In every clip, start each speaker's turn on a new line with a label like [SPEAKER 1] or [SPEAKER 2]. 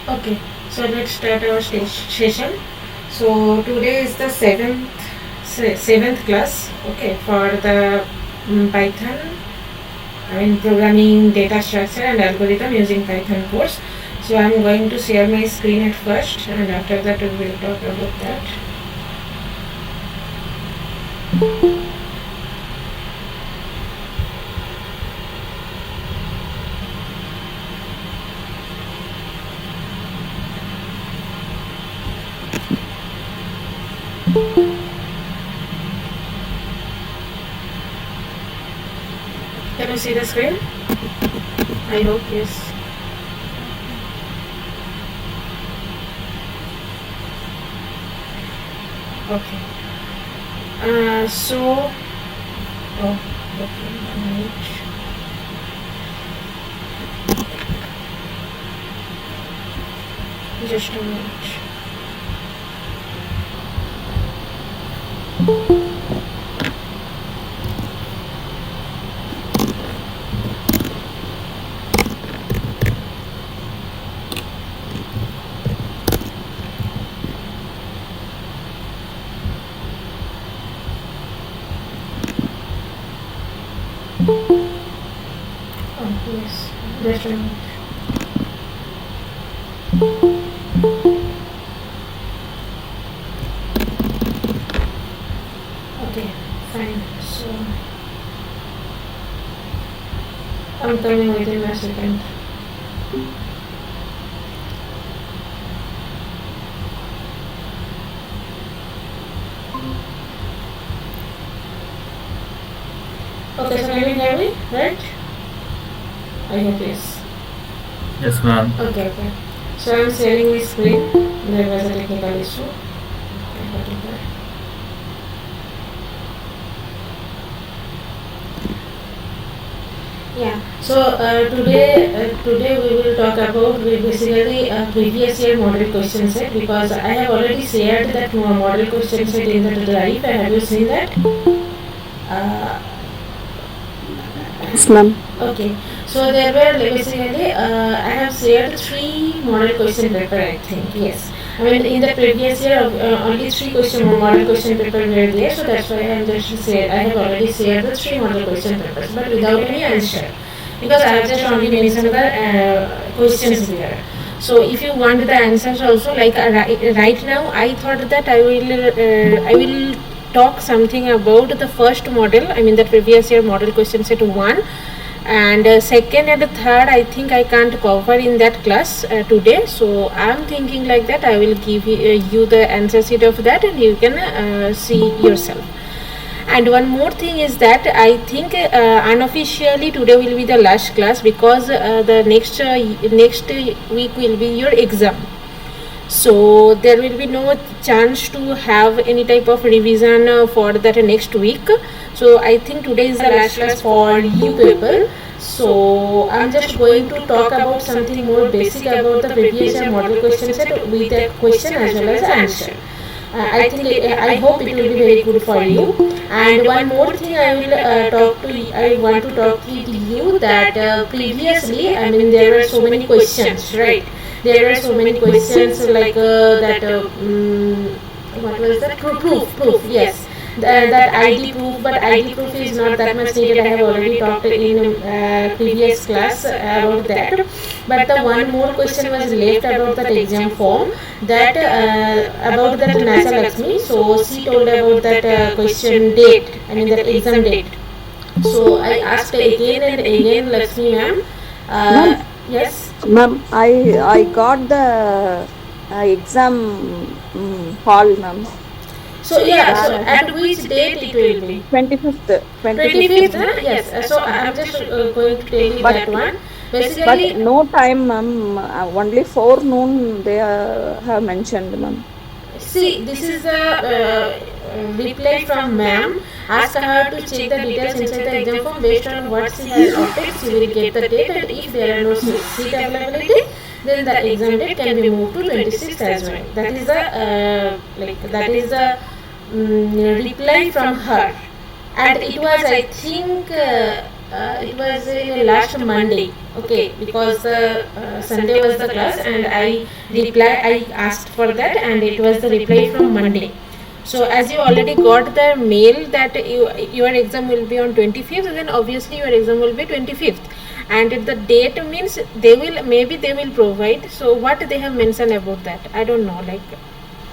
[SPEAKER 1] Okay, so let's start our session. So today is the seventh class. Okay, for the Python, programming, data structure, and algorithm using Python course. So I'm going to share my screen at first, and after that we will talk about that. Can you see the screen? I hope yes. Okay. Okay, just a minute. Yes, just a minute. Okay, fine. So I'm coming within a second. Okay, so can you hear me, right? I hope yes.
[SPEAKER 2] Yes, ma'am.
[SPEAKER 1] Okay. So I'm sharing my screen. There was a technical issue. Yeah. So today we will talk about basically a previous year model question set, because I have already shared that model question set in the drive. Have you seen that?
[SPEAKER 3] Yes, ma'am.
[SPEAKER 1] Okay. So there were basically I have shared 3 model question paper, I think. Yes. I mean, in the previous year, only 3 model question paper were there, so that's why I am just share. I have already shared the 3 model question papers, but without any answer, because I have just only mentioned the questions there. So if you want the answers also, like right now, I thought that I will talk something about the first model. I mean, the previous year model question set 1. And second and third, I think I can't cover in that class today, so I'm thinking like that I will give you the answer sheet of that, and you can see yourself. And one more thing is that I think unofficially today will be the last class, because the next week will be your exam. So there will be no chance to have any type of revision for that next week. So I think today is the last class for you people. So I'm just going to talk about something more basic about the previous year model question set with a question as well as answer. I hope it will be very good for you. And one more thing I want to talk with you that previously, I mean, there were so many questions, right? There were so many questions like what was that? Proof, yes. That ID proof, but ID proof is not that much needed. I have already talked in previous class about that. But the one more question was left about that exam form, that about that NASA Lakshmi. So she told about that question date. I mean that exam date. So I asked again and again, Lakshmi ma'am.
[SPEAKER 3] Ma'am,
[SPEAKER 1] Yes.
[SPEAKER 3] ma'am, I got the exam hall, ma'am.
[SPEAKER 1] So yeah, so at which date it will be?
[SPEAKER 3] 25th.
[SPEAKER 1] 25th, huh? Yes. So I'm just going to tell you that one.
[SPEAKER 3] But
[SPEAKER 1] Basically,
[SPEAKER 3] no time, ma'am. Only forenoon they have mentioned, ma'am.
[SPEAKER 1] see, this is the reply from ma'am. Ask her to check the details inside the exam form. Based on what she has opted, she will get the date, and if there are no seat availability, then the exam date can be moved to 26th as well. That is the reply from her. And it was, I think, it was last Monday. Okay, because Sunday was the class, and I asked for that, and it was the reply from Monday. So as you already got the mail that your exam will be on 25th, then obviously your exam will be 25th. And the date means maybe they will provide. So what they have mentioned about that, I don't know. Like,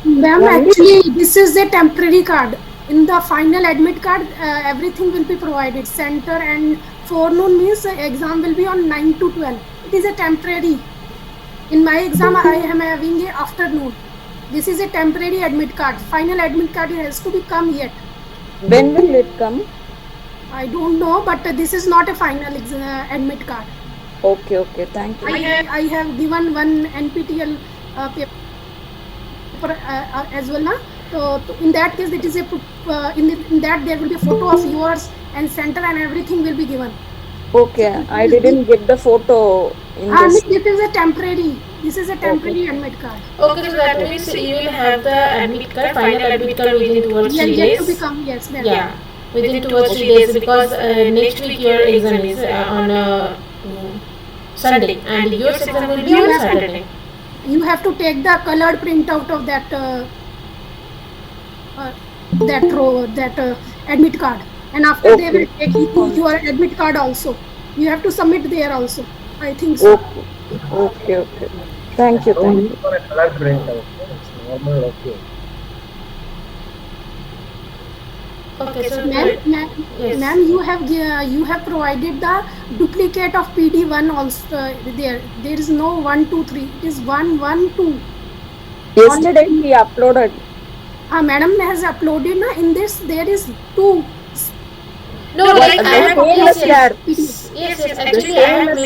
[SPEAKER 4] ma'am, actually this is a temporary card. In the final admit card, everything will be provided. Center and forenoon means exam will be on 9 to 12. It is a temporary. In my exam, I am having a afternoon. This is a temporary admit card. Final admit card has to be come yet.
[SPEAKER 3] When will it come?
[SPEAKER 4] I don't know, but this is not a final admit card.
[SPEAKER 3] Okay, thank you.
[SPEAKER 4] I have given one NPTL paper as well, na? So in that case, it is a in that there will be a photo of yours and center and everything will be given.
[SPEAKER 3] Okay, I didn't get the photo in this.
[SPEAKER 4] This is a temporary. This is a temporary admit card.
[SPEAKER 1] okay, so that means you will have the admit card, final admit card within 2 or 3 days.
[SPEAKER 4] To become, yes, ma'am.
[SPEAKER 1] Yeah, within 2 or 3 days, because next week your exam is on Sunday, and your exam will be on Saturday.
[SPEAKER 4] You have to take the colored printout of that admit card, and after they will take your admit card also. You have to submit there also. I think so.
[SPEAKER 3] Okay. Thank you.
[SPEAKER 5] For a color printout. It's normal. Okay.
[SPEAKER 1] Okay, so
[SPEAKER 4] Ma'am, you have provided the duplicate of PD1 also there. There is no 1, 2, 3. It is 1, 1, 2.
[SPEAKER 3] Yesterday he uploaded.
[SPEAKER 4] Madam has uploaded na. In this there is 2.
[SPEAKER 1] no, like I have
[SPEAKER 3] Yes.
[SPEAKER 1] Actually, I have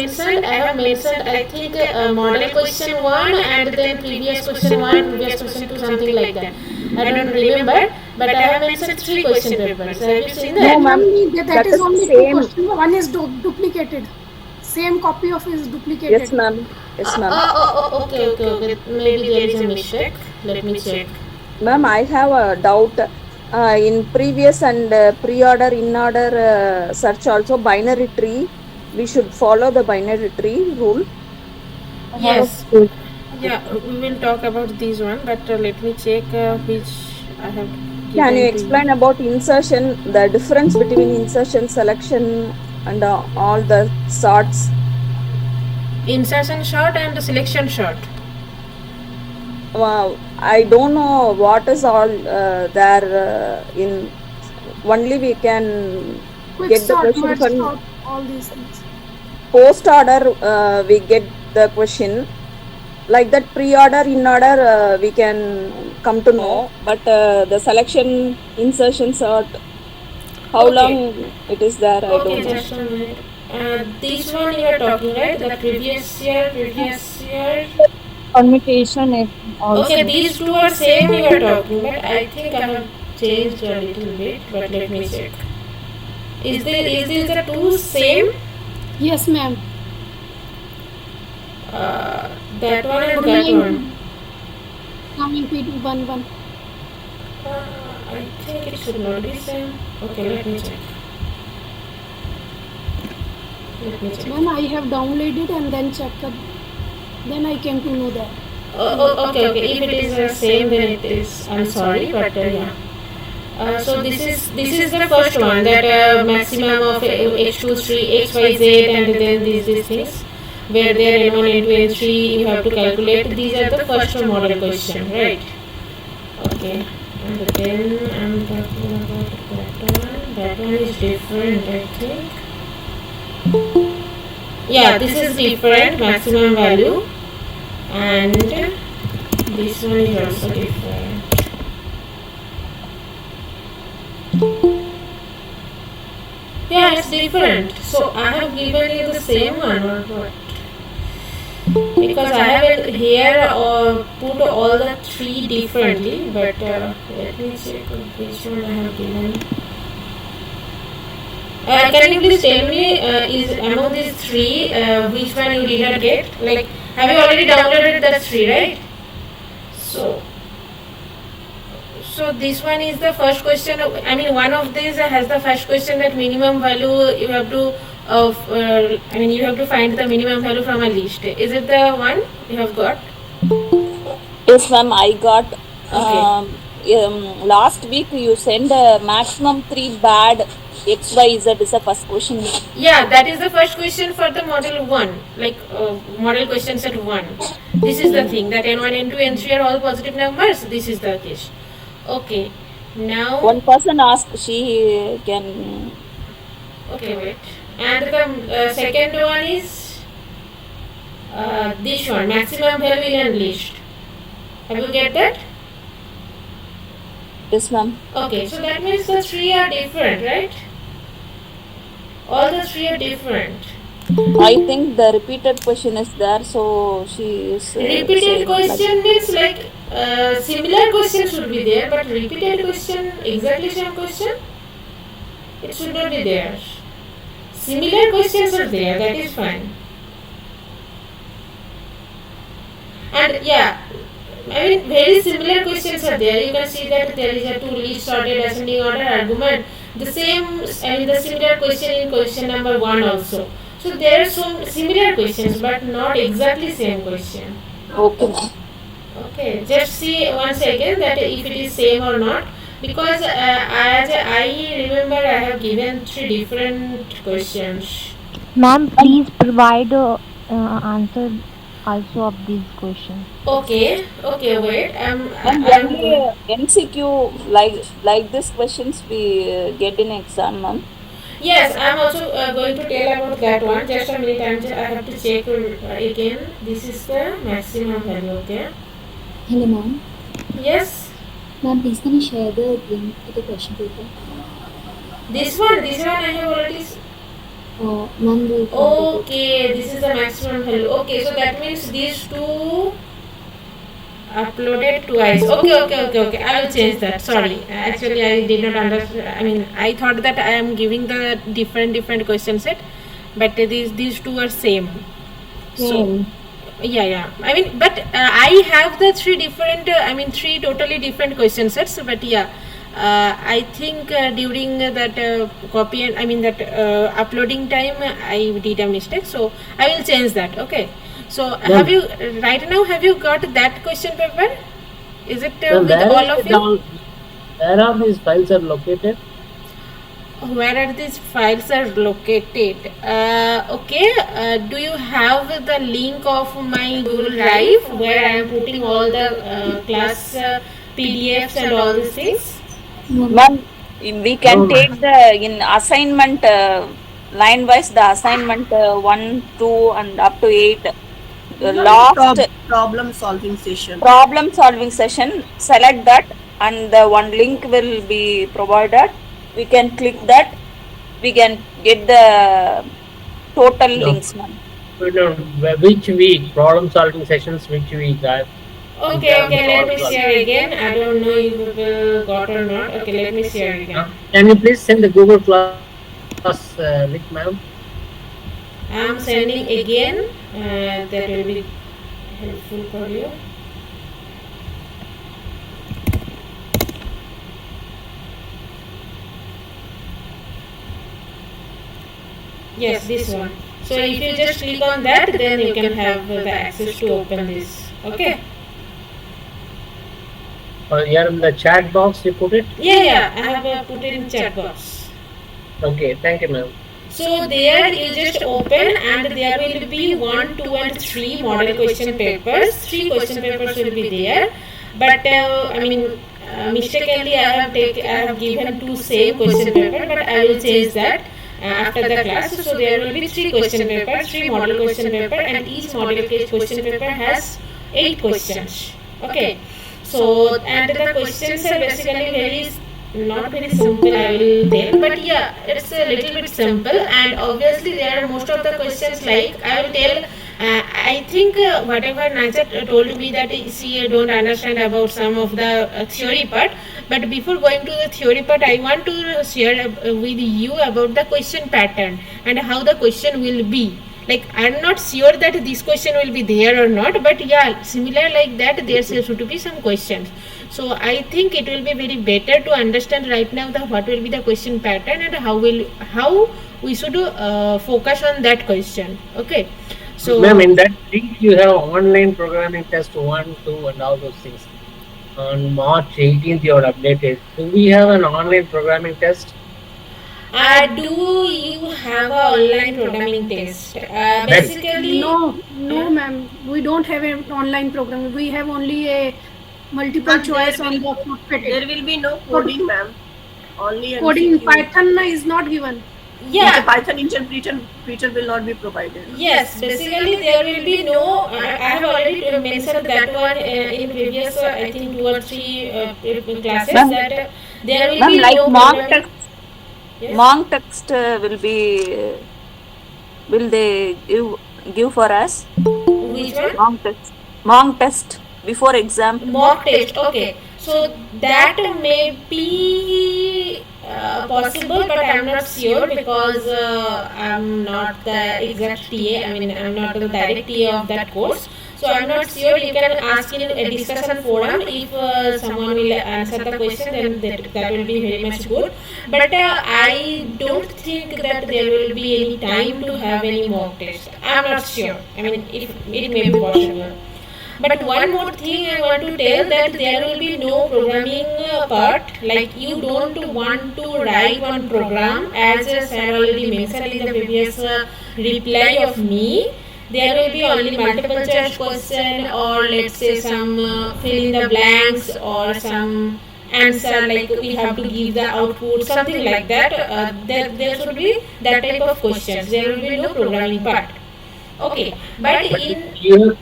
[SPEAKER 1] mentioned. I think model question 1 and then previous question 1, previous question 2, something like that. I don't remember, but I have mentioned 3 question papers. Have you seen that?
[SPEAKER 3] No, ma'am.
[SPEAKER 4] That is only 2 questions. One is duplicated. Same copy of is duplicated.
[SPEAKER 3] Yes, ma'am.
[SPEAKER 1] Okay. Maybe there is a mistake. Let me check.
[SPEAKER 3] Ma'am, I have a doubt. In previous and pre-order, in-order search also binary tree. We should follow the binary tree rule.
[SPEAKER 1] Yes. Yeah, we will talk about this one, but let me check which I have.
[SPEAKER 3] Can you explain about insertion, the difference between insertion, selection, and all the sorts?
[SPEAKER 1] Insertion sort and selection sort.
[SPEAKER 3] Wow, I don't know what is all there in. Only we can
[SPEAKER 4] Quick
[SPEAKER 3] get the
[SPEAKER 4] sort,
[SPEAKER 3] question
[SPEAKER 4] merge
[SPEAKER 3] from
[SPEAKER 4] sort, all these things.
[SPEAKER 3] post order. We get the question like that. Pre-order, in-order, we can come to know. But the selection, insertion, sort, how long it is there? I don't know.
[SPEAKER 1] Just a minute. This one you are talking, right? The previous year.
[SPEAKER 6] Permutation also.
[SPEAKER 1] Okay, these two are same you are talking, but I think I have changed a little bit. But let me check. Is these the two same?
[SPEAKER 4] Yes, ma'am.
[SPEAKER 1] That one and that one.
[SPEAKER 4] Coming P211.
[SPEAKER 1] I think it should not be same. Okay, let me check.
[SPEAKER 4] Ma'am, I have downloaded and then checked. Then I came to know that.
[SPEAKER 1] Okay. If it is the same, then it is. I'm sorry, but yeah. So this is the first one, that maximum of x2, 3, x, y, z, and then these things, where there N1, N2, N3 you have to calculate. These are the first model question, right? Okay, and then I'm talking about that one. That one is different, I think. Yeah, this is different, maximum value, and this one is also different. Yeah, it's different. So I have given you the same one or what? Because I have here put all the 3 differently, but let me check which one I have given. Can you please tell me, is among these 3, which one you did not get? Like, have you already downloaded the 3, right? So this one is the first question. I mean, one of these has the first question that minimum value you have to of you have to find the minimum value from a list. Is it the one you have got?
[SPEAKER 3] Yes, ma'am, I got.
[SPEAKER 1] Okay.
[SPEAKER 3] Last week you sent maximum 3 bad XYZ is the first question.
[SPEAKER 1] Yeah, that is the first question for the model 1, like model question set 1. This is the thing, that n1, n2, n3 are all positive numbers. This is the case. Okay, now...
[SPEAKER 3] One person asked, she can...
[SPEAKER 1] Okay, wait. And the second one is this one, maximum value in list. Have you get that?
[SPEAKER 3] Yes, ma'am.
[SPEAKER 1] Okay, so that means the 3 are different, right? All the 3 are different.
[SPEAKER 3] I think the repeated question is there, so she is...
[SPEAKER 1] repeated question means like similar question should be there, but repeated question, exactly same question, it should not be there. Similar questions are there, that is fine. And yeah, very similar questions are there. You can see that there is a to least sorted ascending order argument. The same, the similar question in question number 1 also. So there are some similar questions, but not exactly same question.
[SPEAKER 3] Okay.
[SPEAKER 1] Okay, just see once again that if it is same or not, because as I remember I have given 3 different questions.
[SPEAKER 7] Ma'am, please provide answer also of these questions.
[SPEAKER 1] Okay, wait.
[SPEAKER 3] Only MCQ like this questions we get in exam, ma'am.
[SPEAKER 1] Yes, I am also going to tell about that one. Just a minute, I have to check again. This is the maximum value, okay?
[SPEAKER 8] Hello, ma'am.
[SPEAKER 1] Yes?
[SPEAKER 8] Ma'am, please can you share the link to the question paper?
[SPEAKER 1] This one I have already...
[SPEAKER 8] Ma'am,
[SPEAKER 1] okay, this is the maximum value. Okay, so that means these 2 uploaded twice. Okay. I will change that. Sorry. Actually, I did not understand. I thought that I am giving the different question set, but these 2 are same. So, yeah. But I have the 3 different, 3 totally different question sets, but yeah. I think during that copy and that uploading time I did a mistake, so I will change that. Okay, so have you got that question paper? Is it with all of you?
[SPEAKER 5] Where are these files are located?
[SPEAKER 1] Where are these files are located? Okay, do you have the link of my Google Drive where I am putting all the class PDFs and all these things?
[SPEAKER 3] Ma'am, we can take the in assignment line wise the assignment 1, 2 and up to 8 last
[SPEAKER 9] problem solving session.
[SPEAKER 3] Select that and the one link will be provided. We can click that. We can get the total links, ma'am.
[SPEAKER 5] Which week? Problem solving sessions, which week?
[SPEAKER 1] Okay, let me share again. I don't know if you got or not. Okay, let me share again.
[SPEAKER 5] Can you please send the Google Class link, ma'am?
[SPEAKER 1] I am sending again. That will be helpful for you. Yes, this one. So if you just click on that, then you can have the access to open this. Okay.
[SPEAKER 5] Here in the chat box you put it?
[SPEAKER 1] Yeah, I have put it in chat box.
[SPEAKER 5] Okay, thank you, ma'am.
[SPEAKER 1] So there you just open and there will be 1, 2 and 3 model question papers. 3 question papers will be there. But mistakenly I have given 2 same question paper, but I will change that after the class. So there will be 3 question papers, 3 model question paper, and each model question paper has 8 questions. Okay. So, and the questions are basically not very simple, I will tell, but yeah, it's a little bit simple, and obviously there are most of the questions like, I will tell, I think whatever Najat told me that she don't understand about some of the theory part, but before going to the theory part, I want to share with you about the question pattern and how the question will be. Like, I'm not sure that this question will be there or not, but yeah, similar like that, there should be some questions. So I think it will be very better to understand right now what will be the question pattern and how we should focus on that question. Okay. So
[SPEAKER 5] Ma'am, in that link you have online programming test 1, 2 and all those things. On March 18th you are updated. Do we have an online programming test?
[SPEAKER 1] do you have a online programming test? Basically,
[SPEAKER 4] No, ma'am. We don't have an online program. We have only a multiple choice on the software.
[SPEAKER 9] There will be no coding, ma'am. Only
[SPEAKER 4] Coding in
[SPEAKER 9] MCQ.
[SPEAKER 4] Python is not given.
[SPEAKER 1] yeah.
[SPEAKER 9] The Python interpreter will not be provided.
[SPEAKER 1] Yes, basically there will be no. I have already mentioned that one in previous, I think 2 or 3 classes
[SPEAKER 3] Ma'am.
[SPEAKER 1] that there will
[SPEAKER 3] Ma'am,
[SPEAKER 1] be
[SPEAKER 3] like
[SPEAKER 1] no
[SPEAKER 3] mock
[SPEAKER 1] programming-
[SPEAKER 3] text,
[SPEAKER 1] Yes.
[SPEAKER 3] mock text will they give for us?
[SPEAKER 1] Which one?
[SPEAKER 3] Mock test before exam.
[SPEAKER 1] Mock test. Okay, so that may be possible, but I'm not sure because I'm not the exact TA. I mean, I'm not the direct TA of that course. So I'm not sure. You can ask in a discussion forum if someone will answer the question. Then that will be very much good. But I don't think that there will be any time to have any mock test. I'm not sure. I mean, it may be possible. But one more thing I want to tell that there will be no programming part. Like you don't want to write one program as sir already mentioned in the previous reply of me. There will be only multiple choice question or let's say some fill in the blanks or some answer like we have to give the output, something like that. There should be that type of questions. There will be no programming part. Okay, but in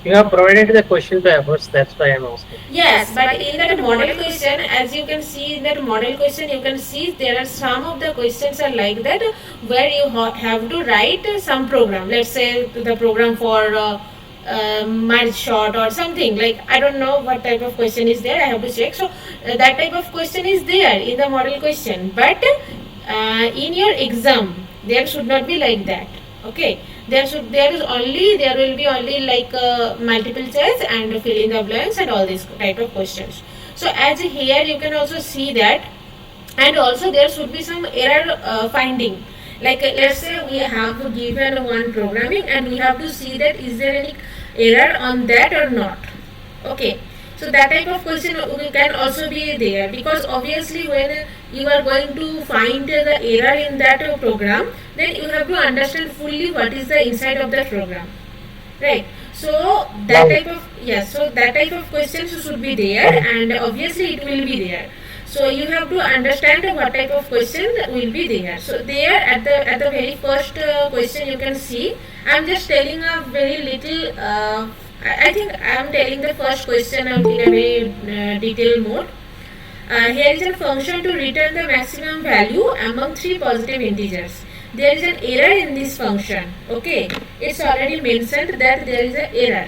[SPEAKER 5] You have provided the question papers, that's why I'm asking.
[SPEAKER 1] yes, but in that model question, as you can see in that model question, you can see there are some of the questions are like that where you have to write some program. Let's say the program for merge short or something like I don't know what type of question is there. I have to check. So that type of question is there in the model question, but in your exam there should not be like that. Okay, there will be only like multiple choice and fill in the blanks and all these type of questions. So as here you can also see that, and also there should be some error finding. Like let's say we have given one programming and we have to see that is there any error on that or not. Okay, so that type of question can also be there because obviously when you are going to find the error in that program, then you have to understand fully what is the inside of that program, right? So that type of that type of questions should be there, and obviously it will be there. So you have to understand what type of question will be there. So there at the very first question you can see I'm just telling a very little. I think I am telling the first question in a very detailed mode. Here is a function to return the maximum value among 3 positive integers. There is an error in this function. Okay, it's already mentioned that there is an error.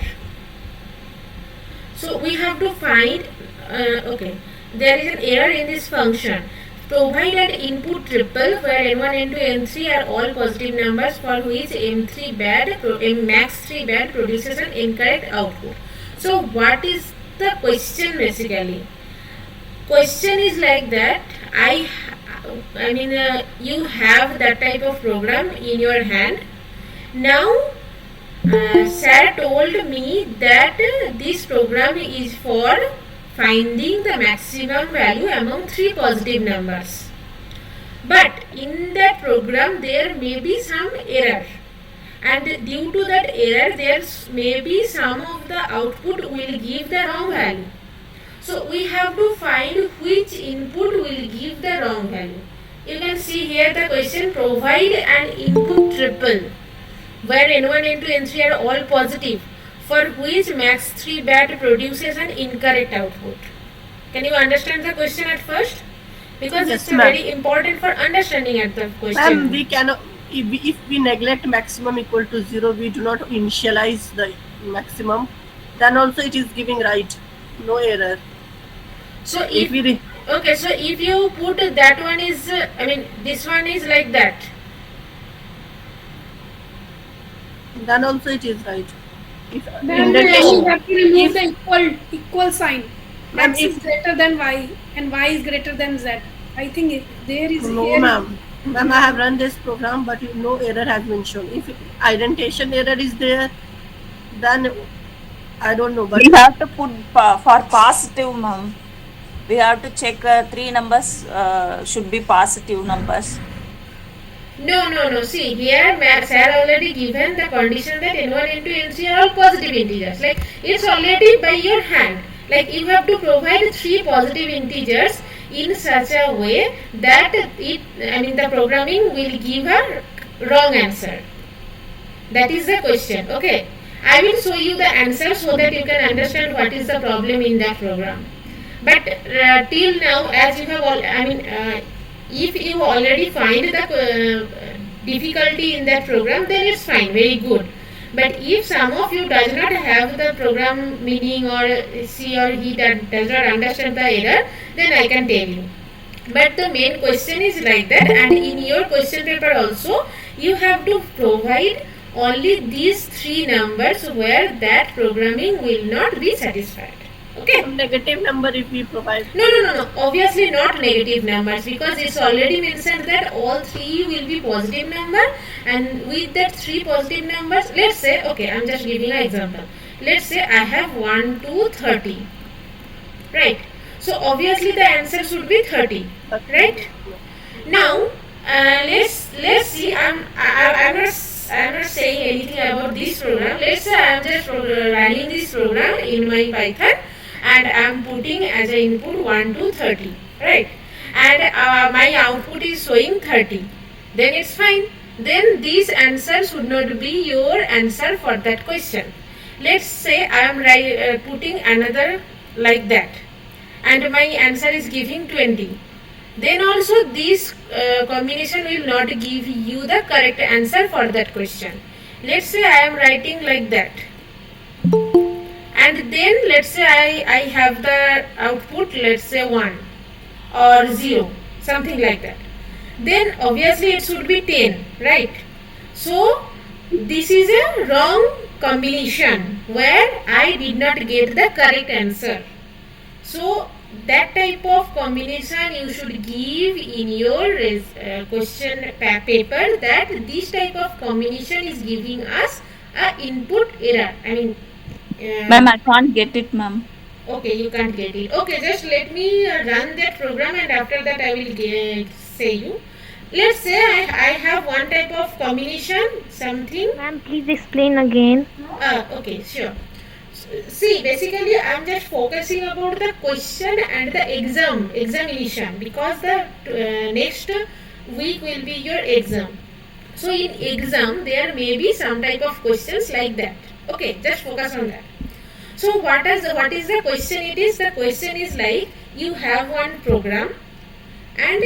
[SPEAKER 1] So we have to find. Okay, there is an error in this function. Provide an input triple where n1, n2, n3 are all positive numbers for which max 3 bad produces an incorrect output. So what is the question basically? Question is like that. I mean you have that type of program in your hand. Now sir told me that this program is for finding the maximum value among 3 positive numbers. But in that program there may be some error, and due to that error there may be some of the output will give the wrong value. So we have to find which input will give the wrong value. You can see here the question, provide an input triple where n1, n2, n3 are all positive for which max 3 bad produces an incorrect output. Can you understand the question at first? Because
[SPEAKER 9] Yes,
[SPEAKER 1] it's
[SPEAKER 9] ma'am.
[SPEAKER 1] very important for understanding at the question.
[SPEAKER 9] Ma'am, we cannot. If we neglect maximum equal to 0, we do not initialize the maximum. Then also it is giving right, no error.
[SPEAKER 1] So
[SPEAKER 9] If we
[SPEAKER 1] okay, so if you put that one is, I mean this one is like that.
[SPEAKER 9] then also it is right. If
[SPEAKER 4] Then
[SPEAKER 9] indentation-
[SPEAKER 4] you have to remove the equal sign.
[SPEAKER 9] Ma'am,
[SPEAKER 4] X is greater than y and y is greater than z. I think there is
[SPEAKER 9] no,
[SPEAKER 4] here.
[SPEAKER 9] ma'am. Ma'am, I have run this program, but no error has been shown. If indentation error is there, then I don't know. But
[SPEAKER 3] We have to put for positive, ma'am. We have to check 3 numbers should be positive numbers.
[SPEAKER 1] No. See, here sir already given the condition that n1, n2, n3 are all positive integers. Like, it's already by your hand. Like, you have to provide 3 positive integers in such a way that the programming will give a wrong answer. That is the question. Okay. I will show you the answer so that you can understand what is the problem in that program. But till now, as you have all, if you already find the difficulty in that program, then it's fine, very good. But if some of you does not have the program meaning, or she or he does not understand the error, then I can tell you. But the main question is like that, and in your question paper also, you have to provide only these 3 numbers where that programming will not be satisfied. Okay.
[SPEAKER 9] Negative number if we provide.
[SPEAKER 1] No. Obviously not negative numbers, because it's already mentioned that all 3 will be positive number, and with that 3 positive numbers, let's say, okay, I'm just giving an example. Let's say I have 1 to 30. Right. So obviously the answer should be 30. Right. Now let's see. I'm not saying anything about this program. Let's say I'm just running this program in my Python, and I'm putting as an input 1 to 30, right? And my output is showing 30. Then it's fine. Then this answer should not be your answer for that question. Let's say I am putting another like that, and my answer is giving 20. Then also this combination will not give you the correct answer for that question. Let's say I am writing like that, and then let's say I have the output, let's say 1 or 0, something like that. Then obviously it should be 10, right? So this is a wrong combination where I did not get the correct answer. So that type of combination you should give in your question paper, that this type of combination is giving us a input error.
[SPEAKER 3] Ma'am, I can't get it, ma'am.
[SPEAKER 1] Okay, you can't get it. Okay, just let me run that program, and after that I will say you. Let's say I have one type of combination, something.
[SPEAKER 7] Ma'am, please explain again.
[SPEAKER 1] Okay, sure. See, basically I'm just focusing about the question and the examination, because the next week will be your exam. So in exam there may be some type of questions like that. Okay, just focus on that. So what is the question? It is, the question is like, you have one program, and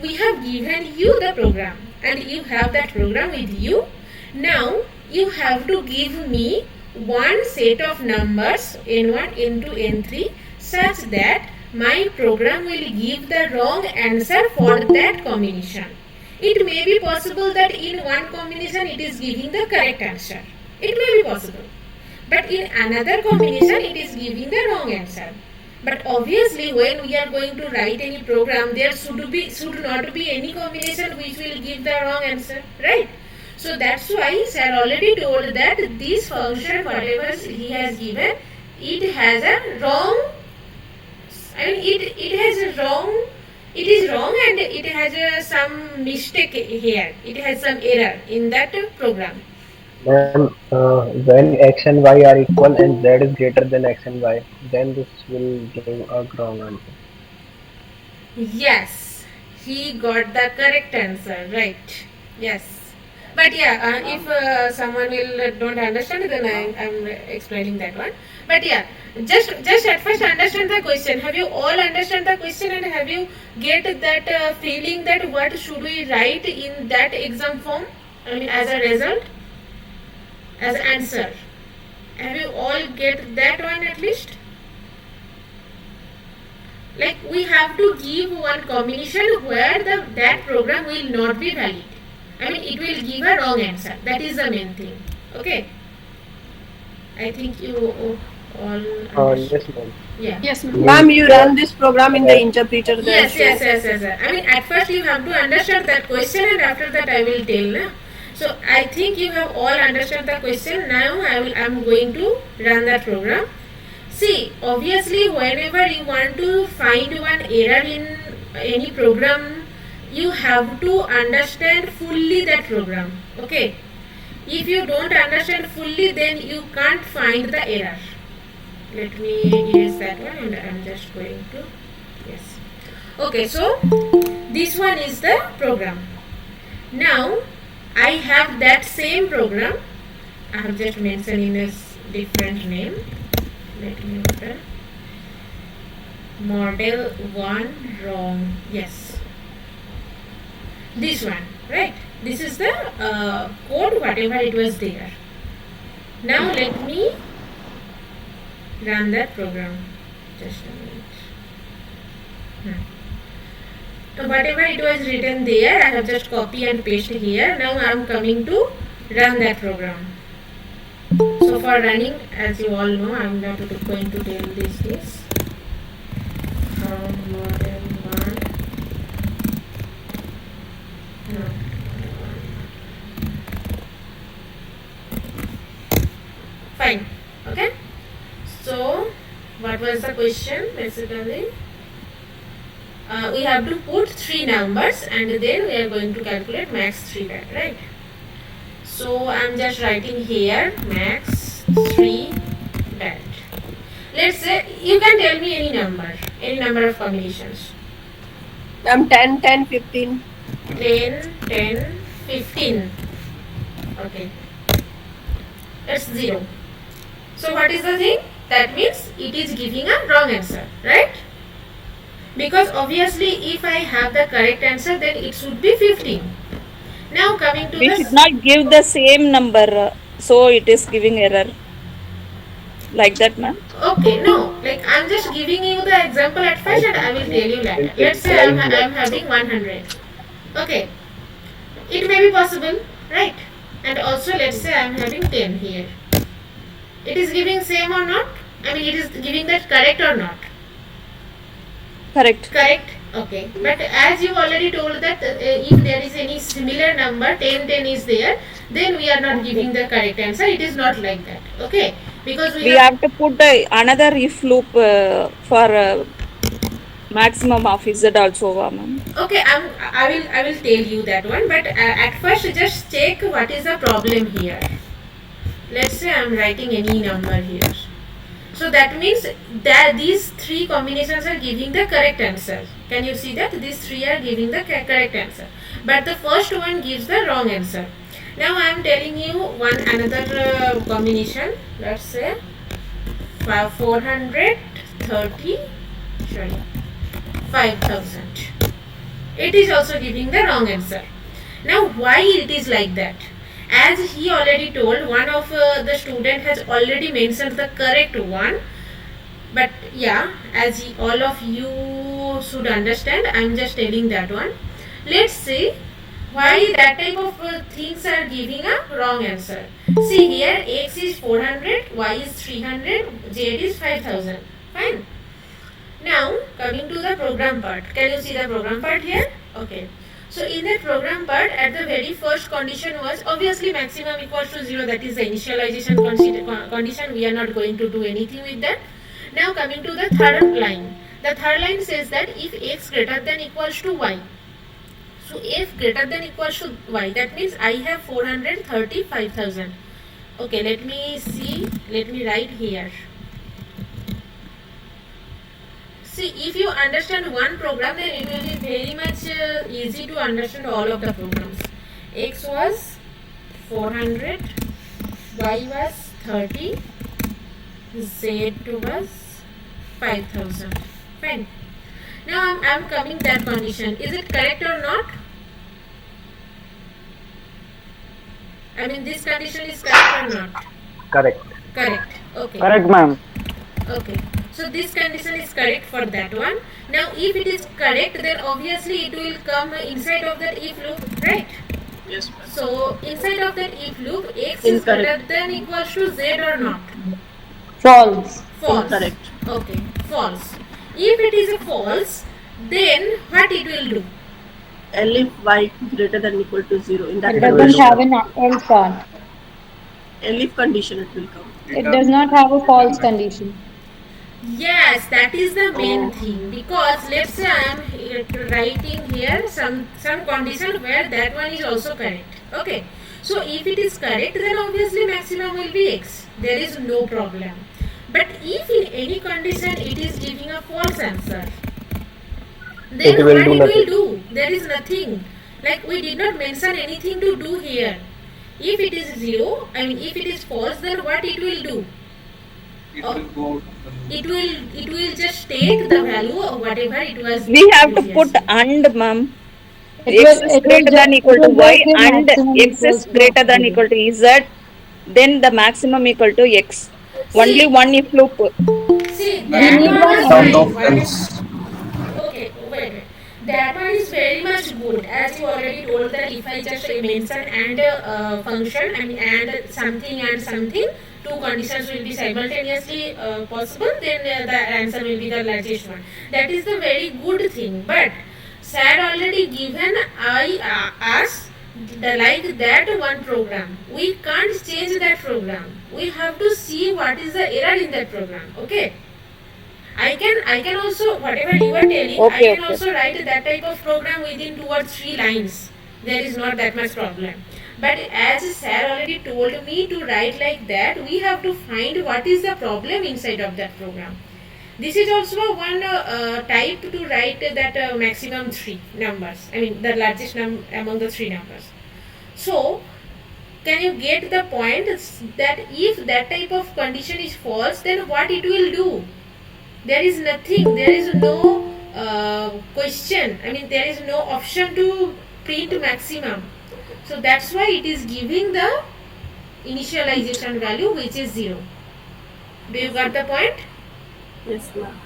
[SPEAKER 1] we have given you the program, and you have that program with you. Now you have to give me one set of numbers, n1, n2, n3, such that my program will give the wrong answer for that combination. It may be possible that in one combination it is giving the correct answer. It may be possible. But in another combination it is giving the wrong answer. But obviously when we are going to write any program, there should not be any combination which will give the wrong answer, right? So that's why sir already told that this function, whatever he has given, it has a wrong, it is wrong, and it has some mistake here. It has some error in that program.
[SPEAKER 5] Ma'am, when x and y are equal and z is greater than x and y, then this will give a wrong answer.
[SPEAKER 1] Yes, he got the correct answer, right? Yes. But yeah, if someone will don't understand, then I am explaining that one. But yeah, just at first understand the question. Have you all understand the question, and have you get that feeling that what should we write in that exam form? As a result, as an answer. Have you all get that one at least? Like, we have to give one combination where that program will not be valid. It will give a wrong answer. That is the main thing. Okay. I think you All
[SPEAKER 5] Yes, ma'am.
[SPEAKER 1] yeah.
[SPEAKER 4] Yes, ma'am.
[SPEAKER 9] Ma'am, you run this program in the interpreter.
[SPEAKER 1] Yes. I mean, at first you have to understand that question, and after that I will tell. Na? So I think you have all understood the question. Now I'm going to run that program. See, obviously, whenever you want to find one error in any program, you have to understand fully that program. Okay. If you don't understand fully, then you can't find the error. Let me erase that one, and I'm just going to, yes. Okay, so this one is the program. Now I have that same program. I have just mentioned in a different name. Let me open. Model 1 wrong. Yes. This one, right? This is the code, whatever it was there. Now let me run that program. Just a minute. Whatever it was written there, I have just copy and paste here. Now I am coming to run that program. So for running, as you all know, I am not going to tell this. From model 1. No. Fine. Okay. So what was the question basically? We have to put 3 numbers and then we are going to calculate max 3 bat, right? So I am just writing here max 3 bat. Let's say you can tell me any number of combinations.
[SPEAKER 9] 10, 10, 15.
[SPEAKER 1] 10, 10, 15. Okay. That's 0. So what is the thing? That means it is giving a wrong answer, right? Because obviously if I have the correct answer, then it should be 15. Now coming to
[SPEAKER 3] We should not give the same number, so it is giving error. Like that, ma'am?
[SPEAKER 1] Okay, no. Like I'm just giving you the example at first and I will tell you later. Let's say I'm having 100. Okay. It may be possible, right? And also let's say I'm having 10 here. It is giving same or not? I mean, it is giving that correct or not?
[SPEAKER 3] Correct.
[SPEAKER 1] Correct. Okay. But as you already told that if there is any similar number, 10, 10 is there, then we are not giving the correct answer. It is not like that. Okay. Because we
[SPEAKER 3] have to put another if loop for maximum of z also, ma'am.
[SPEAKER 1] Okay, I will tell you that one. But at first, just check what is the problem here. Let's say I am writing any number here. So that means that these 3 combinations are giving the correct answer. Can you see that? These 3 are giving the correct answer. But the first one gives the wrong answer. Now I am telling you another combination. Let's say 5,000. It is also giving the wrong answer. Now why it is like that? As he already told, one of the student has already mentioned the correct one. But yeah, as all of you should understand, I am just telling that one. Let's see why that type of things are giving a wrong answer. See here, x is 400, y is 300, z is 5000. Fine. Now coming to the program part. Can you see the program part here? Okay. So in that program part, at the very first condition was obviously maximum equals to 0. That is the initialization condition. We are not going to do anything with that. Now coming to the third line. The third line says that if x greater than equals to y. So if greater than equals to y, that means I have 435,000. Okay, let me see. Let me write here. See, if you understand one program, then it will be very much easy to understand all of the programs. X was 400, Y was 30, Z was 5,000. Fine. Now I am coming that condition. Is it correct or not? I mean, this condition is correct or not?
[SPEAKER 5] Correct.
[SPEAKER 1] Correct. Okay.
[SPEAKER 10] Correct, ma'am.
[SPEAKER 1] Okay. So this condition is correct for that one. Now if it is correct, then obviously it will come inside of that if loop, right?
[SPEAKER 9] Yes, ma'am.
[SPEAKER 1] So inside of that if loop, x is greater than equals to z or not?
[SPEAKER 6] False.
[SPEAKER 1] False.
[SPEAKER 9] Incorrect.
[SPEAKER 1] Okay, false. If it is a false, then what it will do?
[SPEAKER 9] If y greater than equal to 0, in that
[SPEAKER 6] It
[SPEAKER 2] It will
[SPEAKER 6] doesn't
[SPEAKER 9] condition,
[SPEAKER 6] have
[SPEAKER 2] do.
[SPEAKER 6] an else part.
[SPEAKER 9] if condition it will come.
[SPEAKER 6] It does not have a false condition.
[SPEAKER 1] Yes, that is the main
[SPEAKER 9] Oh.
[SPEAKER 1] thing, because let's say I am writing here some condition where that one is also correct. Okay, so if it is correct, then obviously maximum will be x. There is no problem. But if in any condition it is giving a false answer, then
[SPEAKER 2] It will
[SPEAKER 1] what
[SPEAKER 2] do
[SPEAKER 1] it
[SPEAKER 2] nothing.
[SPEAKER 1] will do? There is nothing. Like we did not mention anything to do here. If it is 0, I mean if it is false, then what it will do? It will just take the value of whatever it was.
[SPEAKER 3] We have to put
[SPEAKER 1] previously.
[SPEAKER 3] and, ma'am.
[SPEAKER 6] It
[SPEAKER 3] X
[SPEAKER 6] will
[SPEAKER 3] is
[SPEAKER 6] it will
[SPEAKER 3] greater than
[SPEAKER 6] just
[SPEAKER 3] equal to y
[SPEAKER 6] give
[SPEAKER 3] and
[SPEAKER 6] maximum
[SPEAKER 3] x is
[SPEAKER 6] equals to
[SPEAKER 3] greater than
[SPEAKER 6] 0.
[SPEAKER 3] equal to z, then the maximum equal to x. Only
[SPEAKER 1] See,
[SPEAKER 3] one if loop.
[SPEAKER 1] see
[SPEAKER 6] We
[SPEAKER 1] that
[SPEAKER 6] need
[SPEAKER 1] one
[SPEAKER 6] one
[SPEAKER 1] is
[SPEAKER 2] Count
[SPEAKER 1] fine.
[SPEAKER 2] of
[SPEAKER 6] else.
[SPEAKER 2] else.
[SPEAKER 1] Okay, wait. That one is very much good, as you already told that if I just mention and function, I mean and something, two conditions will be simultaneously possible, then the answer will be the largest one. That is the very good thing. But SAD already given us like that one program. We can't change that program. We have to see what is the error in that program. Okay. I can also, whatever you are telling, I
[SPEAKER 3] Okay,
[SPEAKER 1] can
[SPEAKER 3] okay.
[SPEAKER 1] also write that type of program within 2 or 3 lines. There is not that much problem. But as sir already told me to write like that, we have to find what is the problem inside of that program. This is also one type to write that maximum 3 numbers. I mean the largest among the 3 numbers. So can you get the point that if that type of condition is false, then what it will do? There is nothing, there is no question, I mean there is no option to print maximum. So that's why it is giving the initialization value which is 0. Do you got the point?
[SPEAKER 9] Yes, ma'am.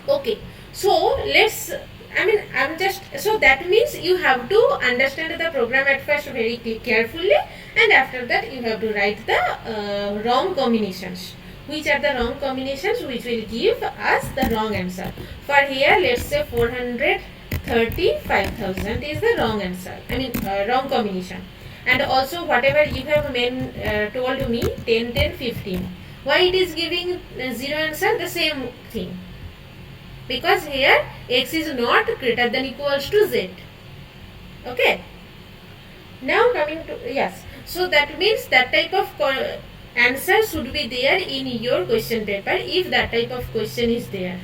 [SPEAKER 1] Okay, so let's, I mean I'm just, so that means you have to understand the program at first very carefully, and after that you have to write the wrong combinations. Which are the wrong combinations which will give us the wrong answer. For here, let's say 435,000 is the wrong answer. I mean wrong combination. And also whatever you have told me 10, 10, 15. Why it is giving 0 answer? The same thing. Because here x is not greater than equals to z. Okay. Now coming to, yes. So that means that type of answer should be there in your question paper if that type of question is there.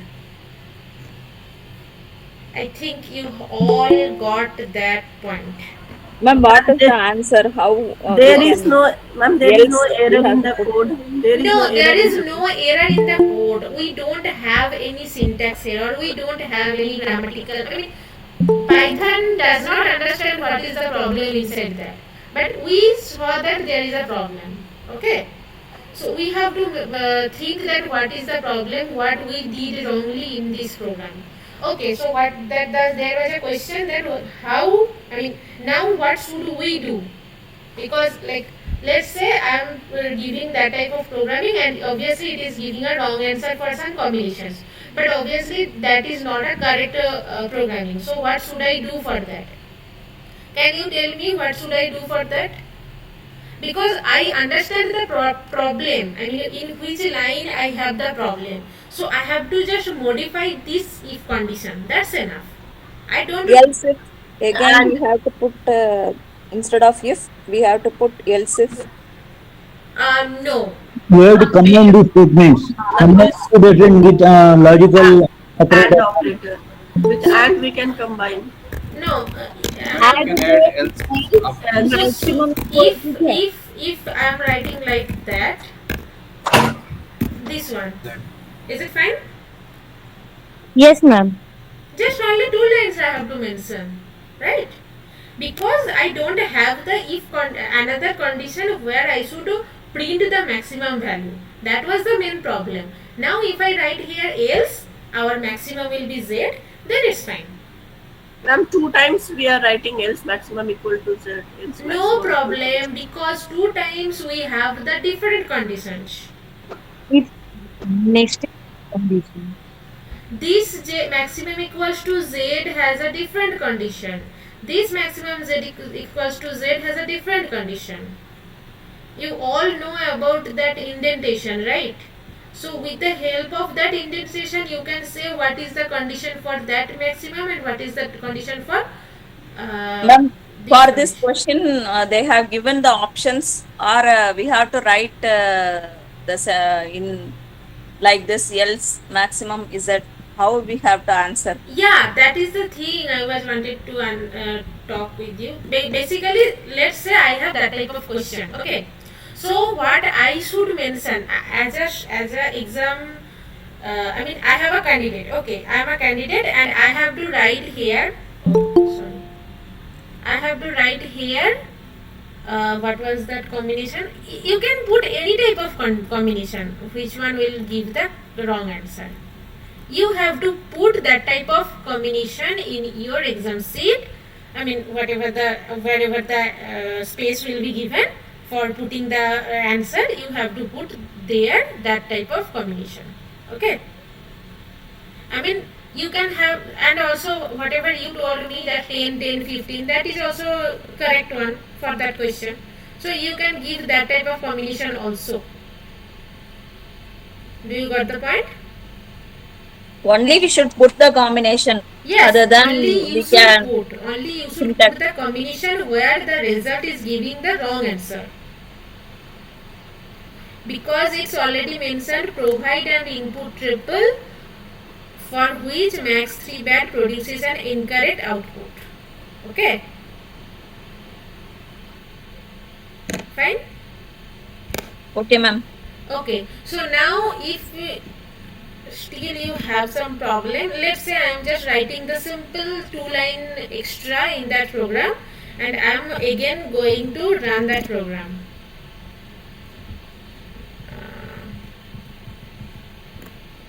[SPEAKER 1] I think you all got that point.
[SPEAKER 3] Ma'am, what is the answer? How
[SPEAKER 9] There is no, ma'am, there is no
[SPEAKER 3] else we
[SPEAKER 9] error
[SPEAKER 3] have
[SPEAKER 9] in
[SPEAKER 3] to
[SPEAKER 9] the
[SPEAKER 3] put?
[SPEAKER 9] code. There is
[SPEAKER 1] No,
[SPEAKER 9] no
[SPEAKER 1] there
[SPEAKER 9] error
[SPEAKER 1] is
[SPEAKER 9] in the
[SPEAKER 1] no error in the code. We don't have any syntax error. We don't have any grammatical. I mean, Python does not understand what is the problem inside that. But we saw that there is a problem. Okay. So we have to think that what is the problem, what we did wrongly in this program. Okay, so what that does, there was a question that how, I mean now what should we do? Because like let's say I am giving that type of programming and obviously it is giving a wrong answer for some combinations. But obviously that is not a correct programming. So what should I do for that? Can you tell me what should I do for that? Because I understand the problem, I mean in which line I have the problem. So I have to just modify this if condition. That's enough. I don't.
[SPEAKER 3] Else if, again
[SPEAKER 9] And
[SPEAKER 3] we have to put, instead of if, we have to put else if.
[SPEAKER 1] No.
[SPEAKER 10] You have to combine these statements. Combine statement with logical
[SPEAKER 9] and
[SPEAKER 10] operator.
[SPEAKER 9] operator. With and we can combine.
[SPEAKER 1] No.
[SPEAKER 2] You can add else after.
[SPEAKER 1] So if I am writing like that, this one, is it fine?
[SPEAKER 7] Yes, ma'am.
[SPEAKER 1] Just only 2 lines I have to mention, right? Because I don't have the if another condition where I should print the maximum value. That was the main problem. Now if I write here else, our maximum will be z, then it's fine.
[SPEAKER 9] Ma'am, 2 times we are writing else maximum equal to z. Else
[SPEAKER 1] No
[SPEAKER 9] maximum
[SPEAKER 1] problem, because 2 times we have the different conditions.
[SPEAKER 6] If Next condition.
[SPEAKER 1] This maximum equals to z has a different condition. This maximum z equals to z has a different condition. You all know about that indentation, right? So with the help of that indentation, you can say what is the condition for that maximum and what is the condition for
[SPEAKER 3] Ma'am,
[SPEAKER 1] this
[SPEAKER 3] for this
[SPEAKER 1] condition.
[SPEAKER 3] question, they have given the options, or we have to write this in like this, else maximum is that how we have to answer.
[SPEAKER 1] Yeah, that is the thing I was wanted to talk with you. Basically, let's say I have that type of question. Okay, so what I should mention as a exam. I mean, I have a candidate. Okay, I am a candidate, and I have to write here. Sorry, I have to write here. What was that combination? You can put any type of combination. Which one will give the wrong answer? You have to put that type of combination in your exam sheet. I mean, wherever the space will be given for putting the answer, you have to put there that type of combination. Okay. I mean, you can have, and also whatever you told me, that 10, 10, 15, that is also correct one for that question. So you can give that type of combination also. Do you got the point?
[SPEAKER 3] Only we should put the combination.
[SPEAKER 1] Yes,
[SPEAKER 3] other than
[SPEAKER 1] only you
[SPEAKER 3] we
[SPEAKER 1] should
[SPEAKER 3] can
[SPEAKER 1] put. Only you should put the combination where the result is giving the wrong answer. Because it's already mentioned, provide an input triple for which max 3 bat produces an incorrect output. Okay. Fine.
[SPEAKER 3] Okay, ma'am.
[SPEAKER 1] Okay. So now if still you have some problem, let's say I am just writing the simple 2-line extra in that program, and I am again going to run that program.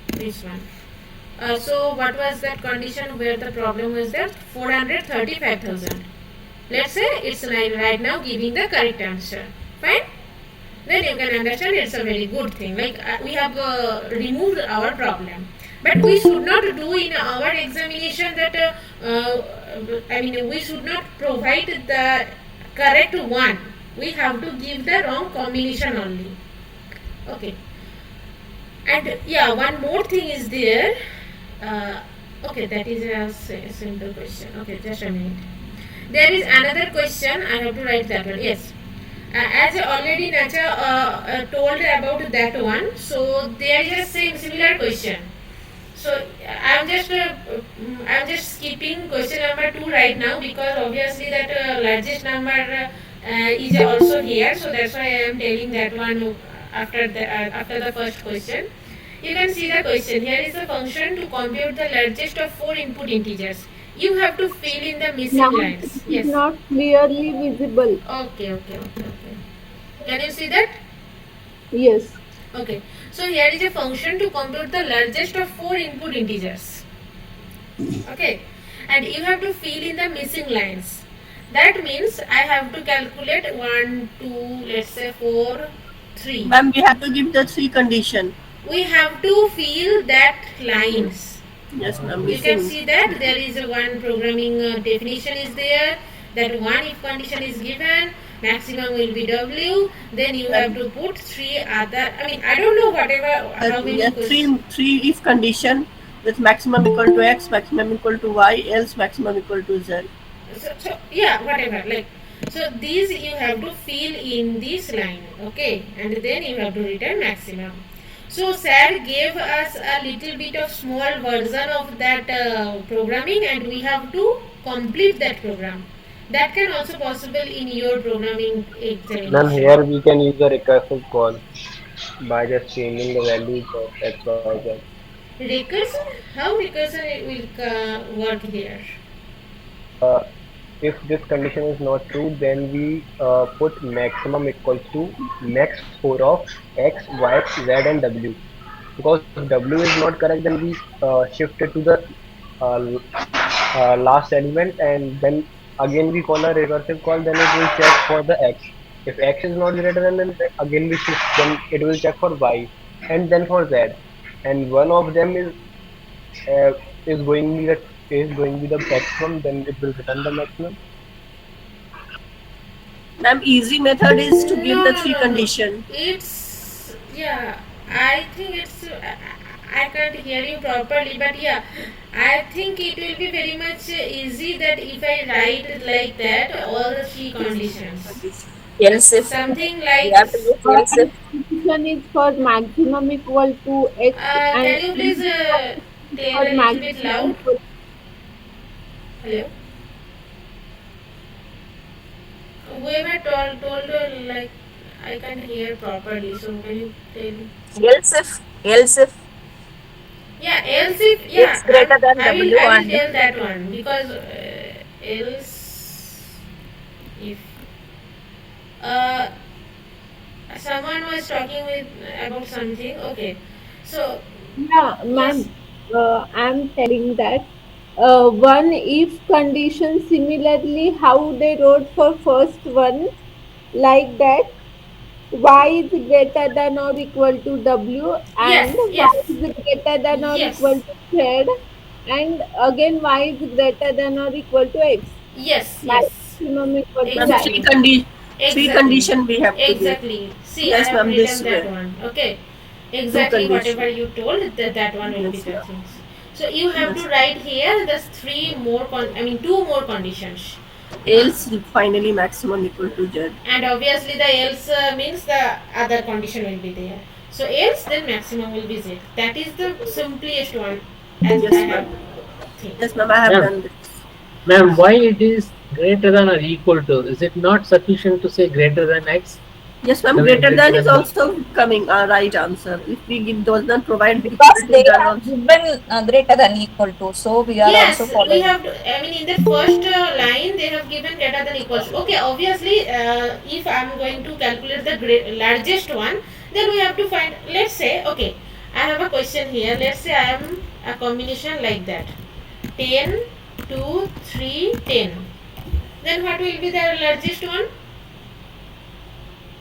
[SPEAKER 1] This one. So what was that condition where the problem was there? 435,000. Let's say it's right now giving the correct answer. Fine. Then you can understand it's a very good thing. Like we have removed our problem. But we should not do in our examination that, I mean, we should not provide the correct one. We have to give the wrong combination only. Okay. And yeah, one more thing is there. Okay, that is a simple question. Okay, just a minute. There is another question. I have to write that one. Yes. As already Nacha told about that one, so there is a similar question. So I'm just skipping question number 2 right now, because obviously that largest number is also here. So that's why I am telling that one after the first question. You can see the question. Here is the function to compute the largest of 4 input integers. You have to fill in the missing lines. Yes.
[SPEAKER 11] Not clearly visible.
[SPEAKER 1] Okay. Can you see that?
[SPEAKER 11] Yes.
[SPEAKER 1] Okay. So here is a function to compute the largest of 4 input integers. Okay. And you have to fill in the missing lines. That means I have to calculate 1, 2, let's say 4, 3.
[SPEAKER 9] Ma'am, we have to give the 3 condition.
[SPEAKER 1] We have to fill that lines.
[SPEAKER 9] Yes, ma'am.
[SPEAKER 1] You can see that there is a one programming definition is there. That one if condition is given, maximum will be W. Then you have to put 3 other. I mean, I don't know whatever how many.
[SPEAKER 9] Yes, three if condition with maximum equal to X, maximum equal to Y, else maximum equal to Z.
[SPEAKER 1] So yeah, whatever. Like so, these you have to fill in this line. Okay, and then you have to return maximum. So sir gave us a little bit of small version of that programming, and we have to complete that program. That can also possible in your programming examination.
[SPEAKER 12] Ma'am, here we can use a recursive call by just changing the values of X, Y, Z.
[SPEAKER 1] Recursion? How recursion will work here?
[SPEAKER 12] If this condition is not true, then we put maximum equals to max score of X, Y, Z and W. Because if W is not correct, then we shift it to the last element, and then again we call a recursive call, then it will check for the X. If X is not greater than, then again we shift, then it will check for Y and then for Z. and one of them uh, is going to be the maximum, then it will return the maximum.
[SPEAKER 9] Ma'am, easy method is to give the three
[SPEAKER 1] No.
[SPEAKER 9] condition.
[SPEAKER 1] It's, yeah. I think it's. I can't hear you properly, but yeah, I think it will be very much easy that if I write it like that, all the three conditions.
[SPEAKER 3] Else if
[SPEAKER 1] Something
[SPEAKER 3] we
[SPEAKER 1] like.
[SPEAKER 3] have to use else if.
[SPEAKER 11] Condition is for maximum equal to x and
[SPEAKER 1] Can you please tell
[SPEAKER 11] for
[SPEAKER 1] a little bit loud?
[SPEAKER 11] maximum equal.
[SPEAKER 1] Hello. Whoever told like I can't hear properly. So can you tell?
[SPEAKER 3] Else if
[SPEAKER 1] Yeah, else if, yeah,
[SPEAKER 3] x greater than w
[SPEAKER 1] I will
[SPEAKER 3] and
[SPEAKER 1] tell that one because else if uh, someone was talking with about something. Okay, so
[SPEAKER 11] Yeah,
[SPEAKER 1] yes,
[SPEAKER 11] ma'am, I'm telling that one if condition similarly how they wrote for first one like that y is greater than or equal to w and
[SPEAKER 1] yes,
[SPEAKER 11] y
[SPEAKER 1] yes,
[SPEAKER 11] is greater than or equal
[SPEAKER 1] yes,
[SPEAKER 11] to z and again y is greater than or equal to x.
[SPEAKER 1] yes.
[SPEAKER 11] Maximum equal to
[SPEAKER 9] Ma'am,
[SPEAKER 1] Exactly.
[SPEAKER 11] value.
[SPEAKER 9] three
[SPEAKER 1] Exactly.
[SPEAKER 9] condition we have to give.
[SPEAKER 1] Exactly. See, I
[SPEAKER 9] Yes,
[SPEAKER 1] have
[SPEAKER 9] ma'am, this
[SPEAKER 1] written that
[SPEAKER 9] way.
[SPEAKER 1] one. Okay.
[SPEAKER 9] Two
[SPEAKER 1] Exactly whatever
[SPEAKER 9] condition.
[SPEAKER 1] you told, that one will be
[SPEAKER 9] Yes,
[SPEAKER 1] the
[SPEAKER 9] ma'am.
[SPEAKER 1] things. So you have to
[SPEAKER 9] Yes.
[SPEAKER 1] write here the three more two more conditions.
[SPEAKER 9] Else finally maximum equal to z.
[SPEAKER 1] And obviously the else means the other condition will be there. So else then maximum will be z. That is the simplest one as I
[SPEAKER 9] Yes,
[SPEAKER 1] have
[SPEAKER 9] ma'am.
[SPEAKER 1] think.
[SPEAKER 9] Yes, ma'am, I have
[SPEAKER 5] Ma'am,
[SPEAKER 9] done this.
[SPEAKER 5] ma'am, why it is greater than or equal to? Is it not sufficient to say greater than x?
[SPEAKER 9] Yes, ma'am,
[SPEAKER 5] I mean,
[SPEAKER 9] greater than is
[SPEAKER 5] y.
[SPEAKER 9] also coming right answer. If we does not provide
[SPEAKER 3] because
[SPEAKER 9] equal to,
[SPEAKER 3] they
[SPEAKER 9] then
[SPEAKER 3] have
[SPEAKER 9] also.
[SPEAKER 3] given greater than equal to, so we are also
[SPEAKER 1] Yes, we
[SPEAKER 3] following.
[SPEAKER 1] have. I mean, in the first line, they have given greater than equals to. Okay, obviously, if I am going to calculate the largest one, then we have to find. Let's say, okay, I have a question here. Let's say I am a combination like that: 10, 2, 3, 10. Then what will be the largest one?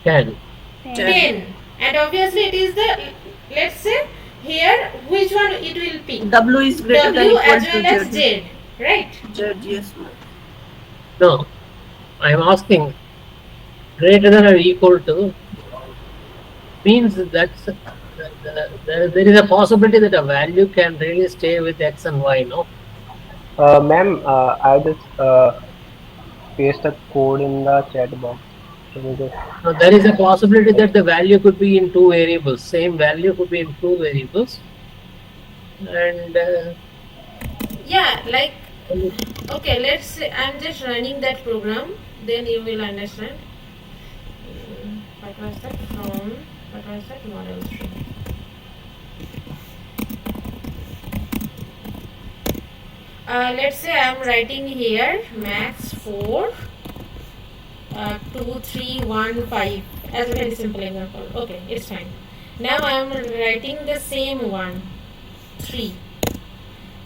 [SPEAKER 5] 10.
[SPEAKER 1] 10. And obviously, it is the. Let's say here, which one it will be?
[SPEAKER 9] W is greater than
[SPEAKER 1] W
[SPEAKER 9] equal
[SPEAKER 1] as well
[SPEAKER 9] to
[SPEAKER 1] as
[SPEAKER 9] z.
[SPEAKER 1] Z, right?
[SPEAKER 9] Z, yes, ma'am.
[SPEAKER 5] No, I am asking greater than or equal to means that's there is a possibility that a value can really stay with x and y, no?
[SPEAKER 12] Ma'am, I just paste a code in the chat box. Can you just
[SPEAKER 5] Now, there is a possibility that the value could be in two variables. Same value could be in two variables. And
[SPEAKER 1] Yeah, like, okay, let's say I'm just running that program, then you will understand. What was that from? What was that model string? Let's say I'm writing here max 4 2 3 1 5 as a very simple example. Okay, it's fine. Now I'm writing the same one 3.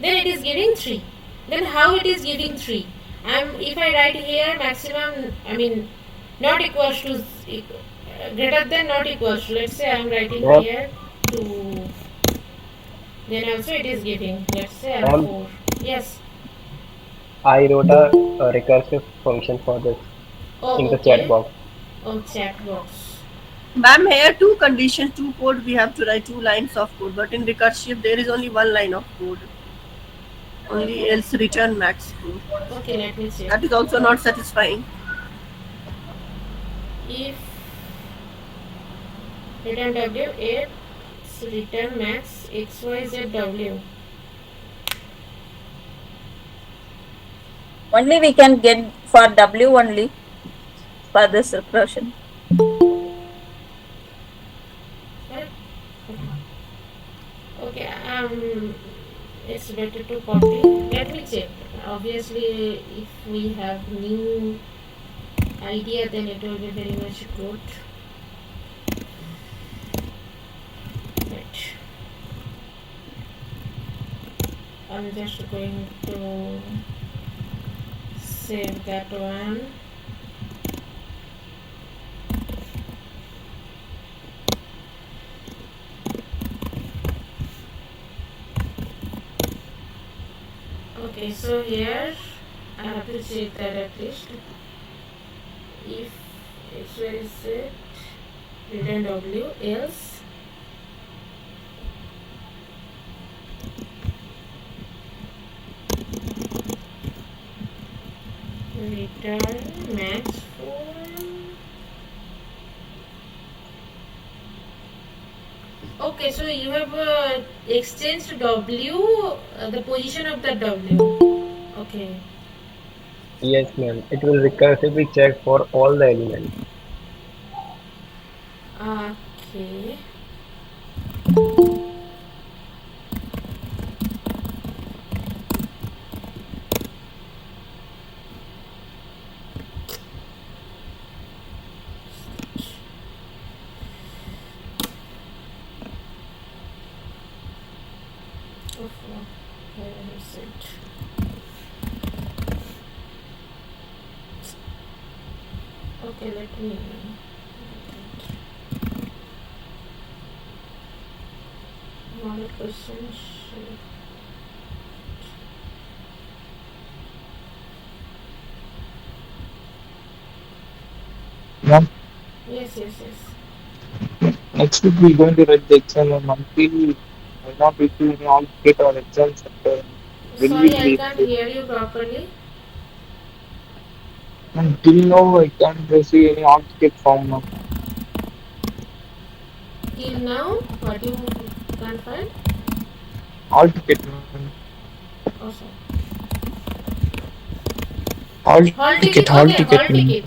[SPEAKER 1] Then it is giving 3. Then how it is giving 3? If I write here maximum, I mean not equals to greater than not equals to, let's say I'm writing
[SPEAKER 12] ma'am,
[SPEAKER 1] here 2, then also it is giving, let's say I'm
[SPEAKER 12] ma'am,
[SPEAKER 1] 4. Yes.
[SPEAKER 12] I wrote a recursive function for this in
[SPEAKER 1] Oh,
[SPEAKER 12] the chat
[SPEAKER 1] okay.
[SPEAKER 12] box.
[SPEAKER 1] Oh, chat box.
[SPEAKER 9] Ma'am, here two conditions, two code, we have to write two lines of code, but in recursive there is only one line of code. Only else return max code.
[SPEAKER 1] Okay, let me check.
[SPEAKER 9] That is also not satisfying.
[SPEAKER 1] If return w, it's return max x, y, z, w.
[SPEAKER 3] Only we can get for w only for this recursion.
[SPEAKER 1] Okay, it's better to copy. Let me check. Obviously, if we have new idea, then it will be very much good. Right. I'm just going to save that one. Okay, so here I have to check that at least. If it's where is it? Return W, else return max form. Okay, so you have exchanged W, the position of the W. Okay.
[SPEAKER 12] Yes, ma'am. It will recursively check for all the elements.
[SPEAKER 1] Okay. Oh, where is it? Okay, let me. Model questions.
[SPEAKER 13] Ma'am,
[SPEAKER 1] Yes, yes, yes.
[SPEAKER 13] next week we're going to write the exam on monthly. Will not receive any all get our exam center. Will we
[SPEAKER 1] Sorry, I
[SPEAKER 13] be
[SPEAKER 1] can't hear you properly.
[SPEAKER 13] until now I can't receive any all ticket form now.
[SPEAKER 1] Till now, what you can't find?
[SPEAKER 13] All ticket, ma'am.
[SPEAKER 1] Oh, sorry.
[SPEAKER 13] Hall ticket,
[SPEAKER 1] Okay, hall
[SPEAKER 13] ma'am.
[SPEAKER 1] ticket.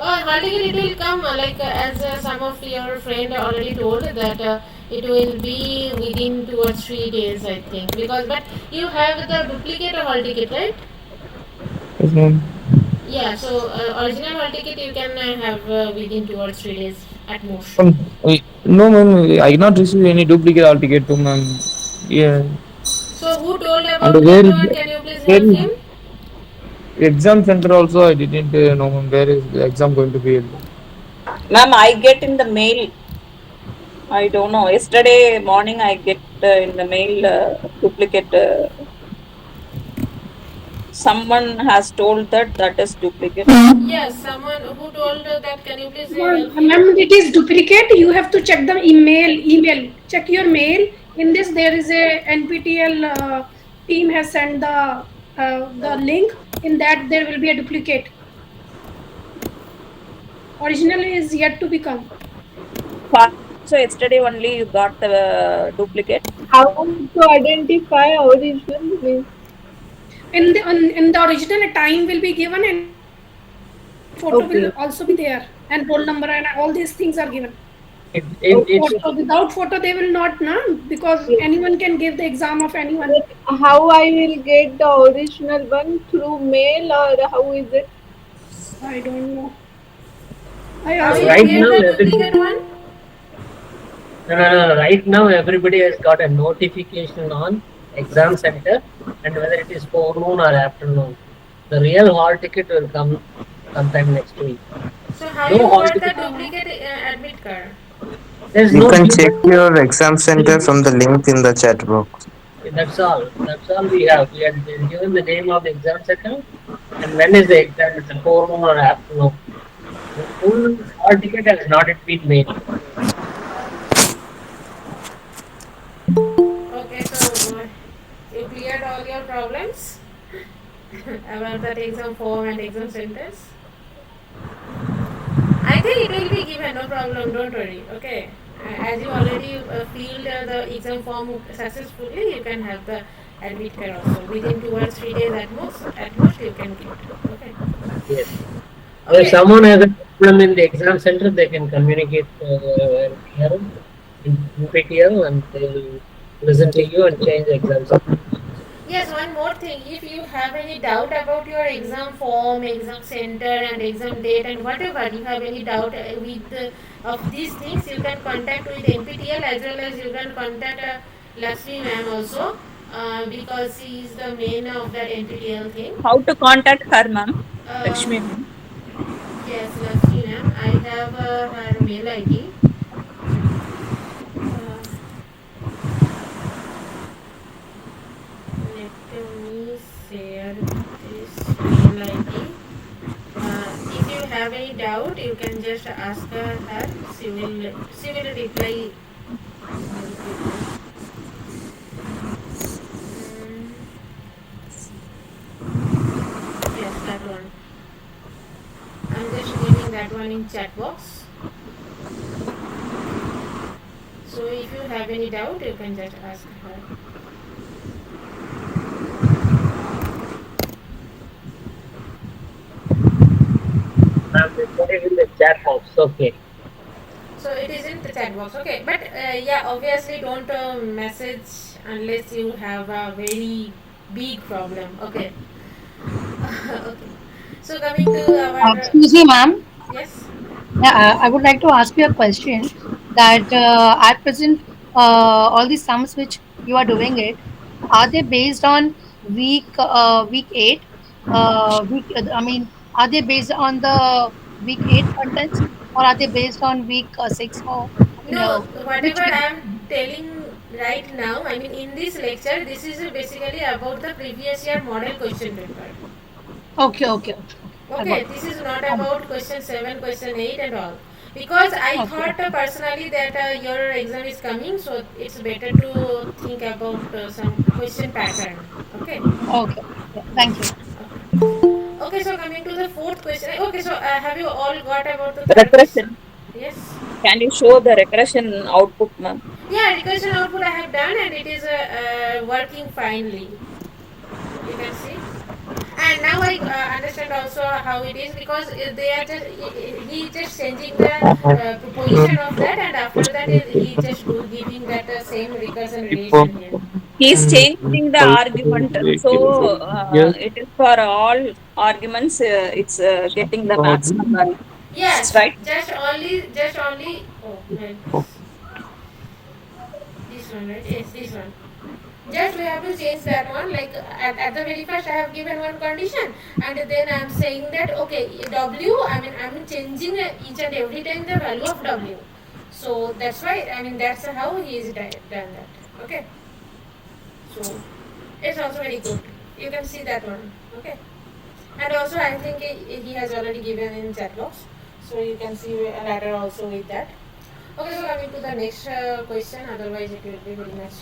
[SPEAKER 1] Hall ticket, it will come as some of your friend already told that it will be within 2 or 3 days, I think. Because but you have the duplicate hall ticket, right?
[SPEAKER 13] Yes, ma'am.
[SPEAKER 1] Yeah. So original hall ticket you can have within 2 or 3 days at most.
[SPEAKER 13] No, ma'am. I not receive any duplicate all ticket too, ma'am. Yeah.
[SPEAKER 1] So who told
[SPEAKER 13] And
[SPEAKER 1] about that one? Can you please
[SPEAKER 13] where
[SPEAKER 1] help
[SPEAKER 13] is
[SPEAKER 1] him?
[SPEAKER 13] exam center also? I didn't know, ma'am. Where is the exam going to be held?
[SPEAKER 3] Ma'am, I get in the mail. I don't know. Yesterday morning, I get in the mail duplicate. Someone has told that that is duplicate.
[SPEAKER 1] Yes, someone who told that. Can you please help him?
[SPEAKER 4] Ma'am, it is duplicate. You have to check the email. Check your mail. In this, there is a NPTL team has sent the link. In that, there will be a duplicate. Original is yet to become.
[SPEAKER 3] So yesterday only you got the duplicate.
[SPEAKER 11] How to identify original means?
[SPEAKER 4] In the original, a time will be given and photo will
[SPEAKER 11] Okay.
[SPEAKER 4] also be there, and roll number and all these things are given.
[SPEAKER 5] It's
[SPEAKER 4] Photo, without photo, they will not know because
[SPEAKER 11] Yes.
[SPEAKER 4] anyone can give the exam of anyone.
[SPEAKER 11] But how I will get the original one through mail or how is it?
[SPEAKER 4] I don't know. I
[SPEAKER 1] How
[SPEAKER 4] also
[SPEAKER 1] you
[SPEAKER 5] right
[SPEAKER 4] don't
[SPEAKER 1] get
[SPEAKER 5] now.
[SPEAKER 4] know.
[SPEAKER 1] the duplicate one?
[SPEAKER 5] No. Right now, everybody has got a notification on exam center, and whether it is forenoon or afternoon. The real hall ticket will come sometime next week.
[SPEAKER 1] So how
[SPEAKER 5] No
[SPEAKER 1] you
[SPEAKER 5] hall
[SPEAKER 1] got the
[SPEAKER 5] ticket.
[SPEAKER 1] duplicate admit card?
[SPEAKER 5] There's
[SPEAKER 10] You
[SPEAKER 5] no
[SPEAKER 10] can check
[SPEAKER 5] duplicate.
[SPEAKER 10] your exam center from the link in the chat box.
[SPEAKER 5] That's all. That's all we have. We have given the name of the exam center, and when is the exam? It's a forenoon or afternoon. The full hall ticket has not yet been made.
[SPEAKER 1] Okay, so you cleared all your problems about that exam form and exam centers. I think it will be given, no problem, don't worry. Okay. As you already filled the exam form successfully, you can have the admit card also. Within 2 or 3 days at most you can get. Okay.
[SPEAKER 5] Yes. If
[SPEAKER 1] Okay.
[SPEAKER 5] someone has a problem in the exam center, they can communicate here in Nptel, and they will listen to you and change the exam center.
[SPEAKER 1] Yes, one more thing. If you have any doubt about your exam form, exam center, and exam date, and whatever, you have any doubt with of these things, you can contact with NPTL as well as you can contact Lakshmi ma'am also because she is the main of that NPTL thing.
[SPEAKER 3] How to contact her, ma'am?
[SPEAKER 1] Uh,
[SPEAKER 3] Lakshmi, ma'am.
[SPEAKER 1] yes, Lakshmi ma'am. I have her mail ID. Let me share this mail ID. If you have any doubt, you can just ask her. She will reply very quickly. Yes, that one. I'm just giving that one in chat box. So if you have any doubt, you can just ask her.
[SPEAKER 5] I'm putting in the chat box. Okay.
[SPEAKER 1] So it is in the chat box. Okay, but yeah, obviously don't message unless you have a very big problem. Okay. Okay. So coming to our
[SPEAKER 14] Excuse me, ma'am.
[SPEAKER 1] yes.
[SPEAKER 14] Yeah, I would like to ask you a question that at present, all these sums which you are doing it, are they based on week 8? I mean, are they based on the week 8 contents or are they based on week 6? Or,
[SPEAKER 1] No,
[SPEAKER 14] which
[SPEAKER 1] whatever
[SPEAKER 14] week?
[SPEAKER 1] I am telling right now, I mean in this lecture, this is basically about the previous year model question paper.
[SPEAKER 14] Okay, okay, okay. I got
[SPEAKER 1] Okay,
[SPEAKER 14] it.
[SPEAKER 1] this is not about question 7, question 8 and all. Because I
[SPEAKER 14] Okay.
[SPEAKER 1] thought personally that your exam is coming, so it's better to think about some question pattern. Okay?
[SPEAKER 14] Okay. Yeah,
[SPEAKER 1] Yes.
[SPEAKER 14] thank you.
[SPEAKER 1] Okay. Okay, so coming to the fourth question. Okay, so have you all got about the third question?
[SPEAKER 3] Regression.
[SPEAKER 1] Yes.
[SPEAKER 3] Can you show the regression output, ma'am?
[SPEAKER 1] Yeah, recursion output I have done and it is working finely. You can see. And now I understand also how it is because they are just he just changing the position of that and after that he just giving that same recursion relation here.
[SPEAKER 3] He's changing the argument. So it is for all arguments, it's getting the maximum value.
[SPEAKER 1] Yes,
[SPEAKER 3] Right?
[SPEAKER 1] just only. Oh, wait. This one, right? Yes, this one. Just we have to change that one. Like at the very first, I have given one condition, and then I am saying that okay, W. I'm changing each and every time the value of W. So that's why that's how he is done that. Okay. So it's also very good. You can see that one. Okay. And also I think he has already given in chat box, so you can see a ladder also with that. Okay, so coming to the next question, otherwise it will be very much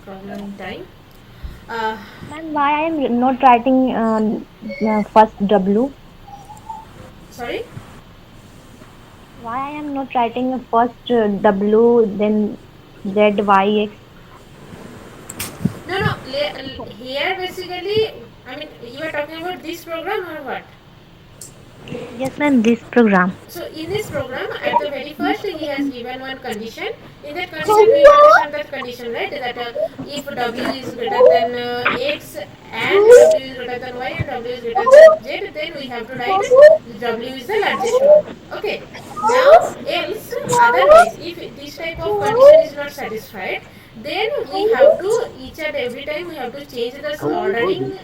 [SPEAKER 1] problem in time.
[SPEAKER 7] Ma'am, why I am not writing first W?
[SPEAKER 1] Sorry?
[SPEAKER 7] Why I am not writing a first W, then Z, Y, X?
[SPEAKER 1] No, no. Here basically, you are talking about this program or what?
[SPEAKER 7] Yes, ma'am, this program.
[SPEAKER 1] So in this program, at the very first, he has given one condition. In that condition, we understand that condition, right? That if W is greater than X and W is greater than Y and W is greater than Z, then we have to write W is the largest one. Okay. Now, else, otherwise, if this type of condition is not satisfied, then we have to each and every time we have to change the ordering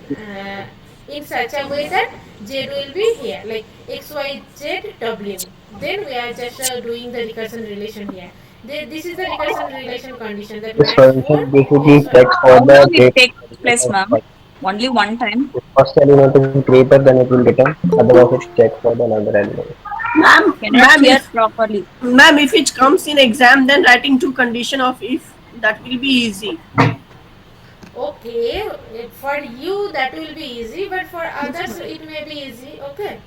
[SPEAKER 1] in such a way that Z will be here, like X, Y, Z, W. Then we are just doing the recursion relation here. This is the recursion relation condition that
[SPEAKER 12] So
[SPEAKER 1] max
[SPEAKER 12] you
[SPEAKER 1] for
[SPEAKER 12] should basically
[SPEAKER 1] X, Y.
[SPEAKER 12] check for
[SPEAKER 3] How
[SPEAKER 12] the
[SPEAKER 3] long it
[SPEAKER 12] great
[SPEAKER 3] takes place,
[SPEAKER 12] element
[SPEAKER 3] ma'am?
[SPEAKER 12] first.
[SPEAKER 3] Only one time.
[SPEAKER 12] If first element is greater than it will return, otherwise it checks for the another element.
[SPEAKER 9] Ma'am,
[SPEAKER 3] Cannot
[SPEAKER 9] ma'am,
[SPEAKER 3] hear
[SPEAKER 9] if
[SPEAKER 3] properly.
[SPEAKER 9] ma'am, if it comes in exam, then writing two condition of if that will be easy.
[SPEAKER 1] Okay, for you that will be easy, but for others it may be easy. Okay,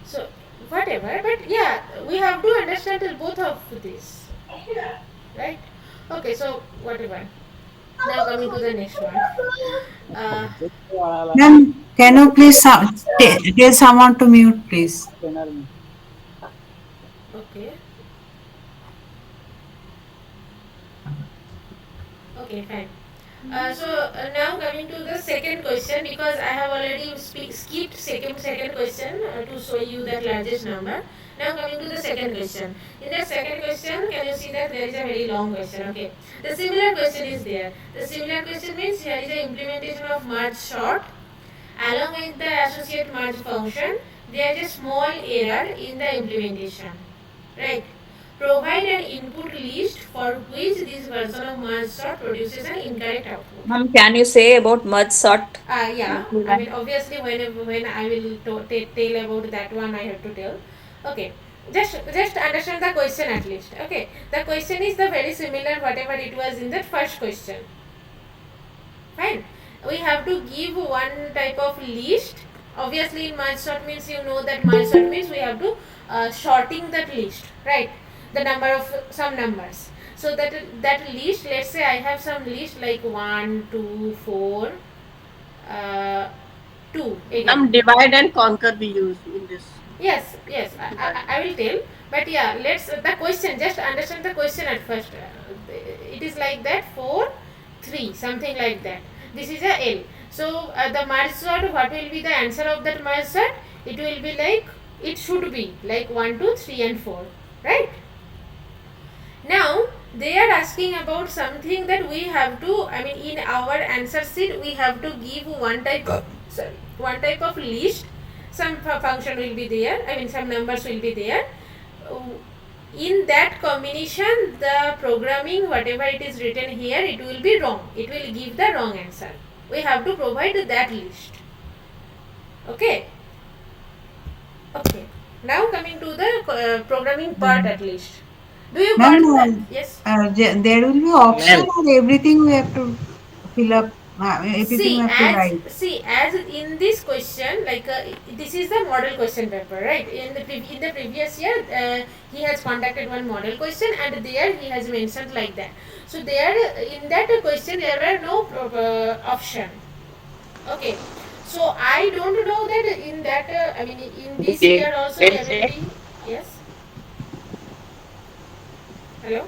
[SPEAKER 1] so whatever, but yeah, we have to understand both of this, right? Okay, so whatever. Now coming to the next one. Uh,
[SPEAKER 6] Ma'am, can you please tell someone to mute, please?
[SPEAKER 1] okay. Okay, fine. Now coming to the second question because I have already skipped second question to show you that largest number. Now coming to the second question. In the second question, can you see that there is a very long question? Okay. The similar question is there. The similar question means here is the implementation of merge sort along with the associate merge function. There is a small error in the implementation, right? Provide an input list for which this version of merge sort produces an incorrect output.
[SPEAKER 3] Ma'am, can you say about merge sort?
[SPEAKER 1] Yeah, I mean obviously when I will tell about that one I have to tell. Okay, just understand the question at least. Okay, the question is the very similar whatever it was in that first question. Fine, we have to give one type of list. Obviously in merge sort means, you know that merge sort means we have to sorting that list, right? The number of some numbers. So that list, let's say I have some list like 1 2 4 2 again.
[SPEAKER 9] Divide and conquer we use in this.
[SPEAKER 1] Yes, I will tell. But yeah, let's the question, just understand the question at first. It is like that 4 3 something like that. This is a L. So the merge sort, what will be the answer of that merge sort? It will be like, it should be like 1 2 3 and 4, right? Now they are asking about something that we have to, I mean in our answer sheet we have to give one type of list. Some function will be there, I mean some numbers will be there. In that combination, the programming whatever it is written here, it will be wrong, it will give the wrong answer. We have to provide that list. Okay, now coming to the programming part at least. Do you got that? Yes.
[SPEAKER 6] There will be option or everything we have to fill up. Everything we have to write.
[SPEAKER 1] As in this question, like this is the model question paper, right? In the previous year, he has conducted one model question, and there he has mentioned like that. So there in that question there were no option. Okay. So I don't know that in that I mean in this year also there will be. Yes. Hello.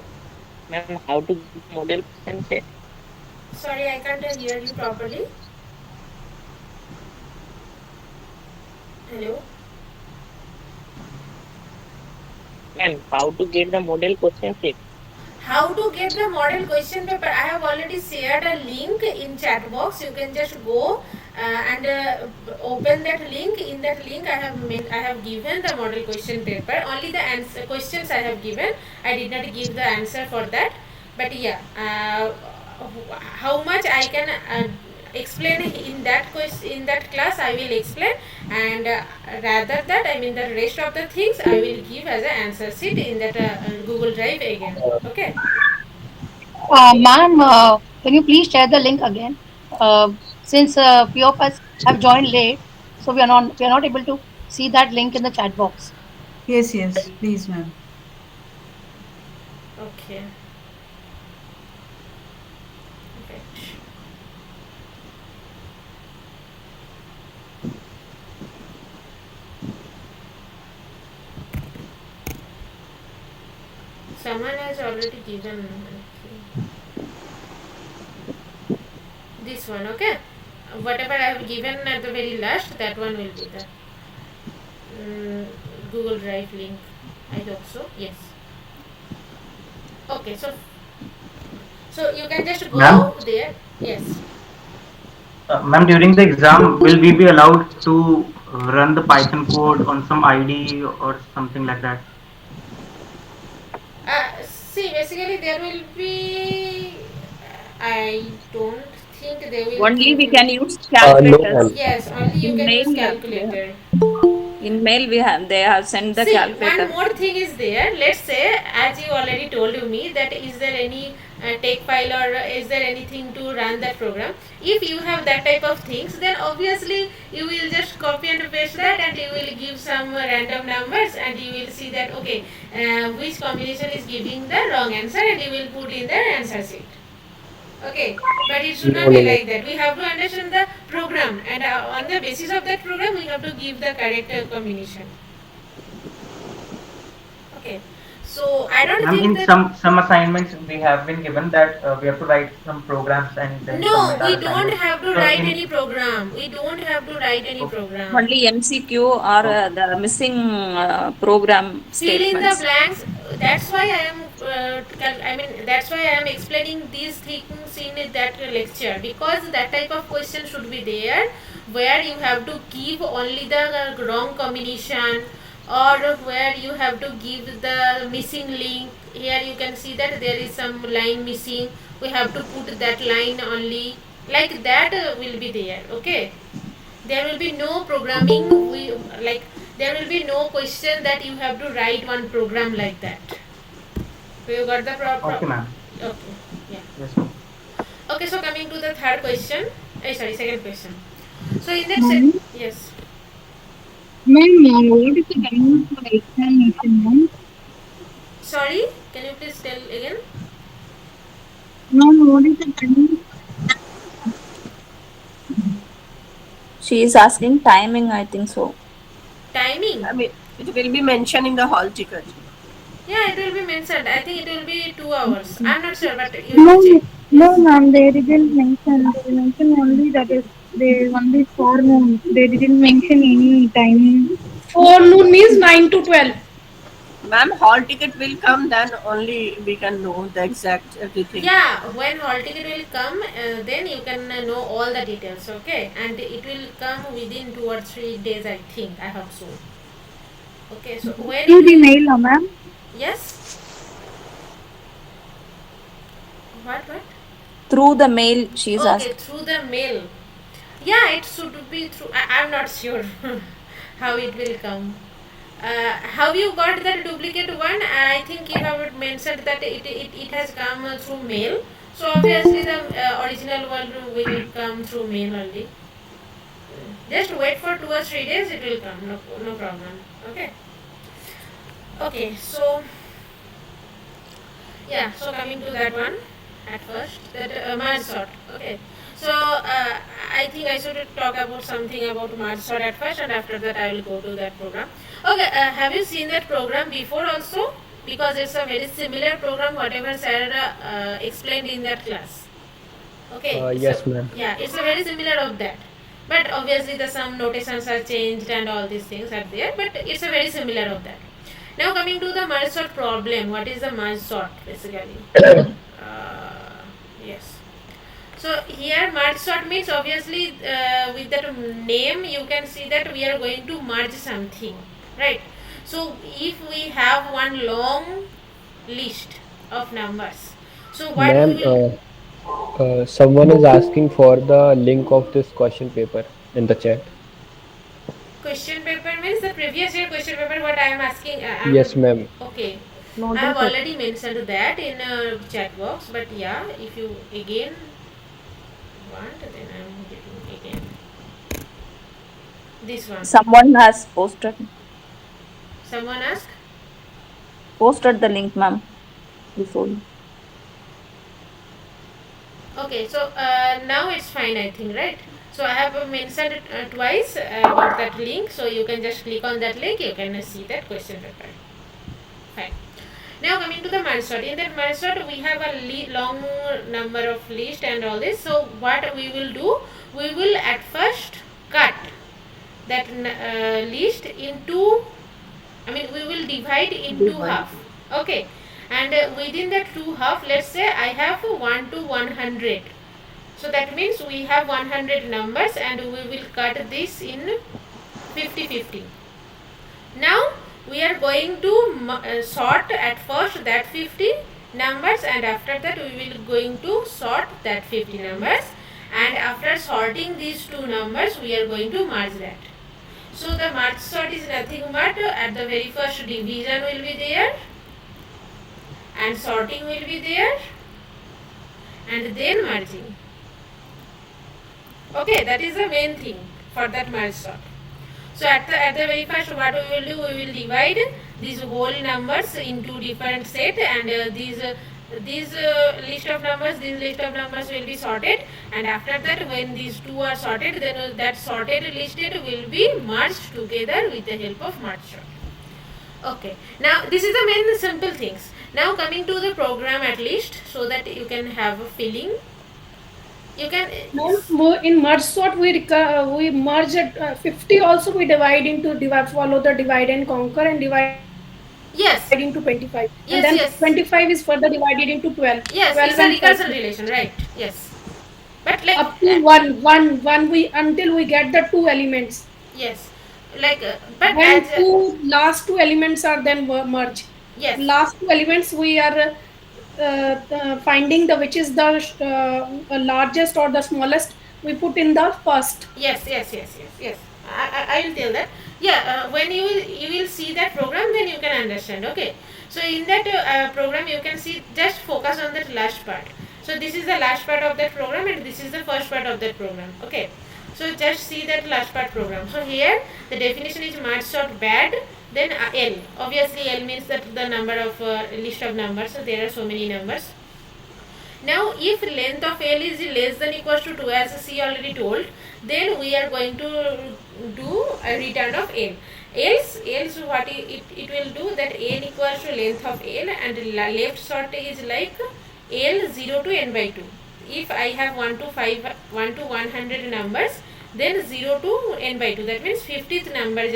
[SPEAKER 15] Ma'am, how to model question set?
[SPEAKER 1] Sorry, I can't hear you properly. Hello.
[SPEAKER 15] Ma'am, how to get the model question set?
[SPEAKER 1] How to get the model question paper? I have already shared a link in chat box. You can just go and open that link. In that link, I have given the model question paper. Only the answer questions I have given. I did not give the answer for that. But yeah, how much I can explain in that class I will explain, and rather that, I mean the rest of the things I will give as an answer sheet in that Google Drive again. Okay.
[SPEAKER 14] Ma'am, can you please share the link again? Since few of us have joined late, so we are not able to see that link in the chat box.
[SPEAKER 6] Yes, please, ma'am.
[SPEAKER 1] Okay. Someone has already given this one, okay? Whatever I have given at the very last, that one will be the Google Drive link. I hope so. Yes. Okay, so you can just go there. Yes.
[SPEAKER 16] Ma'am, during the exam, will we be allowed to run the Python code on some ID or something like that?
[SPEAKER 1] See, basically there will be. I don't think they will.
[SPEAKER 3] Only we can use calculators.
[SPEAKER 1] Yes, only you can use calculator.
[SPEAKER 3] In mail they have sent the calculator.
[SPEAKER 1] One more thing is there. Let's say, as you already told me, that is there any text file or is there anything to run that program? If you have that type of things, then obviously you will just copy and paste that, and you will give some random numbers, and you will see that okay, which combination is giving the wrong answer, and you will put in the answer sheet. Okay, but it should not be like that. We have to understand the program, and on the basis of that program, we have to give the correct combination. Okay, so I don't think that
[SPEAKER 16] some assignments we have been given that we have to write some programs and then
[SPEAKER 1] no, we don't have to write any program. We don't have to write any program.
[SPEAKER 3] Only MCQ or the missing program
[SPEAKER 1] Fill
[SPEAKER 3] statements.
[SPEAKER 1] in the blanks. That's why I am. That's why I am explaining these things in that lecture, because that type of question should be there, where you have to give only the wrong combination, or where you have to give the missing link. Here you can see that there is some line missing, we have to put that line only, like that will be there. Okay, there will be no programming, we like there will be no question that you have to write one program like that. So you got the
[SPEAKER 16] Okay, ma'am.
[SPEAKER 1] okay, yeah.
[SPEAKER 16] Yes, ma'am.
[SPEAKER 1] Okay, so coming to the third question, sorry, second question. So in that
[SPEAKER 17] Ma'am,
[SPEAKER 1] yes.
[SPEAKER 17] ma'am, what is the timing for examination, ma'am?
[SPEAKER 1] Sorry, can you please tell again?
[SPEAKER 17] Ma'am, what is the timing?
[SPEAKER 3] She is asking timing, I think so.
[SPEAKER 1] Timing?
[SPEAKER 9] I mean, it will be mentioned in the hall ticket.
[SPEAKER 1] Yeah, it will be mentioned. I think it will be 2 hours. I'm not sure, but you will
[SPEAKER 17] No,
[SPEAKER 1] check.
[SPEAKER 17] no, ma'am, they didn't mention. They mentioned only that is they only forenoon. They didn't mention any timing.
[SPEAKER 4] Forenoon means 9 to 12.
[SPEAKER 9] Ma'am, hall ticket will come, then only we can know the exact everything.
[SPEAKER 1] Yeah, when hall ticket will come, then you can know all the details, okay? And it will come within 2 or 3 days, I think. I hope so. Okay, so when
[SPEAKER 17] Through
[SPEAKER 1] it
[SPEAKER 17] the
[SPEAKER 1] will...
[SPEAKER 17] mail, ma'am?
[SPEAKER 1] Yes? What?
[SPEAKER 3] Through the mail, she is
[SPEAKER 1] Okay,
[SPEAKER 3] asking.
[SPEAKER 1] through the mail. Yeah, it should be through... I'm not sure how it will come. Have you got that duplicate one? I think you have mentioned that it has come through mail. So obviously the original one will come through mail only. Just wait for 2 or 3 days, it will come. No problem. Okay. Okay. So yeah. So coming to that one at first, that merge sort. Okay. So I think I should talk about something about merge sort at first, and after that I will go to that program. Okay, have you seen that program before also? Because it's a very similar program, whatever Sarah explained in that class. Okay,
[SPEAKER 12] Yes, ma'am.
[SPEAKER 1] yeah, it's a very similar of that. But obviously the some notations are changed and all these things are there, but it's a very similar of that. Now coming to the merge sort problem, what is the merge sort basically? Yes. So here merge sort means obviously with that name you can see that we are going to merge something, right? So if we have one long list of numbers, so what we
[SPEAKER 12] Ma'am,
[SPEAKER 1] will...
[SPEAKER 12] someone is asking for the link of this question paper in the chat.
[SPEAKER 1] Question paper means the previous year question paper, what I am asking.
[SPEAKER 12] Yes, ma'am.
[SPEAKER 1] Okay. I
[SPEAKER 7] Model
[SPEAKER 1] have
[SPEAKER 7] paper.
[SPEAKER 1] already mentioned that in chat box, but yeah, if you again want, then I am giving again. This one.
[SPEAKER 3] Someone has posted
[SPEAKER 1] Someone asked?
[SPEAKER 3] the link, ma'am, before you.
[SPEAKER 1] Okay, so now it's fine, I think, right? So I have mentioned it twice about that link, so you can just click on that link, you can see that question paper. Fine. Now coming to the merge sort. In that merge sort, we have a long number of list and all this. So what we will do, we will at first cut that list into, we will divide into half. Okay, and within that two half, let's say I have 1 to 100. So that means we have 100 numbers and we will cut this in 50-50. Now we are going to sort at first that 50 numbers, and after that we will going to sort that 50 numbers, and after sorting these two numbers we are going to merge that. So the merge sort is nothing but at the very first division will be there and sorting will be there and then merging. Okay, that is the main thing for that merge sort. So at the very first, what we will do, we will divide these whole numbers into different set, and these list of numbers will be sorted, and after that when these two are sorted, then that sorted listed will be merged together with the help of merge sort. Okay, now this is the main simple things. Now coming to the program at least, so that you can have a feeling. You can
[SPEAKER 4] in merge sort we merge at 50 also we divide into follow the divide and conquer and divide into 25. And then 25 is further divided into 12.
[SPEAKER 1] Yes,
[SPEAKER 4] 12
[SPEAKER 1] it's a
[SPEAKER 4] and
[SPEAKER 1] recursion
[SPEAKER 4] 30.
[SPEAKER 1] relation, right? Yes. But like
[SPEAKER 4] up to one we until we get the two elements.
[SPEAKER 1] Yes. like but
[SPEAKER 4] When
[SPEAKER 1] as
[SPEAKER 4] last two elements are then merged.
[SPEAKER 1] yes,
[SPEAKER 4] Last two elements we are finding the which is the largest or the smallest. We put in the first.
[SPEAKER 1] yes. I will tell that. Yeah, when you will see that program, then you can understand. Okay, so in that program you can see, just focus on that last part. So this is the last part of that program, and this is the first part of that program. Okay, so just see that last part program. So here the definition is merge sort bad. Then L, obviously L means that the number of list of numbers. So there are so many numbers. Now, if length of L is less than equals to 2, as C already told, then we are going to do a return of L. Else what it will do, that N equals to length of L, and left sort is like L 0 to N by 2. If I have 1 to 100 numbers, then 0 to N by 2. That means 50th number,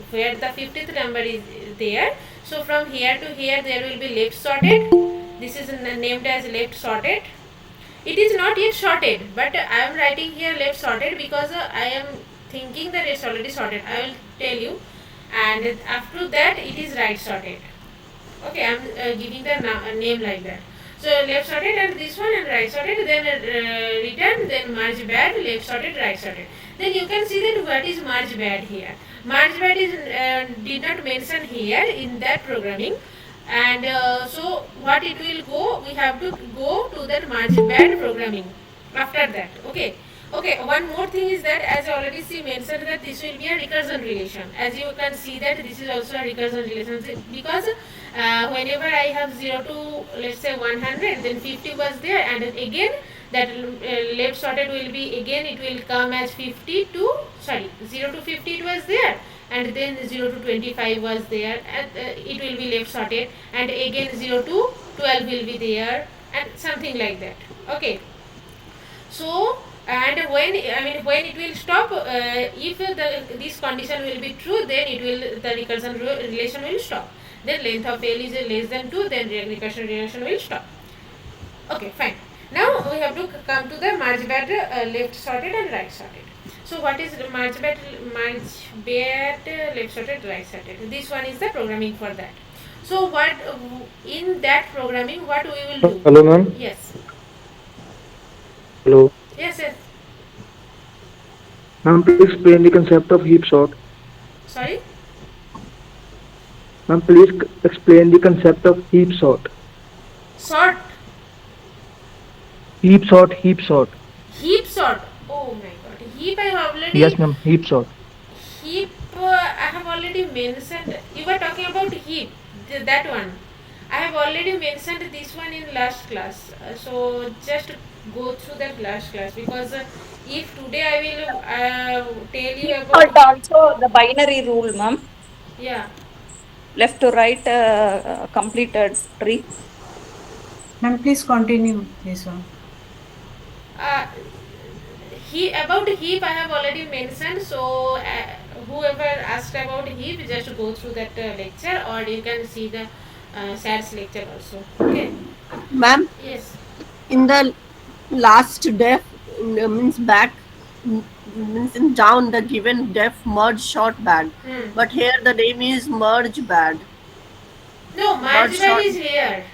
[SPEAKER 1] where the 50th number is there. So from here to here there will be left sorted. This is named as left sorted. It is not yet sorted, but I am writing here left sorted because I am thinking that it's already sorted. I will tell you. And after that it is right sorted. Okay, I am giving the name like that. So left sorted and this one, and right sorted, then return, then merge bad, left sorted, right sorted. Then you can see that what is merge bad here. Merge bad is did not mention here in that programming. And so what it will go, we have to go to that merge bad programming after that. Okay, one more thing is that, as I already mentioned, that this will be a recursion relation. As you can see that this is also a recursion relation, because whenever I have 0 to, let's say, 100, then 50 was there, and again that left sorted will be, again it will come as 50 to, sorry, 0 to 50 it was there, and then 0 to 25 was there, and it will be left sorted, and again 0 to 12 will be there, and something like that. Okay, so, and when it will stop, if this condition will be true, then the recursion relation will stop. Then length of L is less than 2, then recursion relation will stop. Okay, fine. Now we have to come to the merge bad, left sorted and right sorted. So what is merge bad, left sorted, right sorted? This one is the programming for that. So what in that programming, what we will do?
[SPEAKER 13] Hello, ma'am.
[SPEAKER 1] Yes.
[SPEAKER 13] Hello.
[SPEAKER 1] Yes.
[SPEAKER 13] Ma'am, please explain the concept of heap sort.
[SPEAKER 1] Sorry?
[SPEAKER 13] Ma'am, please explain the concept of heap sort.
[SPEAKER 1] Sort?
[SPEAKER 13] Heap sort, heap sort.
[SPEAKER 1] Heap sort? Oh my god. Heap I have already...
[SPEAKER 13] Yes, ma'am, heap sort.
[SPEAKER 1] Heap I have already mentioned. You were talking about heap, that one. I have already mentioned this one in last class. So just go through that last class, because if today I will tell you about...
[SPEAKER 3] Also the binary rule, ma'am.
[SPEAKER 1] Yeah.
[SPEAKER 3] Left to right completed tree.
[SPEAKER 6] Ma'am, please continue this one.
[SPEAKER 1] About heap I have already mentioned, so whoever asked about heap, just go through that lecture, or you can see the SARS lecture also. Okay.
[SPEAKER 9] Ma'am?
[SPEAKER 1] Yes.
[SPEAKER 9] In the last def, means back, means in down the given def merge short bad. But here the name is merge bad.
[SPEAKER 1] No, merge bad is here.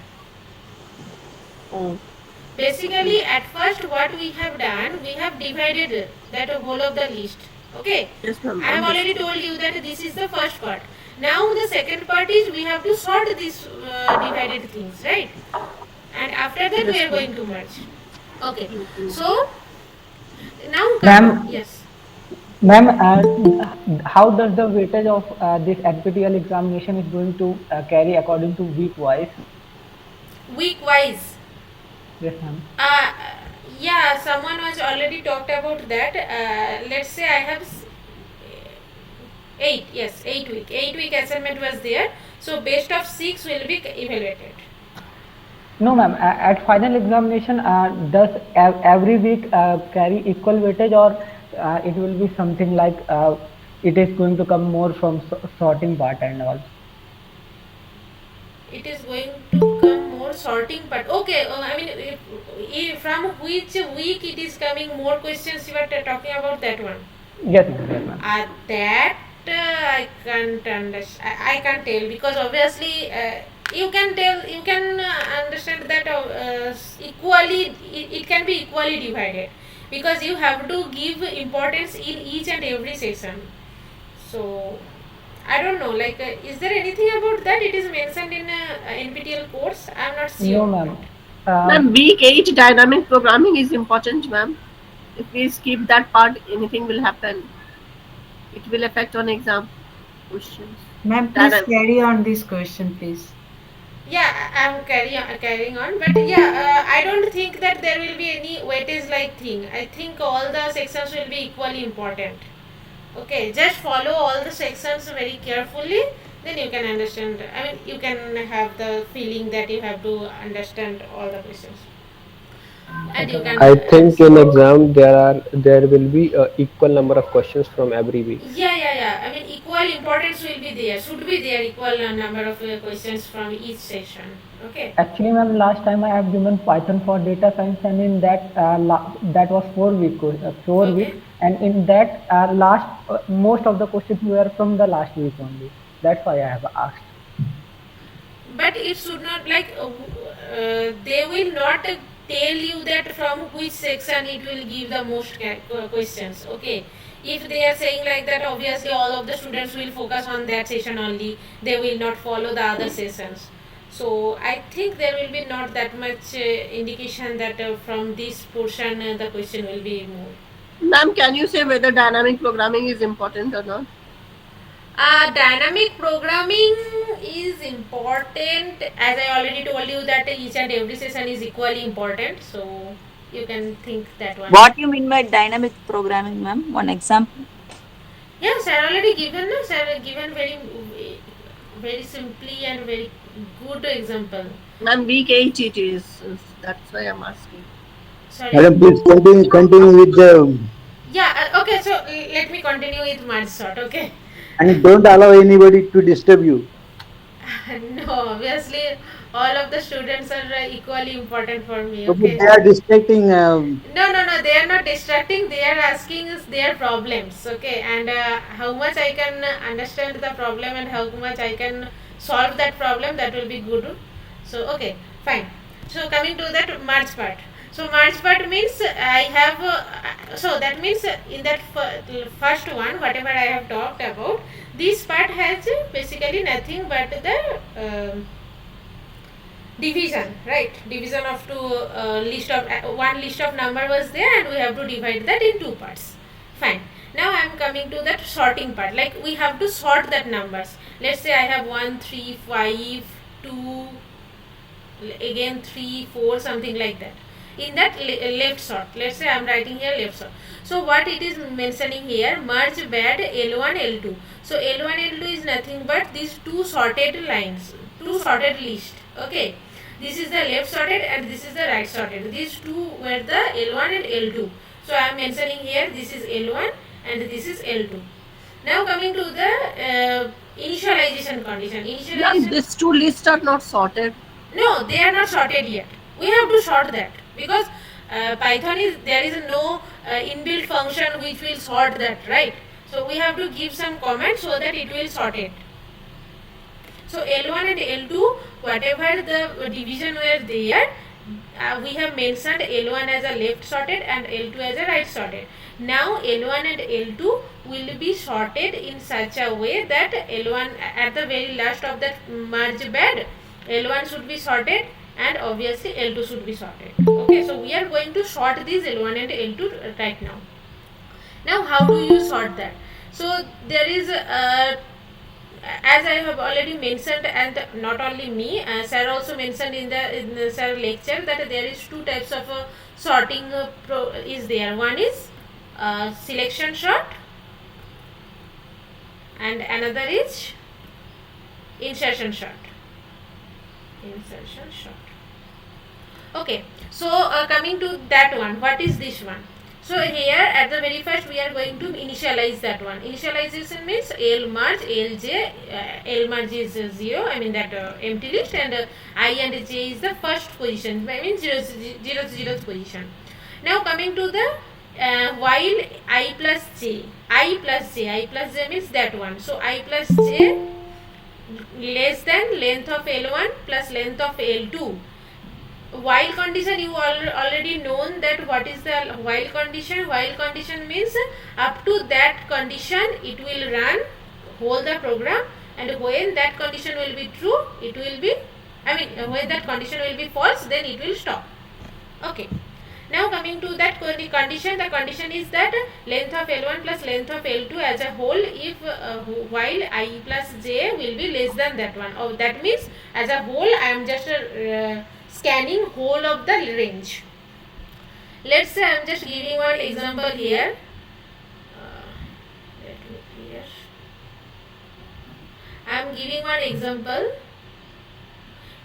[SPEAKER 9] Oh.
[SPEAKER 1] Basically, at first what we have done, we have divided that whole of the list. Okay?
[SPEAKER 9] Yes, ma'am.
[SPEAKER 1] I have already told you that this is the first part. Now the second part is we have to sort these divided things, right? And after that we are going to merge. Okay. So, now...
[SPEAKER 18] Ma'am?
[SPEAKER 1] Yes.
[SPEAKER 18] Ma'am, how does the weightage of this NPTEL examination is going to carry according to week wise?
[SPEAKER 1] Week wise?
[SPEAKER 18] Yes, ma'am.
[SPEAKER 1] Yeah, someone was already talked about that. Let's say I have 8 week. 8 week assignment was there. So best of 6 will be evaluated.
[SPEAKER 18] No, ma'am. At final examination, does every week carry equal weightage, or it will be something like it is going to come more from sorting part and all?
[SPEAKER 1] It is going to come more sorting part. Okay, if from which week it is coming more questions, you are talking about that one?
[SPEAKER 18] Yes, ma'am. Yes, ma'am.
[SPEAKER 1] That I can't understand. I can't tell, because obviously you can tell, you can understand that equally, it can be equally divided, because you have to give importance in each and every section. So I don't know, like is there anything about that? It is mentioned in NPTEL course. I'm not
[SPEAKER 18] No,
[SPEAKER 1] sure.
[SPEAKER 18] ma'am.
[SPEAKER 9] Ma'am, week 8 dynamic programming is important, ma'am. If we skip that part, anything will happen. It will affect on exam questions.
[SPEAKER 6] Ma'am, please carry on this question, please.
[SPEAKER 1] Yeah, I'm carrying on, but yeah, I don't think that there will be any weightage like thing. I think all the sections will be equally important. Okay, just follow all the sections very carefully, then you can understand. I mean, you can have the feeling that you have to understand all the questions, and you can
[SPEAKER 12] I think in exam there will be a equal number of questions from every week.
[SPEAKER 1] yeah. I mean, equal importance will be there. Should be there equal number of questions from each session. Okay.
[SPEAKER 18] Actually, ma'am, last time I have given Python for data science, and in that that was 4 week, 4 week, and in that last most of the questions were from the last week only. That's why I have asked.
[SPEAKER 1] But it should not, like they will not tell you that from which section it will give the most questions. Okay, if they are saying like that, obviously all of the students will focus on that session only, they will not follow the other sessions. So I think there will be not that much indication that from this portion the question will be more.
[SPEAKER 9] Ma'am, can you say whether dynamic programming is important or not?
[SPEAKER 1] Dynamic programming is important, as I already told you that each and every session is equally important, so you can think that one.
[SPEAKER 3] What you mean by dynamic programming, ma'am? One example.
[SPEAKER 1] Yes, sir already given. Sir given very simply and very good example.
[SPEAKER 9] Ma'am, week 8 it is. That's why I'm asking.
[SPEAKER 1] Sorry.
[SPEAKER 10] Madam, please continue with the.
[SPEAKER 1] Yeah. Okay. So let me continue with merge sort. Okay.
[SPEAKER 10] And don't allow anybody to disturb you.
[SPEAKER 1] No, obviously all of the students are equally important for me.
[SPEAKER 10] Okay.
[SPEAKER 1] Okay.
[SPEAKER 10] They are distracting.
[SPEAKER 1] No, they are not distracting, they are asking us their problems. Okay, and how much I can understand the problem and how much I can solve that problem, that will be good. So okay, fine. So coming to that merge part. So merge part means I have so that means in that first one, whatever I have talked about, this part has basically nothing but the division, right? Division of two list of one list of number was there, and we have to divide that in two parts. Fine. Now I am coming to that sorting part. Like we have to sort that numbers. Let's say I have 1, 3, 5, 2, again 3, 4, something like that. In that left sort, let's say I am writing here left sort. So what it is mentioning here, merge bad L1, L2. So L1, L2 is nothing but these two sorted lines, two sorted list. Okay. This is the left sorted and this is the right sorted. These two were the L1 and L2. So I am mentioning here this is L1 and this is L2. Now coming to the initialization condition.
[SPEAKER 9] Ma'am, these two lists are not sorted.
[SPEAKER 1] No, they are not sorted yet. We have to sort that, because Python is, there is no inbuilt function which will sort that, right? So we have to give some comment so that it will sort it. So L1 and L2, whatever the division were there, we have mentioned L1 as a left sorted and L2 as a right sorted. Now L1 and L2 will be sorted in such a way that L1 at the very last of that merge bed, L1 should be sorted and obviously L2 should be sorted. Okay, so we are going to sort these L1 and L2 right now. Now how do you sort that? So there is as I have already mentioned, and not only me, sir also mentioned in the sir lecture, that there is two types of sorting is there. One is selection sort and another is insertion sort. Insertion sort. Okay, so coming to that one, what is this one? So here at the very first we are going to initialize that one. Initialization means L merge, LJ, L merge is 0, I mean that empty list, and I and J is the first position, I mean 0th position. Now coming to the while I plus j. I plus j means that one. So I plus j less than length of L1 plus length of L2. While condition, you already known that what is the while condition. While condition means up to that condition it will run whole the program, and when that condition will be true, it will be, when that condition will be false, then it will stop. Okay. Now coming to that condition, the condition is that length of L1 plus length of L2 as a whole, if while I plus j will be less than that one. Oh, that means as a whole I am just scanning whole of the range. Let's say I am just giving one example here. Let me clear. I am giving one example.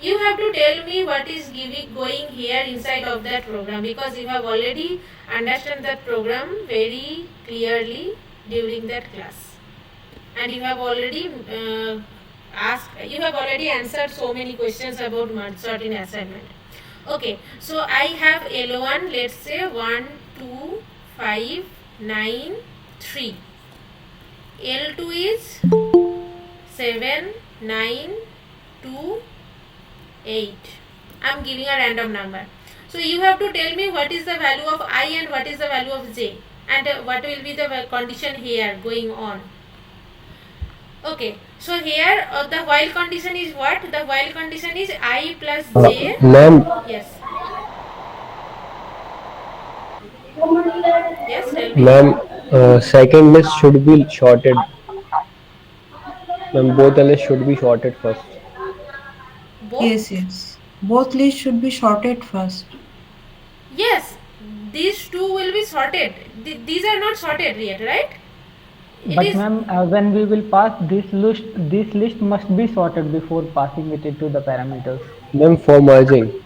[SPEAKER 1] You have to tell me what is going here inside of that program, because you have already understood that program very clearly during that class, and you have already answered so many questions about merge sort in assignment. Okay, so I have L1, let's say 1, 2, 5, 9, 3. L2 is 7, 9, 2, 8. I am giving a random number. So you have to tell me what is the value of I and what is the value of j, and what will be the condition here going on. Okay, so here the while condition is what? The while condition is I plus j.
[SPEAKER 12] Ma'am.
[SPEAKER 1] Yes. Yes, tell me.
[SPEAKER 12] Ma'am, second list should be sorted. Ma'am, both the lists should be sorted first.
[SPEAKER 6] Yes. Both lists should be sorted first.
[SPEAKER 1] Yes, these two will be sorted. These are not sorted yet, right?
[SPEAKER 18] But ma'am, when we will pass this list must be sorted before passing it into the parameters.
[SPEAKER 12] Ma'am, for merging.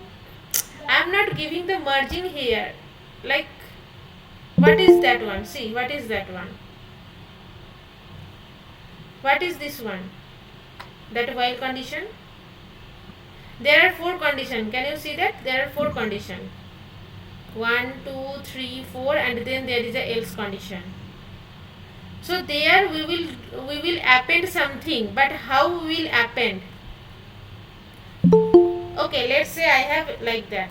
[SPEAKER 1] I am not giving the merging here. Like, what is that one? See, what is that one? What is this one? That while condition? There are 4 conditions. Can you see that? There are 4 conditions. 1, 2, 3, 4, and then there is a else condition. So there we will append something, but how we will append? Okay, let's say I have like that.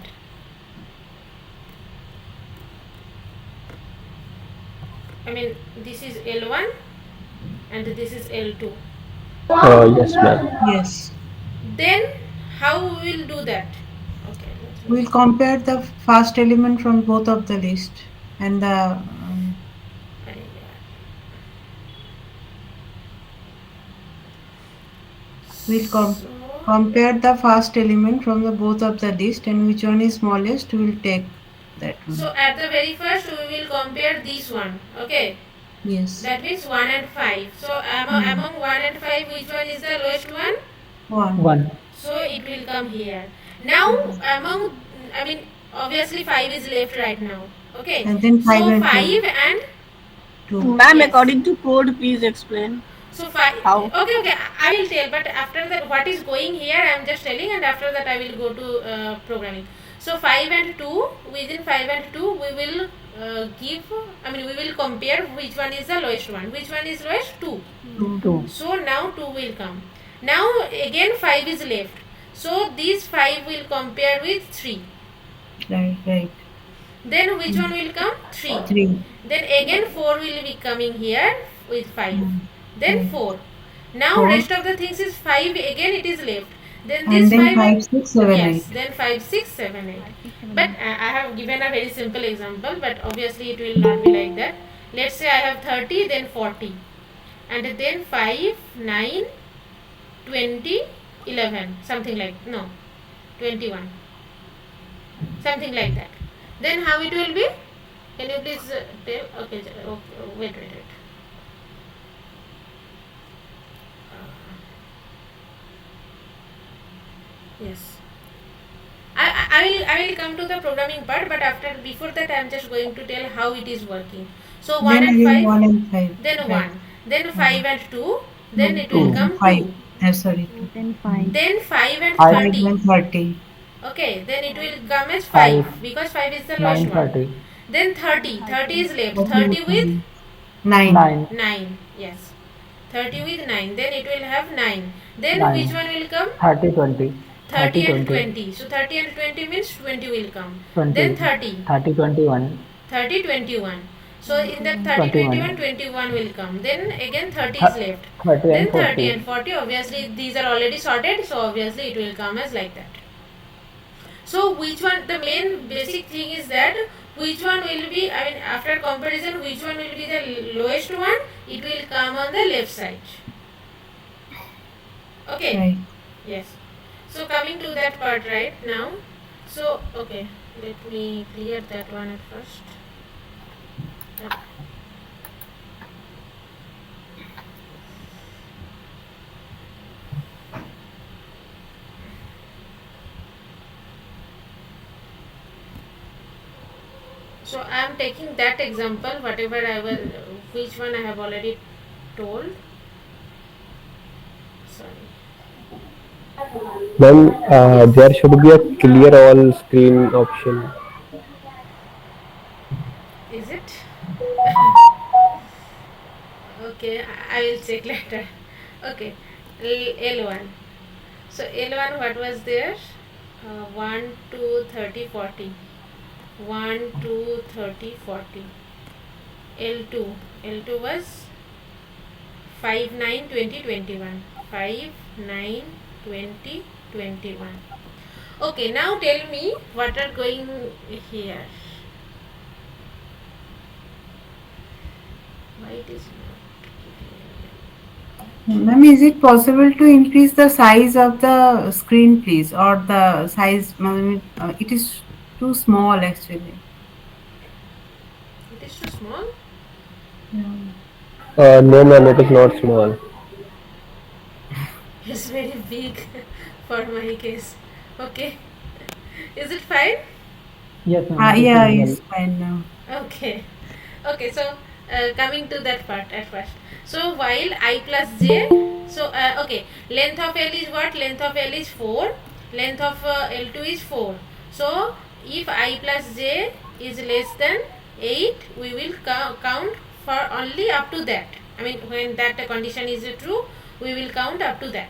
[SPEAKER 1] This is L1 and this is L2.
[SPEAKER 12] Yes, ma'am.
[SPEAKER 6] Yes.
[SPEAKER 1] Then how we will do that? Okay.
[SPEAKER 6] We'll compare the first element from both of the list and the we'll compare the first element from the both of the list, and which one is smallest we'll take that one.
[SPEAKER 1] So at the very first we will compare this one. Okay.
[SPEAKER 6] Yes.
[SPEAKER 1] That means 1 and 5. So among 1 and 5, which one is the lowest one?
[SPEAKER 18] 1.
[SPEAKER 1] So it will come here. Now obviously 5 is left right now. Okay.
[SPEAKER 6] And then 5
[SPEAKER 1] so
[SPEAKER 6] and
[SPEAKER 1] 5 and
[SPEAKER 6] 2.
[SPEAKER 9] Ma'am, according to code, please explain.
[SPEAKER 1] So 5.
[SPEAKER 9] How?
[SPEAKER 1] Okay. I will tell, but after that, what is going here, I am just telling, and after that I will go to programming. So 5 and 2, within 5 and 2, we will we will compare which one is the lowest one. Which one is lowest? 2.
[SPEAKER 18] 2.
[SPEAKER 1] So now 2 will come. Now again 5 is left. So these 5 will compare with 3.
[SPEAKER 6] Right.
[SPEAKER 1] Then which one will come? 3.
[SPEAKER 6] 3.
[SPEAKER 1] Then again 4 will be coming here with 5. Then 4. Now
[SPEAKER 6] 4.
[SPEAKER 1] rest of the things is 5, again it is left. Then
[SPEAKER 6] And
[SPEAKER 1] this
[SPEAKER 6] then
[SPEAKER 1] 5
[SPEAKER 6] 6, 7,
[SPEAKER 1] yes,
[SPEAKER 6] 8.
[SPEAKER 1] then 5, 6, 7, 8. But I have given a very simple example, but obviously it will not be like that. Let's say I have 30, then 40. And then 5, 9, 20, 11. Something like, no, 21. Something like that. Then how it will be? Can you please tell? Okay, wait. Yes. I will come to the programming part, but before that I am just going to tell how it is working. So 1
[SPEAKER 6] Then
[SPEAKER 1] and
[SPEAKER 6] again
[SPEAKER 1] 5,
[SPEAKER 6] 1 and 5.
[SPEAKER 1] then
[SPEAKER 6] Right.
[SPEAKER 1] 1, then 5 and 2, then it
[SPEAKER 6] 2.
[SPEAKER 1] will come
[SPEAKER 6] 5.
[SPEAKER 1] 2.
[SPEAKER 6] Sorry. 2.
[SPEAKER 7] Then 5.
[SPEAKER 1] Then 5 and
[SPEAKER 6] 5
[SPEAKER 1] 30.
[SPEAKER 6] and 30.
[SPEAKER 1] Okay, then it will come as 5 because 5 is the lowest one.
[SPEAKER 18] 930.
[SPEAKER 1] Then 30. 30 is left. 30 with
[SPEAKER 6] 9.
[SPEAKER 1] 9. Yes. 30 with 9. Then it will have 9. Then
[SPEAKER 18] 9.
[SPEAKER 1] which one will come?
[SPEAKER 18] 30, 20.
[SPEAKER 1] 30 and 20. So 30 and 20 means 20 will come.
[SPEAKER 18] 20.
[SPEAKER 1] Then 30.
[SPEAKER 18] 30, 21.
[SPEAKER 1] 30, 21. So in that 30, 21, 21 will come. Then again 30 is left.
[SPEAKER 18] 30
[SPEAKER 1] Then
[SPEAKER 18] and
[SPEAKER 1] 30
[SPEAKER 18] 40.
[SPEAKER 1] and 40. Obviously these are already sorted. So obviously it will come as like that. So which one, the main basic thing is that which one will be, I mean after comparison, which one will be the lowest one? It will come on the left side. Okay.
[SPEAKER 6] Right.
[SPEAKER 1] Yes. So coming to that part right now. So okay, let me clear that one at first. So I am taking that example, whatever I will, which one I have already told. Sorry.
[SPEAKER 12] Then there should be a clear all screen option.
[SPEAKER 1] Is it? Okay, I will check later. Okay, L1. So L1, what was there? 1, 2, 30, 40. 1, 2, 30, 40. L2. L2 was 5, 9, 20, 21. 5, 9, 20, 21. Okay, now tell me what are going here. Why it is not?
[SPEAKER 6] Ma'am, is it possible to increase the size of the screen, please, or the size? It is too small, actually.
[SPEAKER 1] It is too small?
[SPEAKER 12] No, ma'am, it is not small.
[SPEAKER 1] It's very big for my case. Okay. Is it fine?
[SPEAKER 18] Yes, ma'am.
[SPEAKER 6] Yeah, it's fine now.
[SPEAKER 1] Okay. Okay, so coming to that part at first. So while I plus j, so okay, length of L is what? Length of L is 4. Length of L2 is 4. So if I plus j is less than 8, we will count for only up to that. I mean, when that condition is true, we will count up to that.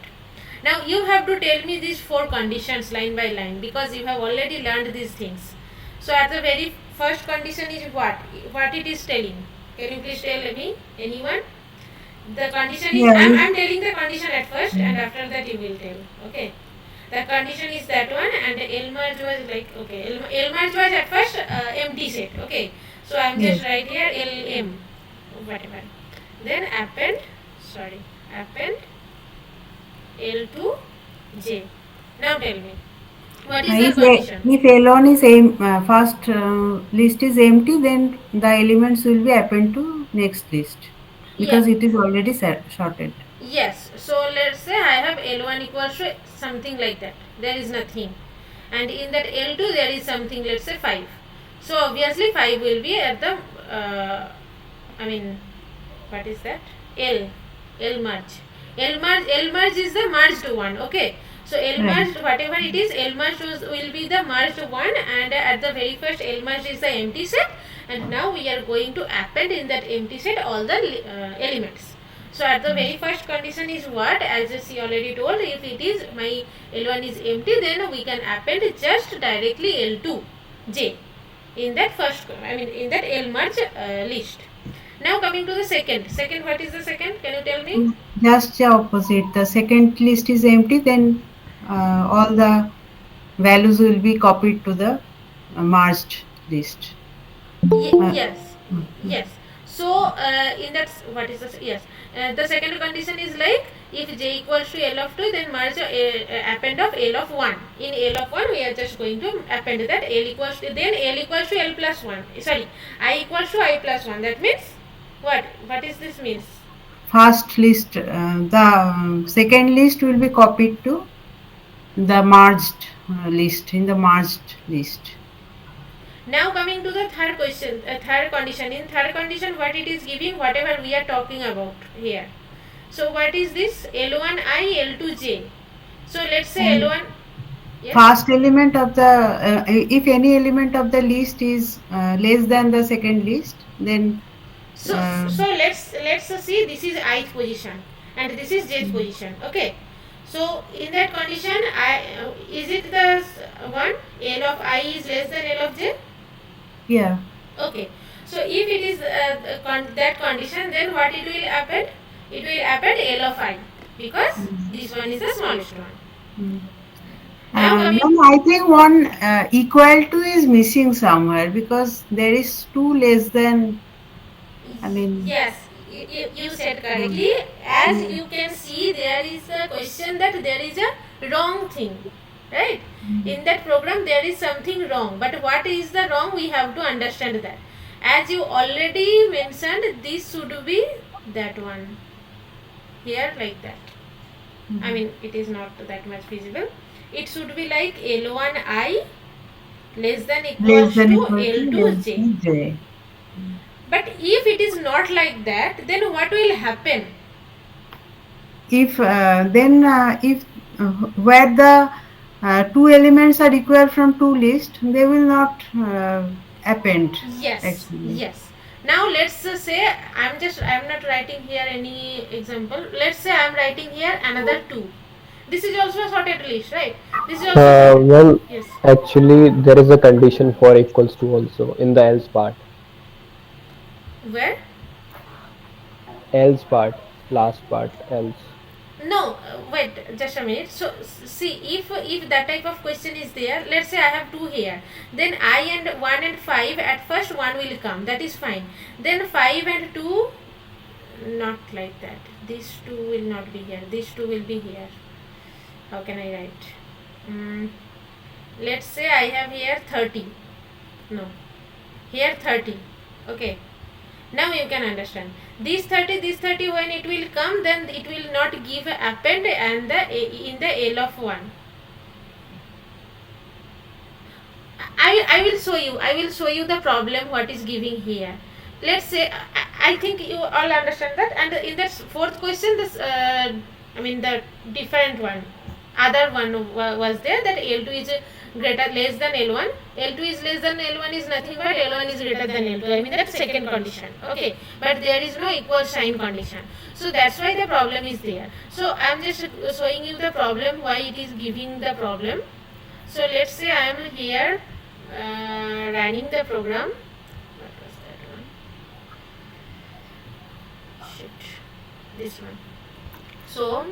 [SPEAKER 1] Now you have to tell me these 4 conditions line by line, because you have already learned these things. So at the very first condition is what? What it is telling? Can you please tell me? Anyone? The condition is, I'm telling the condition at first, and after that you will tell. Okay. The condition is that one, and L merge was like, okay, L merge was at first empty set. Okay. So I'm just right here LM, whatever. Then append L to J. Now tell me, what is the condition?
[SPEAKER 6] If L1 is first list is empty, then the elements will be append to next list, because it is already sorted.
[SPEAKER 1] Yes. So let's say I have L1 equals to something like that. There is nothing, and in that L2 there is something. Let's say 5. So obviously 5 will be at the I mean, what is that? L merge. L merge is the merged one. Okay. So L merged, whatever it is, L merged will be the merged one, and at the very first L merged is the empty set, and now we are going to append in that empty set all the elements. So at the very first condition is what? As she already told, if it is my L1 is empty, then we can append just directly L2 J in that first, I mean in that L merge list. Now coming to the second. What is the second? Can you tell me?
[SPEAKER 6] Just the opposite. The second list is empty, then all the values will be copied to the merged list.
[SPEAKER 1] Yes. So in that, what is this? Yes. The second condition is like, if j equals to L of 2, then merge append of L of 1. In L of 1, we are just going to append that L equals to, then L equals to L plus 1. Sorry, I equals to I plus 1. That means what? What is this means?
[SPEAKER 6] First list, the second list will be copied to the merged list, in the merged list.
[SPEAKER 1] Now coming to the third question, third condition. In third condition, what it is giving? Whatever we are talking about here. So what is this? L1I, L2J. So let's say L1.
[SPEAKER 6] first element of the if any element of the list is less than the second list, then
[SPEAKER 1] so let's see, this is ith position and this is jth position. Okay, so in that condition, is it the one L of I is less than L of j?
[SPEAKER 6] yeah.
[SPEAKER 1] Okay, so if it is that condition, then what it will happen? It will happen L of I, because this one is the smallest one.
[SPEAKER 6] No, I think one equal to is missing somewhere, because there is 2 less than. I mean.
[SPEAKER 1] Yes, you said correctly. As you can see, there is a question that there is a wrong thing, right? In that program, there is something wrong. But what is the wrong? We have to understand that. As you already mentioned, this should be that one. Here, like that. I mean, it is not that much feasible. It should be like L1I less than equals to L2J. But if it is not like that, then what will happen?
[SPEAKER 6] If if where the 2 elements are equal from 2 lists, they will not append.
[SPEAKER 1] Yes.
[SPEAKER 6] Actually.
[SPEAKER 1] Yes. Now let's say I'm not writing here any example. Let's say I'm writing here another 2. This is also a sorted list, right? This is also
[SPEAKER 12] Well,
[SPEAKER 1] yes.
[SPEAKER 12] actually, there is a condition for equals to also in the else part.
[SPEAKER 1] Where?
[SPEAKER 12] Else part, last part, else.
[SPEAKER 1] No, wait, just a minute. So see, if that type of question is there, let's say I have 2 here, then I and 1 and 5, at first 1 will come, that is fine. Then 5 and 2, not like that. These 2 will not be here, these 2 will be here. How can I write? Let's say I have here 30. No, here 30. Okay. Now you can understand. This 30, when it will come, then it will not give append and in the L of 1. I will show you. I will show you the problem what is giving here. Let's say I think you all understand that. And in the fourth question, this the different one, other one was there, that L2 is less than L1. L2 is less than L1 is nothing but L1 is greater than L2. I mean that second condition. Okay, but there is no equal sign condition. So that's why the problem is there. So I'm just showing you the problem, why it is giving the problem. So let's say I am here running the program. What was that one? Shit, this one. So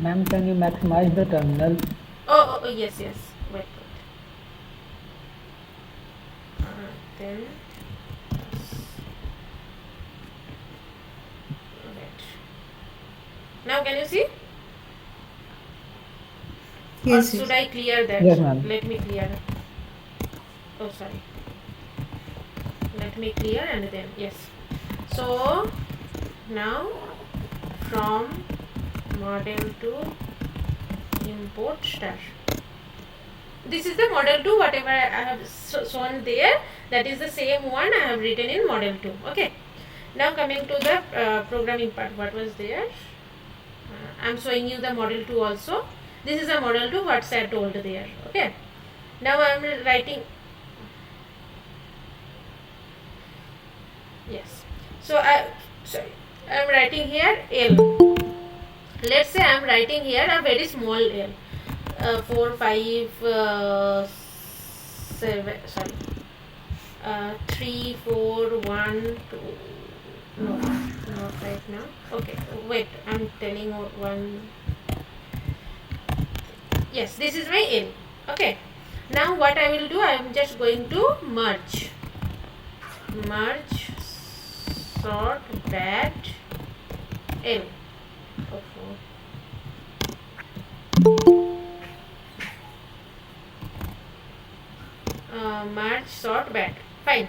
[SPEAKER 18] Ma'am, can you maximize the terminal?
[SPEAKER 1] Oh yes. Wait. Then wait. Now can you see?
[SPEAKER 6] Yes.
[SPEAKER 1] Or should I clear that?
[SPEAKER 18] Yes, ma'am.
[SPEAKER 1] Let me clear. Oh, sorry. Let me clear and then yes. So now from model to import star. This is the model 2, whatever I have shown there, that is the same one I have written in model 2. Okay. Now coming to the programming part, what was there? I am showing you the model 2 also. This is a model 2, what's I told there. Okay. Now I am writing. Yes. So I am writing here L. Let's say I am writing here a very small L. 4, 5, 7, sorry. 3, 4, 1, 2. No, not right now. Okay, wait, I'm telling one. Yes, this is my L. Okay. Now what I will do, I am just going to merge. Merge, sort, bat, L. Merge, sort, bat. Fine.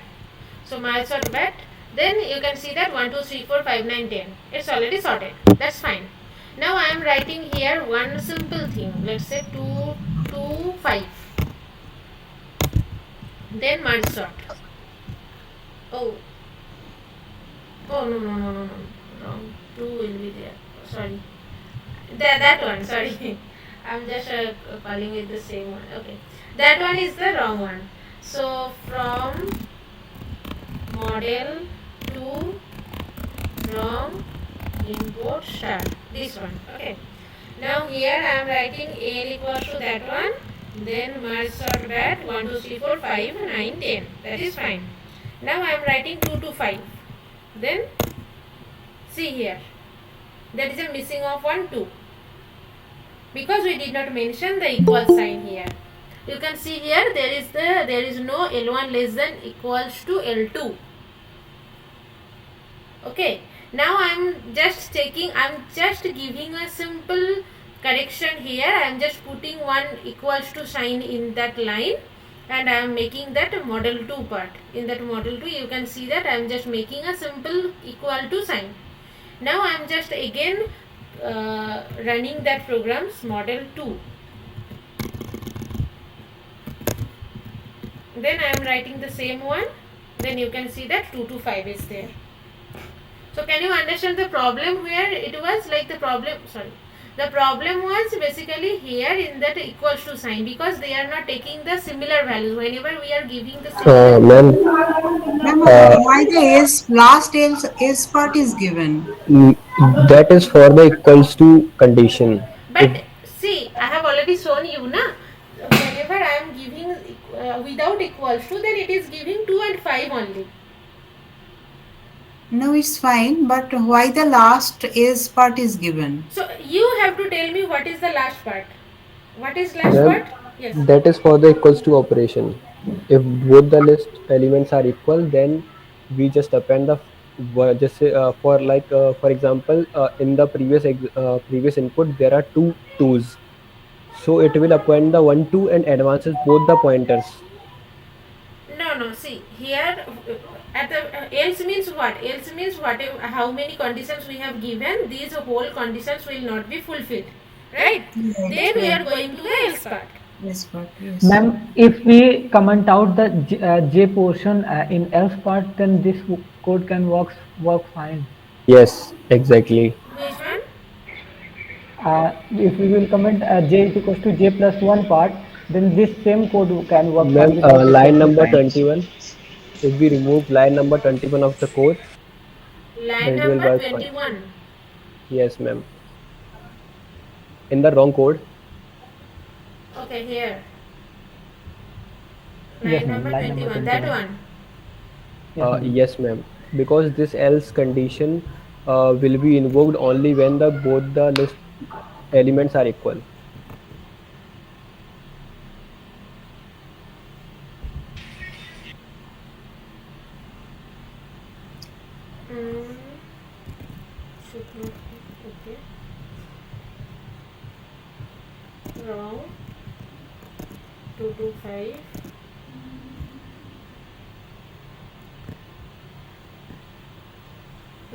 [SPEAKER 1] So merge, sort, bat. Then you can see that 1, 2, 3, 4, 5, 9, 10. It's already sorted. That's fine. Now I am writing here one simple thing. Let's say 2, 2, 5. Then merge, sort. Oh, no. Wrong. 2 will be there. Sorry. That one, sorry. I'm just calling it the same one. Okay. That one is the wrong one. So from model to wrong import start. This one. Okay. Now here I am writing L equals to that one. Then merge sort bat 1, 2, 3, 4, 5, 9, 10. That is fine. Now I am writing 2 to 5. Then see here. That is a missing of 1, 2. Because we did not mention the equal sign here. You can see here there is no L1 less than equals to L2. Okay. Now I am just giving a simple correction here. I am just putting 1 equals to sign in that line, and I am making that model 2 part. In that model 2 you can see that I am just making a simple equal to sign. Now I am just again running that program's model 2. Then I am writing the same one. Then you can see that 2 to 5 is there. So can you understand the problem where it was like the problem was basically here in that equals to sign, because they are not taking the similar values whenever we are giving the similar
[SPEAKER 12] Ma'am,
[SPEAKER 6] Ma'am, why the last else part is given?
[SPEAKER 12] that is for the equals to condition.
[SPEAKER 1] But see, I have already shown you na, whenever I am giving without equals to, then it is giving 2 and 5 only.
[SPEAKER 6] No, it's fine, but why the last else part is given?
[SPEAKER 1] So you have to tell me what is the last part. What is last
[SPEAKER 12] Ma'am,
[SPEAKER 1] part? Yes.
[SPEAKER 12] that is for the equals to operation. If both the list elements are equal, then we just append the just say for example, in the previous input there are two twos, so it will append the 1 2 and advances both the pointers.
[SPEAKER 1] No. See here, at the else means what? Else means how many conditions we have given. These whole conditions will not be fulfilled, right? Then we are going to the else part.
[SPEAKER 6] Yes.
[SPEAKER 18] Ma'am, if we comment out the J portion in else part, then this code can work fine.
[SPEAKER 12] Yes, exactly.
[SPEAKER 1] Which one?
[SPEAKER 18] If we will comment J is equals to J plus 1 part, then this same code can work
[SPEAKER 12] Ma'am,
[SPEAKER 18] fine.
[SPEAKER 12] line number 21. If we remove line number 21 of the code,
[SPEAKER 1] Line
[SPEAKER 12] then it will
[SPEAKER 1] number
[SPEAKER 12] work fine.
[SPEAKER 1] 21.
[SPEAKER 12] Yes, ma'am. In the wrong code.
[SPEAKER 1] Okay, here.
[SPEAKER 18] Yes,
[SPEAKER 1] Line
[SPEAKER 18] ma'am.
[SPEAKER 1] number
[SPEAKER 18] Line number
[SPEAKER 1] 21. That one.
[SPEAKER 12] Yes, ma'am. Because this else condition will be invoked only when both the list elements are equal.
[SPEAKER 1] Should not be. Okay. Wrong. 2 to 5.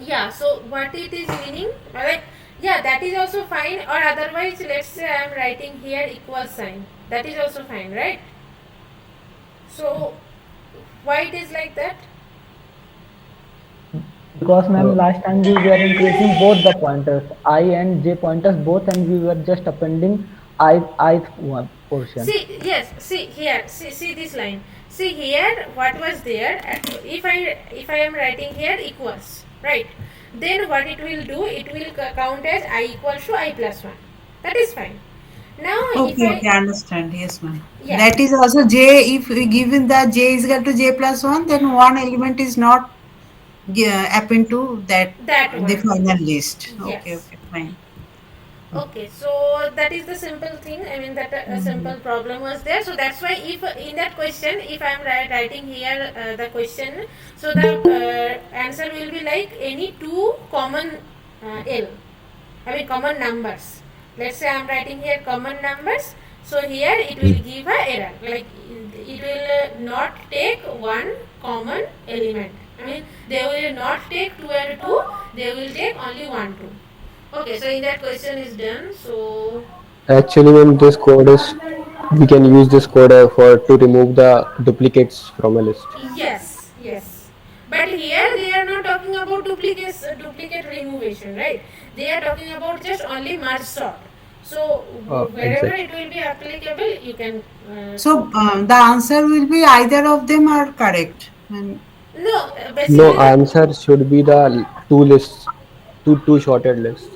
[SPEAKER 1] Yeah, so what it is meaning, yeah, that is also fine, or otherwise let's say I am writing here equal sign, that is also fine, right? So why it is like that?
[SPEAKER 18] Because ma'am, last time we were increasing both the pointers, I and J pointers both, and we were just appending ith one portion.
[SPEAKER 1] See, yes, see here, see this line. See here, what was there? If I am writing here equals, right? Then what it will do? It will count as I equals to I plus 1. That is fine. Now,
[SPEAKER 6] Okay, I understand. Yes, ma'am.
[SPEAKER 1] Yeah.
[SPEAKER 6] That is also J. If we given that J is equal to J plus 1, then one element is not append to that the final list.
[SPEAKER 1] Yes.
[SPEAKER 6] Okay, fine.
[SPEAKER 1] Okay, so that is the simple thing. I mean that a simple problem was there. So that's why if in that question, if I am writing here the question, so the answer will be like any two common common numbers. Let's say I am writing here common numbers. So here it will give a error. Like it will not take one common element. I mean they will not take 2 and 2. They will take only 1, 2. Okay, so in that question is done. So
[SPEAKER 12] Actually, when this code is, we can use this code to remove the duplicates from a list.
[SPEAKER 1] yes. But here they are not talking about duplicate removation, right? They are talking about just only merge sort. So wherever
[SPEAKER 12] Exactly.
[SPEAKER 1] it will be applicable, you can.
[SPEAKER 6] So the answer will be either of them are correct. And
[SPEAKER 1] No,
[SPEAKER 12] No,
[SPEAKER 1] basically
[SPEAKER 12] answer should be the two lists, two shorted lists.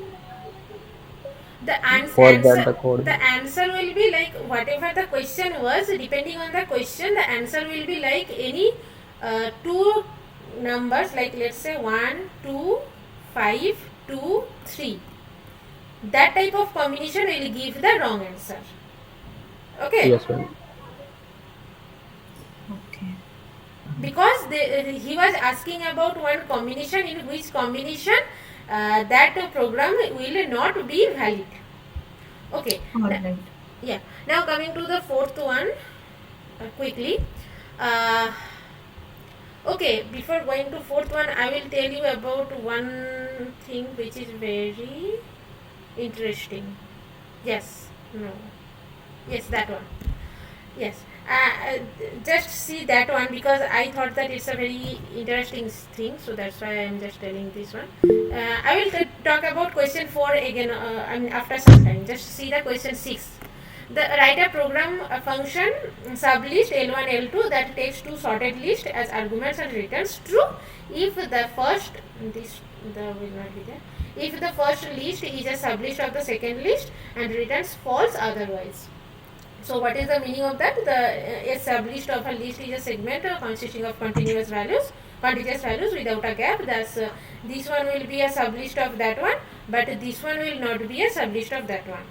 [SPEAKER 12] For that the
[SPEAKER 1] the
[SPEAKER 12] code.
[SPEAKER 1] answer will be like whatever the question was. Depending on the question, the answer will be like any two numbers, like let's say 1 2 5 2 3. That type of combination will give the wrong answer. Okay.
[SPEAKER 12] Yes, ma'am.
[SPEAKER 1] Because he was asking about one combination, in which combination that program will not be valid. Okay. Yeah. Now coming to the fourth one, quickly. Okay, before going to fourth one, I will tell you about one thing which is very interesting. Yes. No. Yes, that one. Yes. Just see that one, because I thought that it's a very interesting thing, so that's why I am just telling this one. I will talk about question 4 again. I mean, after some time. Just see the question 6. Write a program function sublist L1 L2 that takes two sorted lists as arguments and returns true if the first will not be there. If the first list is a sublist of the second list and returns false otherwise. So what is the meaning of that? A sublist of a list is a segment consisting of contiguous values without a gap. Thus, this one will be a sublist of that one, but this one will not be a sublist of that one.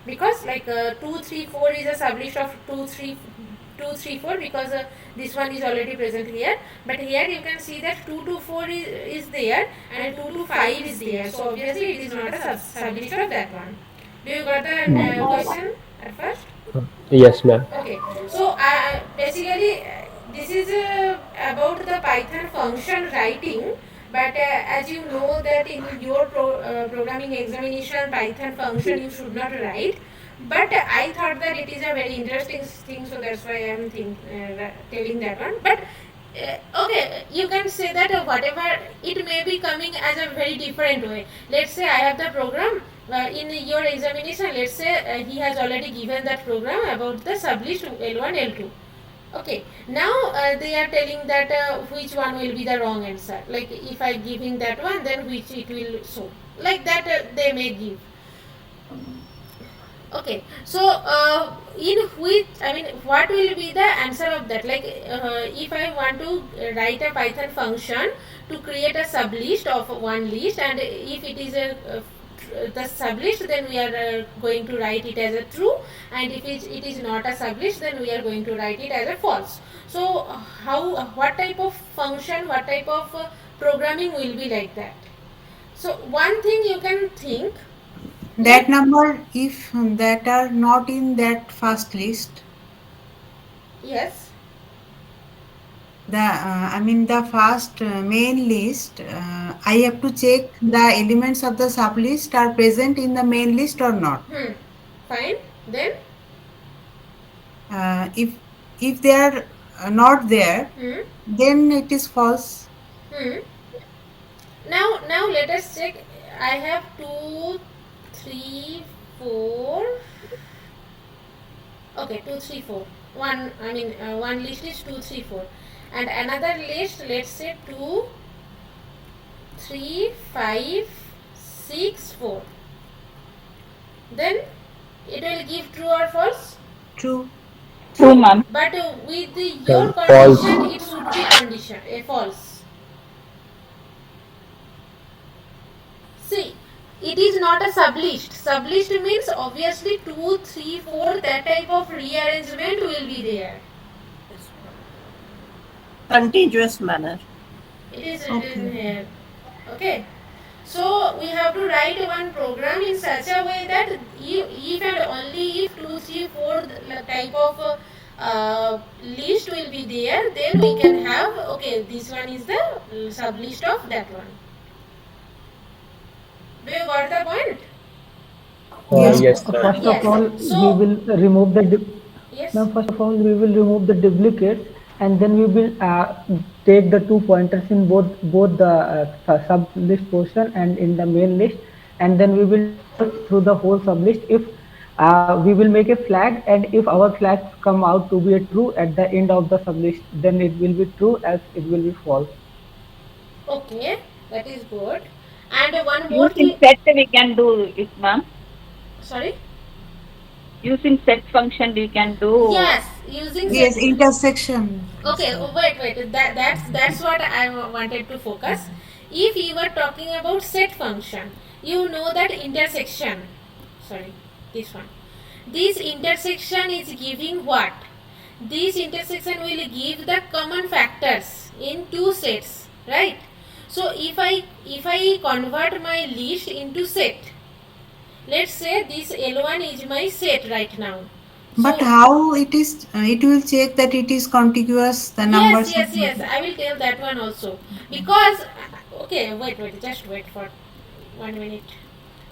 [SPEAKER 1] Because like 2 3 4 is a sublist of 2 3 4, because this one is already present here, but here you can see that 2 to 4 is there and 2 to 5 is there, so obviously it is not a sublist of that one. Do you got the question at first?
[SPEAKER 12] Yes, ma'am.
[SPEAKER 1] Okay, so basically this is about the Python function writing. But as you know that in your programming examination, Python function you should not write. But I thought that it is a very interesting thing, so that's why I am telling that one. But okay, you can say that whatever it may be coming as a very different way. Let's say I have the program in your examination. Let's say he has already given that program about the sublist L1 L2. Okay, now they are telling that which one will be the wrong answer. Like if I giving that one, then which it will show. Like that they may give. Okay, so in which, I mean, what will be the answer of that? Like if I want to write a Python function to create a sublist of one list, and if it is the sublist, then we are going to write it as a true, and if it is not a sublist, then we are going to write it as a false. So what type of function, what type of programming will be like that? So one thing you can think,
[SPEAKER 6] that number, if that are not in that first list.
[SPEAKER 1] Yes.
[SPEAKER 6] I mean the first main list, I have to check the elements of the sublist are present in the main list or not.
[SPEAKER 1] Fine. Then
[SPEAKER 6] if they are not there, then it is false.
[SPEAKER 1] Now let us check. I have 2 3 4. Okay, 2 3 4. One list is 2 3 4, and another list, let's say 2 3 5 6 4. Then it will give true or false?
[SPEAKER 6] True.
[SPEAKER 3] True, ma'am.
[SPEAKER 1] But with your
[SPEAKER 12] False.
[SPEAKER 1] condition, it should be condition a false. See, it is not a sublist. Sublist means obviously 2 3 4, that type of rearrangement will be there.
[SPEAKER 9] Contiguous manner.
[SPEAKER 1] It is written here. Okay. So we have to write one program in such a way that if and only if 2 3 4 type of list will be there, then we can have, okay, this one is the sublist of that one. Do you got the point?
[SPEAKER 12] Yes.
[SPEAKER 18] First of
[SPEAKER 1] Yes.
[SPEAKER 18] all,
[SPEAKER 1] So-
[SPEAKER 18] we will remove the
[SPEAKER 1] Yes.
[SPEAKER 18] First of all, we will remove the duplicates, and then we will take the 2 pointers in both the sub list portion and in the main list, and then we will traverse through the whole sublist. If we will make a flag, and if our flags come out to be a true at the end of the sublist, then it will be true, else it will be false.
[SPEAKER 1] Okay, that is good. And one more
[SPEAKER 3] Using
[SPEAKER 1] thing.
[SPEAKER 3] set we can do it, ma'am.
[SPEAKER 1] Sorry.
[SPEAKER 3] Using set function we can do.
[SPEAKER 1] Yes, using
[SPEAKER 6] Yes,
[SPEAKER 1] set.
[SPEAKER 6] intersection.
[SPEAKER 1] Okay, wait. That's what I wanted to focus. If you were talking about set function, you know that intersection. Sorry, this one. This intersection is giving what? This intersection will give the common factors in two sets, right? So if I convert my list into set, let's say this L1 is my set right now.
[SPEAKER 6] But how it is? It will check that it is contiguous. The numbers.
[SPEAKER 1] Yes. I will tell that one also. Because okay, wait. Just wait for 1 minute.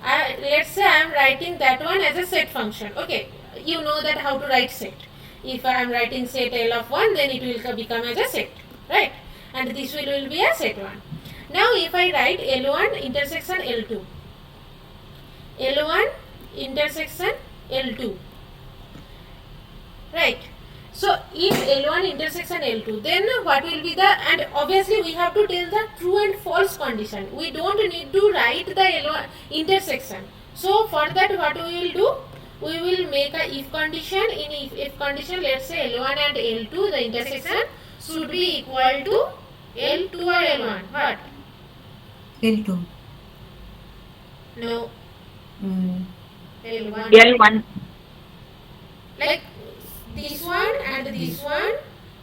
[SPEAKER 1] Let's say I am writing that one as a set function. Okay, you know that how to write set. If I am writing set L of 1, then it will become as a set, right? And this will be a set 1. Now if I write L1 intersection L2, L1 intersection L2, right? So if L1 intersection L2, then what will be the, and obviously we have to tell the true and false condition. We don't need to write the L1 intersection. So for that what we will do? We will make a if condition. In if condition, let's say L1 and L2, the intersection should be equal to L2 or L1. What?
[SPEAKER 6] L2.
[SPEAKER 1] No. L1.
[SPEAKER 3] L1.
[SPEAKER 1] Like this one and this one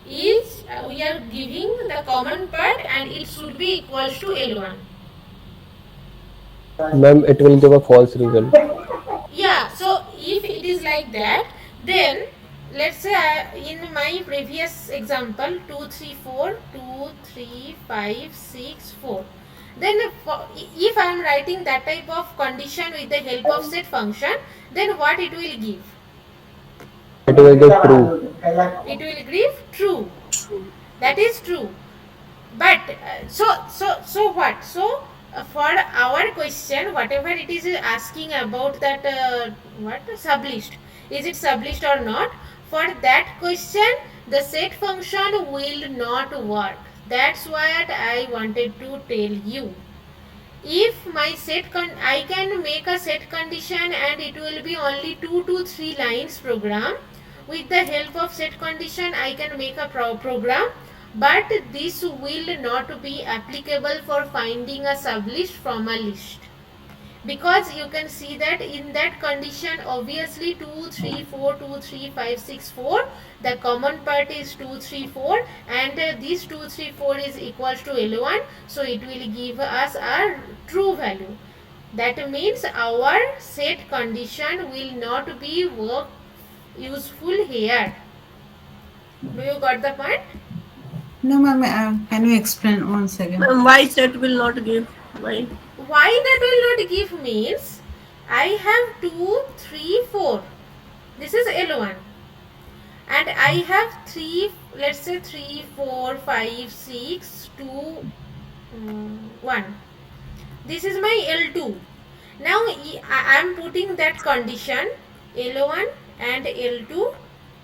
[SPEAKER 1] is we are giving the common part, and it should be equals to L1.
[SPEAKER 12] Ma'am, it will give a false result.
[SPEAKER 1] Yeah, so if it is like that, then let's say in my previous example 2 3 4 2 3 5 6 4, then if I am writing that type of condition with the help of set function, then what it will give?
[SPEAKER 12] It will give true.
[SPEAKER 1] It will give true. That is true. But so what? So for our question, whatever it is asking about that what sublist, is it sublist or not? For that question, the set function will not work. That's what I wanted to tell you. If my set I can make a set condition, and it will be only 2 to 3 lines program. With the help of set condition, I can make a program, but this will not be applicable for finding a sublist from a list, because you can see that in that condition obviously 2 3 4 2 3 5 6 4, the common part is 2 3 4, and this 2 3 4 is equals to L1, so it will give us a true value. That means our set condition will not be useful here. Do you got the point?
[SPEAKER 6] No, ma'am. Can you explain once again?
[SPEAKER 9] Why set will not give? Why?
[SPEAKER 1] Why that will not give means I have 2 3 4. This is L1, and I have 3, let's say 3 4 5 6 2 1. This is my L2. Now I am putting that condition L1 and L2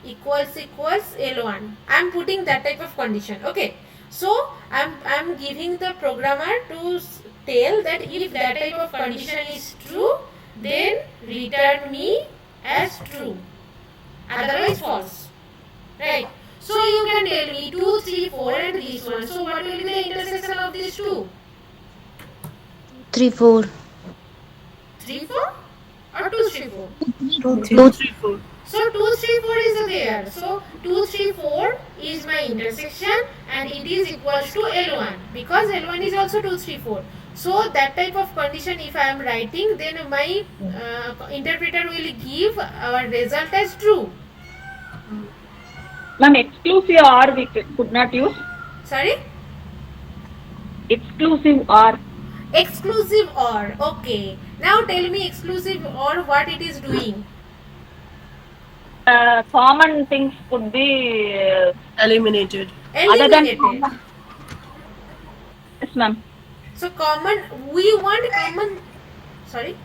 [SPEAKER 1] equals L1. I am putting that type of condition. Okay, so I am giving the programmer to tell that if that type of condition is true, then return me as true, otherwise false, right? So you can tell me 2 3 4 and this one. So what will be the intersection of these two?
[SPEAKER 19] 3 4.
[SPEAKER 1] 3 4 or 2 3 4?
[SPEAKER 19] 2 3 4.
[SPEAKER 1] So 2 3 4 is there. So 2 3 4 is my intersection, and it is equals to L1, because L1 is also 2 3 4. So that type of condition if I am writing, then my interpreter will give our result as true.
[SPEAKER 3] Ma'am, exclusive OR we could not use.
[SPEAKER 1] Sorry?
[SPEAKER 3] Exclusive OR.
[SPEAKER 1] Exclusive OR. Okay. Now tell me exclusive OR what it is doing.
[SPEAKER 20] common things could be
[SPEAKER 9] eliminated.
[SPEAKER 20] Other than
[SPEAKER 1] Eliminated.
[SPEAKER 20] Yes, ma'am.
[SPEAKER 1] So we want common. Sorry.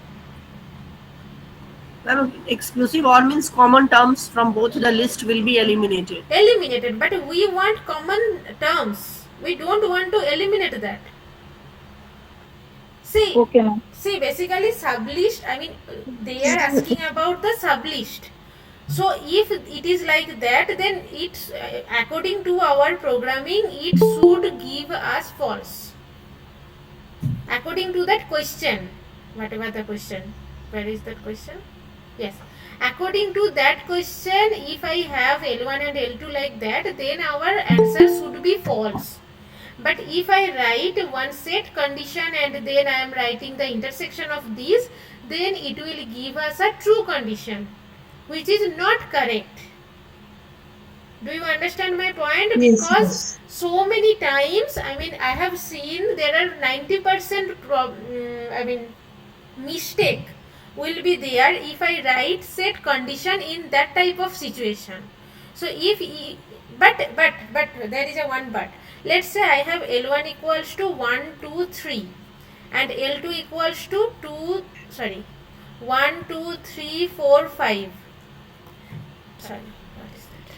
[SPEAKER 9] Exclusive OR means common terms from both the list will be eliminated.
[SPEAKER 1] Eliminated, but we want common terms. We don't want to eliminate that. See,
[SPEAKER 20] okay, ma'am.
[SPEAKER 1] See, basically sublist, I mean, they are asking about the sublist. So if it is like that, then it's according to our programming, it should give us false. According to that question, whatever the question, where is that question? Yes. According to that question, if I have L1 and L2 like that, then our answer should be false. But if I write one set condition and then I am writing the intersection of these, then it will give us a true condition, which is not correct. Do you understand my point?
[SPEAKER 6] Yes,
[SPEAKER 1] Because
[SPEAKER 6] yes.
[SPEAKER 1] so many times, I mean, I have seen there are 90% mistake will be there if I write set condition in that type of situation. So if but there is a one but. Let's say I have L1 equals to 1, 2, 3 and L2 equals to 1, 2, 3, 4, 5. Sorry, what is that?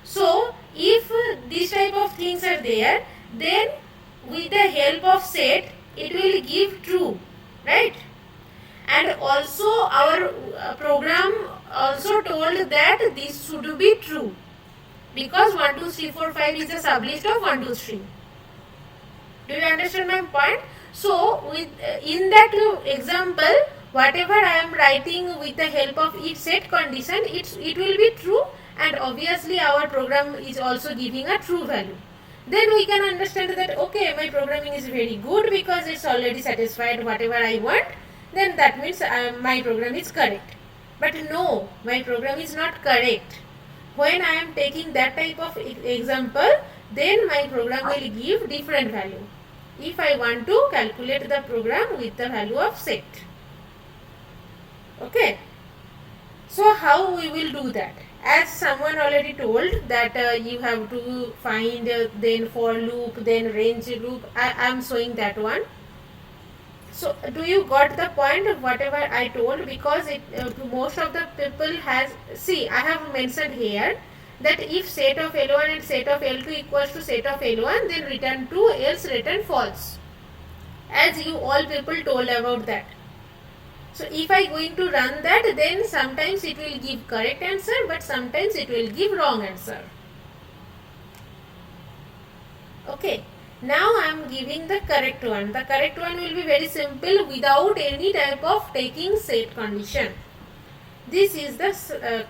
[SPEAKER 1] So if these type of things are there, then with the help of set, it will give true, right? And also our program also told that this should be true, because 1, 2, 3, 4, 5 is a sublist of 1, 2, 3. Do you understand my point? So with in that example, whatever I am writing with the help of each set condition, it will be true, and obviously our program is also giving a true value. Then we can understand that okay, my programming is very good because it's already satisfied whatever I want. Then that means my program is correct. But no, my program is not correct. When I am taking that type of example, then my program will give different value if I want to calculate the program with the value of set. Okay. So how we will do that? As someone already told that you have to find then for loop, then range loop. I am showing that one. So do you got the point of whatever I told? Because most of the people has, see, I have mentioned here that if set of L1 and set of L2 equals to set of L1, then return true, else return false. As you all people told about that. So if I going to run that, then sometimes it will give correct answer, but sometimes it will give wrong answer. Okay. Now I am giving the correct one. The correct one will be very simple without any type of taking set condition. This is the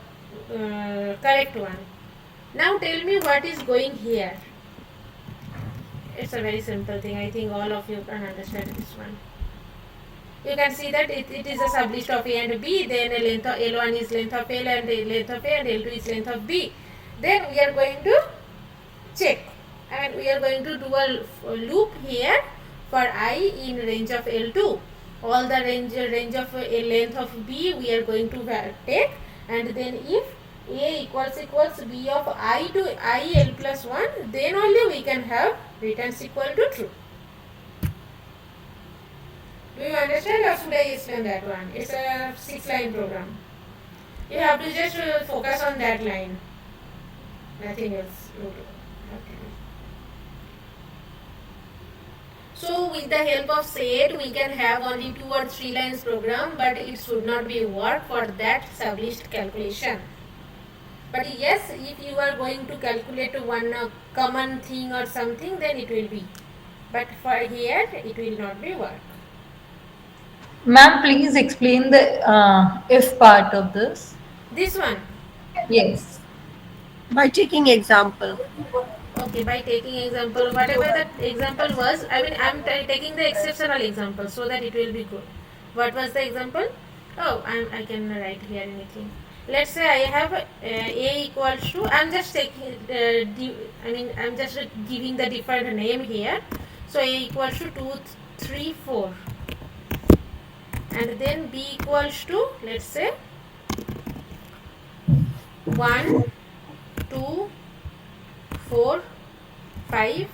[SPEAKER 1] correct one. Now tell me what is going here. It's a very simple thing. I think all of you can understand this one. You can see that it is a sublist of A and B. Then a length of L1 is length of L and a length of A, and L2 is length of B. Then we are going to check. And we are going to do a loop here for I in range of L2. All the range of a length of B we are going to take, and then if A equals B of I to I L plus 1, then only we can have returns equal to true. Do you understand, or should I explain that one? It's a 6-line program. You have to just focus on that line. Nothing else. Okay. So with the help of set, we can have only 2 or 3 lines program, but it should not be work for that sublist calculation. But yes, if you are going to calculate one common thing or something, then it will be. But for here, it will not be work.
[SPEAKER 21] Ma'am, please explain the if part of this.
[SPEAKER 1] This one?
[SPEAKER 21] Yes.
[SPEAKER 9] By taking example.
[SPEAKER 1] Okay, by taking example, whatever that example was, I mean, I am taking the exceptional example so that it will be good. What was the example? Oh, I can write here anything. Let's say I have A equals to, I am just taking, I am just giving the different name here. So A equals to 2, 3, 4. And then B equals to, let's say, 1, 2, 4, 5,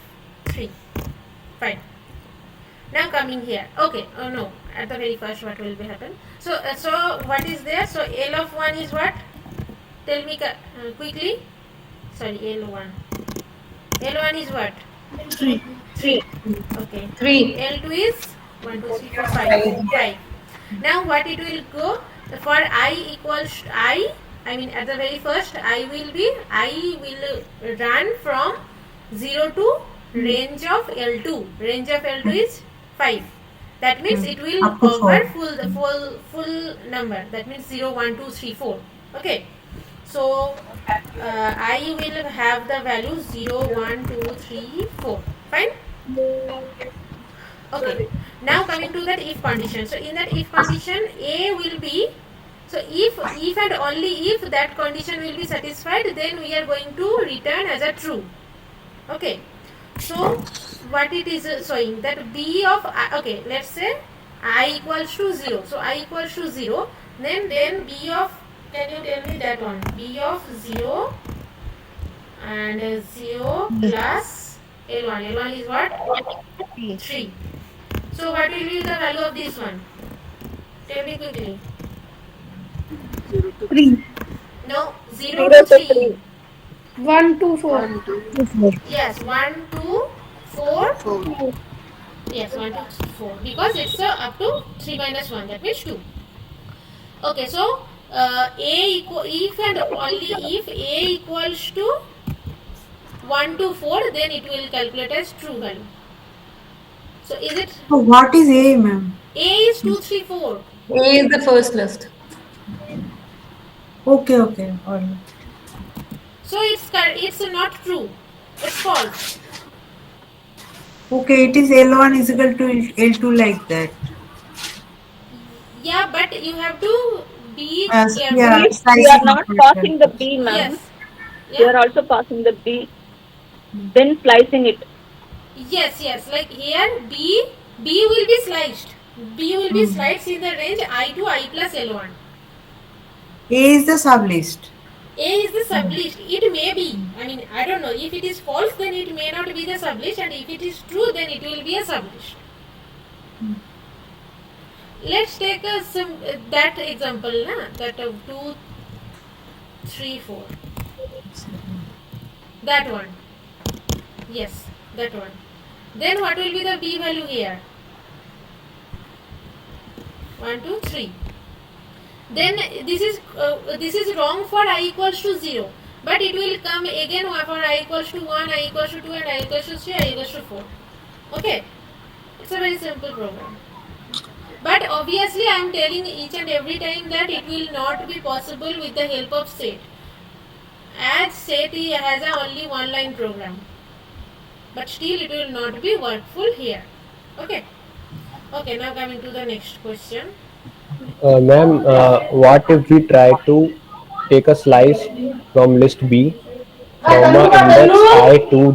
[SPEAKER 1] 3. Fine. Now coming here. Okay. Oh no. At the very first, what will be happen? So what is there? So L of 1 is what? Tell me quickly. Sorry, L1. L1 is what?
[SPEAKER 9] 3.
[SPEAKER 1] 3. Okay.
[SPEAKER 21] 3.
[SPEAKER 1] L2 is 1, 2, 3, 4, 5. 5. Now what it will go for I equals I mean at the very first I will run from 0 to range of L2. Range of L2 is 5. That means it will
[SPEAKER 6] Up to
[SPEAKER 1] cover
[SPEAKER 6] 4.
[SPEAKER 1] full number. That means 0, 1, 2, 3, 4. Okay. So I will have the value 0, 1, 2, 3, 4. Fine. Okay. Now coming to that if condition. So in that if condition, A will be, so if and only if that condition will be satisfied, then we are going to return as a true. Okay. So what it is showing that B of okay, let's say I equals to 0. So I equals to 0. Then B of, can you tell me that one? B of 0 and 0 plus L1. L1 is what? 3. So what will be the value of this one? Tell me quickly.
[SPEAKER 4] 3.
[SPEAKER 1] No, 0 to 3.
[SPEAKER 4] 1, 2, 4.
[SPEAKER 9] 1, 2,
[SPEAKER 1] Yes, 1, 2, 4.
[SPEAKER 9] 4.
[SPEAKER 1] Yes, 1, 2, 4. Because it's up to 3 minus 1. That means 2. Okay, so if and only if A equals to 1 to 4, then it will calculate as true value. So is it?
[SPEAKER 6] So what is A, ma'am?
[SPEAKER 1] A is 2, 3, 4.
[SPEAKER 21] A is the first list.
[SPEAKER 6] Okay, okay. All right.
[SPEAKER 1] So it's not true. It's false.
[SPEAKER 6] Okay, it is L1 is equal to L2 like that.
[SPEAKER 1] Yeah, but you have to be
[SPEAKER 6] Yes,
[SPEAKER 1] careful.
[SPEAKER 6] yeah,
[SPEAKER 20] We are
[SPEAKER 6] slicing
[SPEAKER 20] not
[SPEAKER 6] of
[SPEAKER 20] passing the
[SPEAKER 6] it.
[SPEAKER 20] B, ma'am.
[SPEAKER 1] Yes.
[SPEAKER 20] We are also passing the B, then slicing it.
[SPEAKER 1] Yes, like here B will be sliced. B will be sliced in the range I to I plus L1.
[SPEAKER 6] A is the sublist.
[SPEAKER 1] A is the sublist. It may be. I mean, I don't know. If it is false, then it may not be the sublist, and if it is true, then it will be a sublist. Let's take that example, that 2, 3, 4. That one. Yes, that one. Then what will be the B value here? 1, 2, 3. Then this is wrong for I equals to 0. But it will come again for I equals to 1, I equals to 2, and I equals to 3, I equals to 4. Okay. It's a very simple program. But obviously I am telling each and every time that it will not be possible with the help of set. As set has only one line program. But still it will not be workful here. Okay. Okay, now coming to the next question.
[SPEAKER 12] Ma'am, what if we try to take a slice from list B from index I to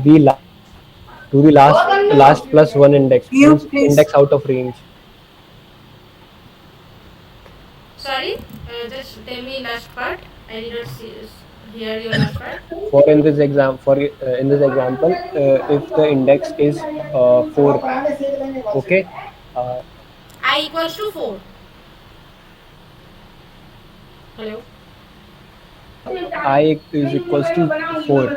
[SPEAKER 12] the last plus one index,
[SPEAKER 6] You
[SPEAKER 12] means
[SPEAKER 6] please.
[SPEAKER 12] index out of range?
[SPEAKER 1] Sorry, just tell me last part. I did not hear your last part.
[SPEAKER 12] For in this example, if the index is 4, okay,
[SPEAKER 1] I equals to 4. Hello.
[SPEAKER 12] I is equals to 4.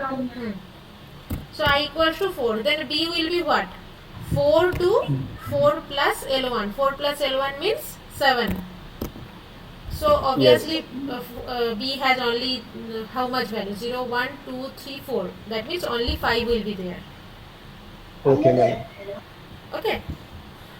[SPEAKER 1] So I equals to 4. Then B will be what? 4 to 4 plus L1. 4 plus L1 means 7. So obviously B has only how much value? 0, 1, 2, 3, 4. That means only 5 will be there.
[SPEAKER 12] Okay, ma'am.
[SPEAKER 1] Okay.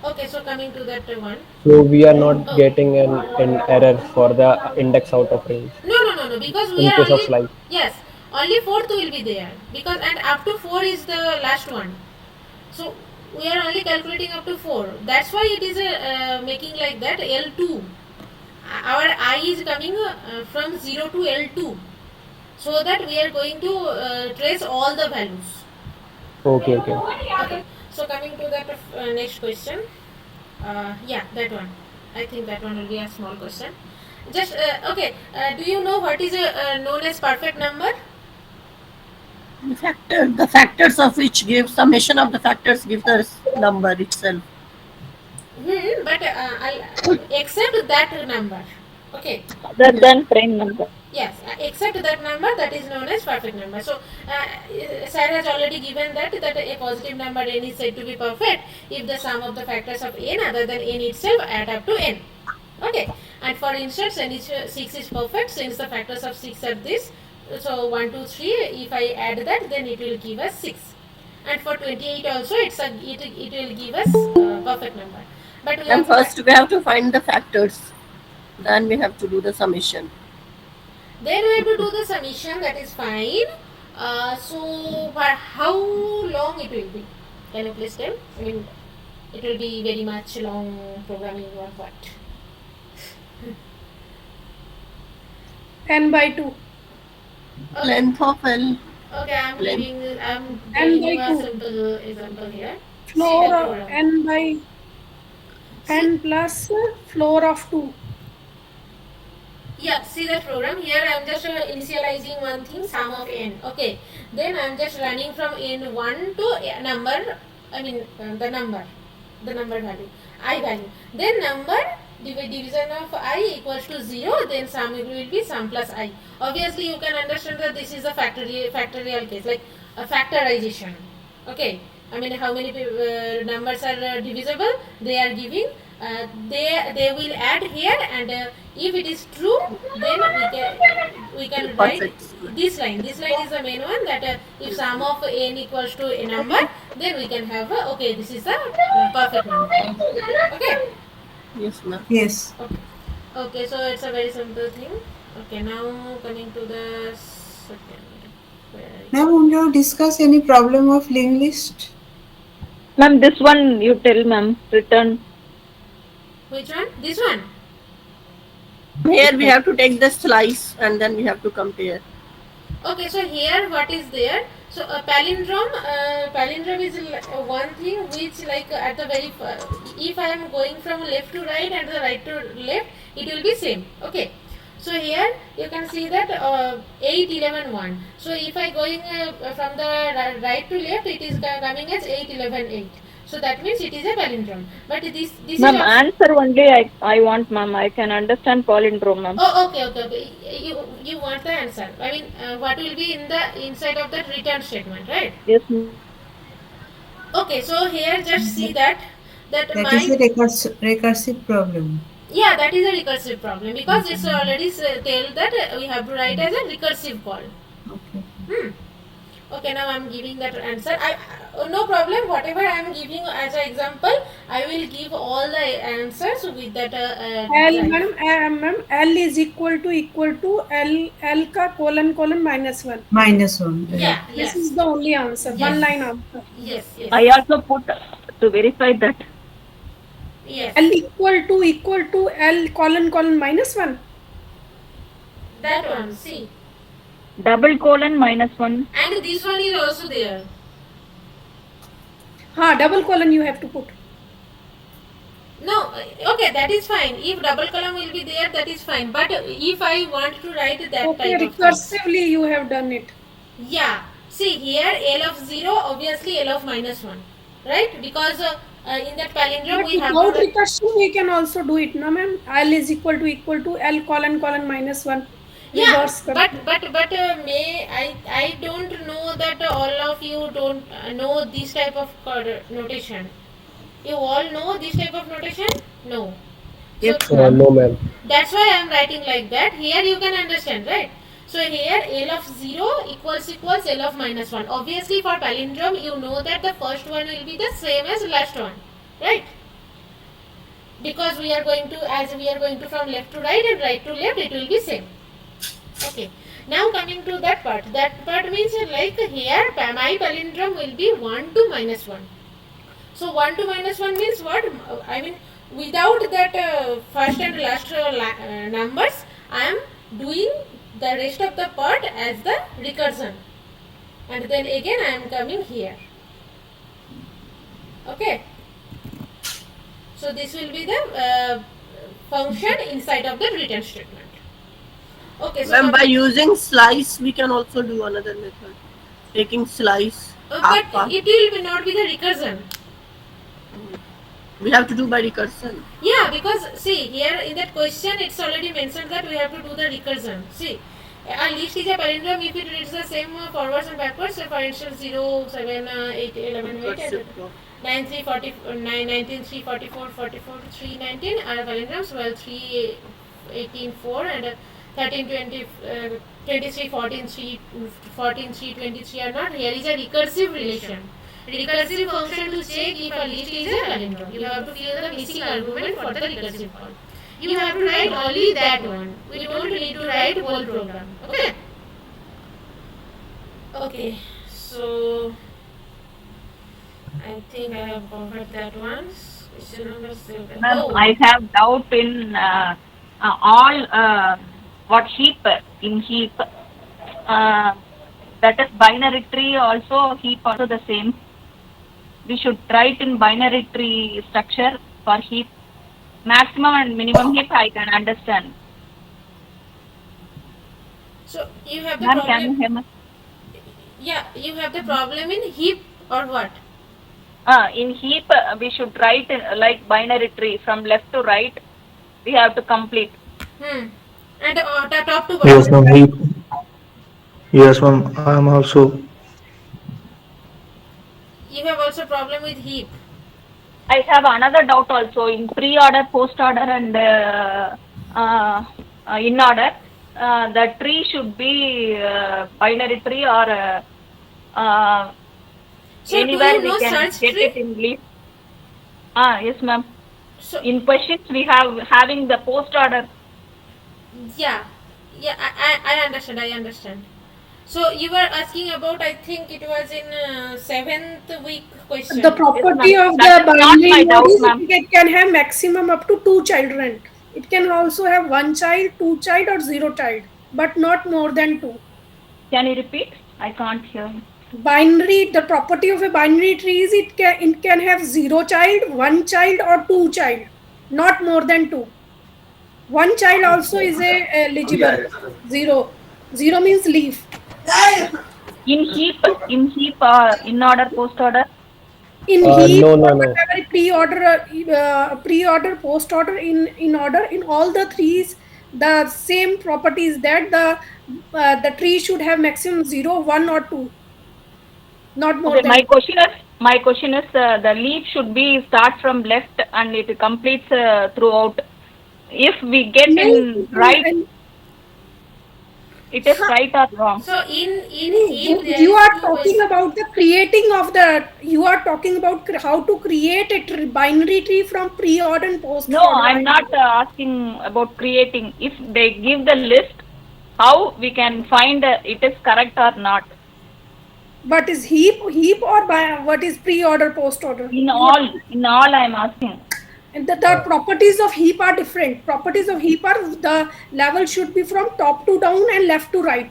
[SPEAKER 1] Okay, so coming to that one.
[SPEAKER 12] So we are not getting an error for the index out of range.
[SPEAKER 1] No, because we
[SPEAKER 12] In
[SPEAKER 1] are
[SPEAKER 12] case of
[SPEAKER 1] only,
[SPEAKER 12] slice.
[SPEAKER 1] yes, only 4th will be there, because and up to 4 is the last one. So we are only calculating up to 4. That's why it is making like that L2. Our I is coming from 0 to L2, so that we are going to trace all the values.
[SPEAKER 12] Okay.
[SPEAKER 1] Okay. So coming to that next question. Yeah, that one. I think that one will be a small question. Just okay. Do you know what is known as perfect number?
[SPEAKER 9] The factors of which give summation of the factors give the number itself.
[SPEAKER 1] But except that number. Okay.
[SPEAKER 20] Other than prime number.
[SPEAKER 1] Yes, except that number that is known as perfect number. So, Sir has already given that a positive number n is said to be perfect if the sum of the factors of n other than n itself add up to n. Okay, and for instance, n is 6 is perfect since the factors of 6 are this. So 1, 2, 3. If I add that, then it will give us 6. And for 28 also, it will give us perfect number. But we
[SPEAKER 9] and first we have to find the factors. Then we have to do the summation.
[SPEAKER 1] Then we have to do the summation, that is fine. So, how long it will be? Can you please tell? I mean, it will be very much long programming or what?
[SPEAKER 4] n by 2.
[SPEAKER 1] Okay.
[SPEAKER 9] Length of L.
[SPEAKER 1] Okay, I'm
[SPEAKER 4] N
[SPEAKER 1] giving you a
[SPEAKER 4] 2.
[SPEAKER 1] simple example here.
[SPEAKER 4] Floor of n by n plus floor of 2.
[SPEAKER 1] Yeah, see the program here. I am just initializing one thing, sum of n. Okay, then I am just running from n1 to a number. I mean the number value, I value. Then number division of I equals to 0. Then sum will be sum plus I. Obviously, you can understand that this is a factorial case, like a factorization. Okay, I mean how many numbers are divisible? They are giving. They will add here, and if it is true, then we can write this line. This line is the main one, that if sum of n equals to a number, then we can have okay, this is the perfect number. Okay.
[SPEAKER 9] Yes, ma'am.
[SPEAKER 6] Yes.
[SPEAKER 1] Okay, so it's a very simple thing. Okay, now coming to the second.
[SPEAKER 6] Now, want to discuss any problem of linked list?
[SPEAKER 20] Ma'am, this one you tell, ma'am. Return.
[SPEAKER 1] Which one? This one?
[SPEAKER 9] Here we have to take the slice and then we have to compare.
[SPEAKER 1] Okay, so here what is there? So a palindrome is one thing which, like at the very if I am going from left to right and the right to left, it will be same. Okay. So here you can see that 8, 11, 1. So if I going from the right to left, it is coming as 8, 11, 8. So that means it is a palindrome. But this
[SPEAKER 20] Ma'am,
[SPEAKER 1] is
[SPEAKER 20] answer only I want, ma'am. I can understand palindrome, ma'am.
[SPEAKER 1] Oh, okay. You want the answer. I mean, what will be in the inside of that return statement, right?
[SPEAKER 20] Yes, ma'am.
[SPEAKER 1] Okay, so here just see that
[SPEAKER 6] That is a recursive problem.
[SPEAKER 1] Yeah, that is a recursive problem because it's already tell that we have to write as a recursive call.
[SPEAKER 6] Okay.
[SPEAKER 1] Okay, now I'm giving that answer. No problem. Whatever I am giving as an example, I will give all the answers with that.
[SPEAKER 4] L is equal to L ka colon -1.
[SPEAKER 6] -1.
[SPEAKER 1] Yeah.
[SPEAKER 4] This is the only answer.
[SPEAKER 1] Yes.
[SPEAKER 4] One line answer.
[SPEAKER 1] Yes.
[SPEAKER 20] I also put to verify that.
[SPEAKER 1] Yes.
[SPEAKER 4] L equal to L colon -1.
[SPEAKER 1] That one. See.
[SPEAKER 20] Double colon -1.
[SPEAKER 1] And this one is also there.
[SPEAKER 4] Double colon you have to put.
[SPEAKER 1] No, okay, that is fine. If double column will be there, that is fine. But if I want to write that type of thing,
[SPEAKER 4] recursively you have done it.
[SPEAKER 1] Yeah. See here, L of 0, obviously L of -1, right? Because in that palindrome we have
[SPEAKER 4] without recursion we can also do it, no ma'am? L is equal to L colon -1.
[SPEAKER 1] Yeah, but I don't know that all of you don't know this type of notation. You all know this type of notation? No.
[SPEAKER 12] Yes, no, ma'am.
[SPEAKER 1] That's why I am writing like that. Here you can understand, right? So here L of 0 equals L of -1. Obviously for palindrome you know that the first one will be the same as last one, right? Because we are going to from left to right and right to left, it will be same. Okay. Now coming to that part. That part means like here my palindrome will be 1 to -1. So 1 to -1 means what? I mean without that first and last numbers, I am doing the rest of the part as the recursion. And then again I am coming here. Okay. So this will be the function inside of the return statement. Okay, so
[SPEAKER 9] Ma'am, by using slice, we can also do another method. Taking slice.
[SPEAKER 1] but it will not be the recursion.
[SPEAKER 9] We have to do by recursion.
[SPEAKER 1] Yeah, because see here in that question it's already mentioned that we have to do the recursion. See, a list is a palindrome if it reads the same forwards and backwards. So for instance 0, 7, 8, 11, 8, and 9, 3, 40, 9, 19, 3, 44, 44, 3, 19 are palindromes, while 3, 18, 4 and 13, 20, 23, 14, 3, 14, 3, 23 are not. Here is a recursive relation. Recursive function to check if a list is a palindrome. You have to fill the missing argument for the recursive call. You have to write only that one. We don't need to write whole program. Okay? Okay. So I think I have covered that one. Question number 7.
[SPEAKER 20] Ma'am, I have doubt in all what heap in heap. That is binary tree also, heap also the same. We should write in binary tree structure for heap. Maximum and minimum heap I can understand.
[SPEAKER 1] So you have the
[SPEAKER 20] Ma'am,
[SPEAKER 1] problem.
[SPEAKER 20] can you hear me?
[SPEAKER 1] Yeah, you have the problem in heap or what?
[SPEAKER 20] In heap we should write like binary tree from left to right. We have to complete.
[SPEAKER 1] And the top to bottom.
[SPEAKER 13] Yes, ma'am. Yes, ma'am. I am also.
[SPEAKER 1] You have also problem with heap.
[SPEAKER 20] I have another doubt also in pre-order, post-order, and in order. The tree should be binary tree or
[SPEAKER 1] so
[SPEAKER 20] anywhere we can
[SPEAKER 1] search
[SPEAKER 20] get
[SPEAKER 1] tree?
[SPEAKER 20] it in list. Yes, ma'am. So in questions we have having the post-order.
[SPEAKER 1] Yeah, I understand. I understand. So you were asking about, I think it was in 7th week question.
[SPEAKER 4] The property of the binary node is it can have maximum up to 2 children. It can also have 1 child, 2 child, or 0 child, but not more than 2.
[SPEAKER 20] Can you repeat? I can't hear.
[SPEAKER 4] Binary, the property of a binary tree is it can have 0 child, 1 child, or 2 child, not more than 2. 1 child also is eligible. 0 means leaf.
[SPEAKER 20] In heap, in order, post order.
[SPEAKER 4] In heap,
[SPEAKER 12] no.
[SPEAKER 4] pre-order, post-order, in order, in all the threes, the same property is that the tree should have maximum 0, 1, or 2, not more than.
[SPEAKER 20] My question is the leaf should be start from left and it completes throughout. If we get in right, it is right or wrong.
[SPEAKER 1] So in heap,
[SPEAKER 4] you are talking about the creating of the. You are talking about how to create a binary tree from pre-order and post-order.
[SPEAKER 20] No, I'm not asking about creating. If they give the list, how we can find it is correct or not?
[SPEAKER 4] But is heap or what is pre-order, post-order?
[SPEAKER 20] In all, I'm asking.
[SPEAKER 4] And the properties of heap are different. Properties of heap are the level should be from top to down and left to right.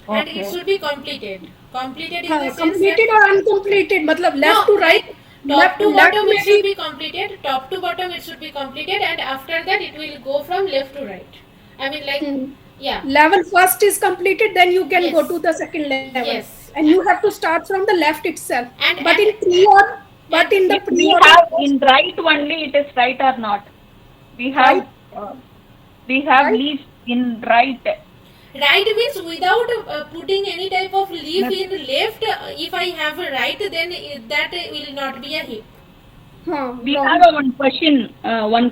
[SPEAKER 1] And it should be completed. Completed in the sense
[SPEAKER 4] completed or uncompleted. Matlab left to right.
[SPEAKER 1] Top to bottom it should be completed. Top to bottom it should be completed, and after that it will go from left to right. I mean, like yeah.
[SPEAKER 4] Level first is completed, then you can go to the second level.
[SPEAKER 1] Yes.
[SPEAKER 4] And you have to start from the left itself. But in the
[SPEAKER 20] we have in right only, it is right or not? We have leaf in right.
[SPEAKER 1] Right means without putting any type of leaf in left. If I have a right, then that will not be a heap.
[SPEAKER 20] We have one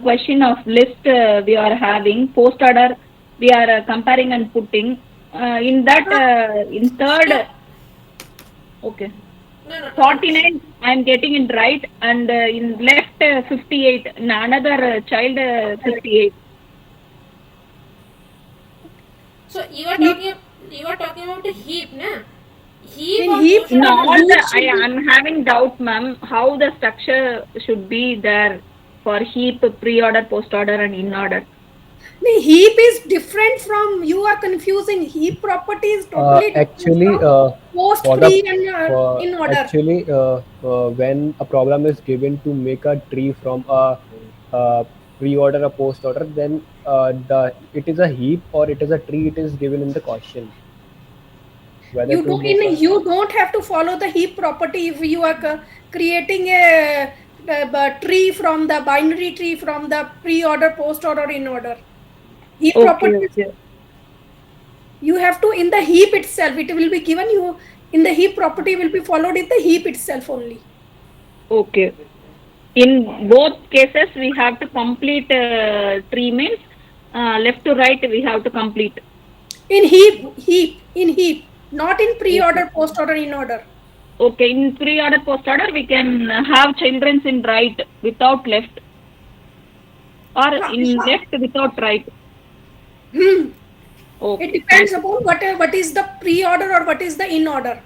[SPEAKER 20] question of list we are having post order. We are comparing and putting in that in third. Okay.
[SPEAKER 1] No.
[SPEAKER 20] 49 I am getting in right, and in left 58. In another child 58.
[SPEAKER 1] So you are talking about the heap, na?
[SPEAKER 20] Heap. I am having doubt, ma'am. How the structure should be there for heap, pre-order, post-order, and in-order.
[SPEAKER 4] The heap is different from, you are confusing heap properties totally
[SPEAKER 12] actually
[SPEAKER 4] post, pre, and in order.
[SPEAKER 12] Actually when a problem is given to make a tree from a pre-order or post-order, then it is a heap or it is a tree. It is given in the question. Whether
[SPEAKER 4] You
[SPEAKER 12] to
[SPEAKER 4] do
[SPEAKER 12] go for
[SPEAKER 4] you don't have to follow the heap property if you are creating a tree from the binary tree from the pre-order, post-order, in order. Heap property.
[SPEAKER 20] Okay.
[SPEAKER 4] You have to in the heap itself. It will be given you in the heap property will be followed in the heap itself only.
[SPEAKER 20] Okay. In both cases, we have to complete tree means left to right we have to complete.
[SPEAKER 4] In heap, not in pre-order, post-order, in order.
[SPEAKER 20] Okay, in pre-order, post-order, we can have children's in right without left, or in left without right. Okay.
[SPEAKER 4] It depends upon what is the pre-order or what is the in order.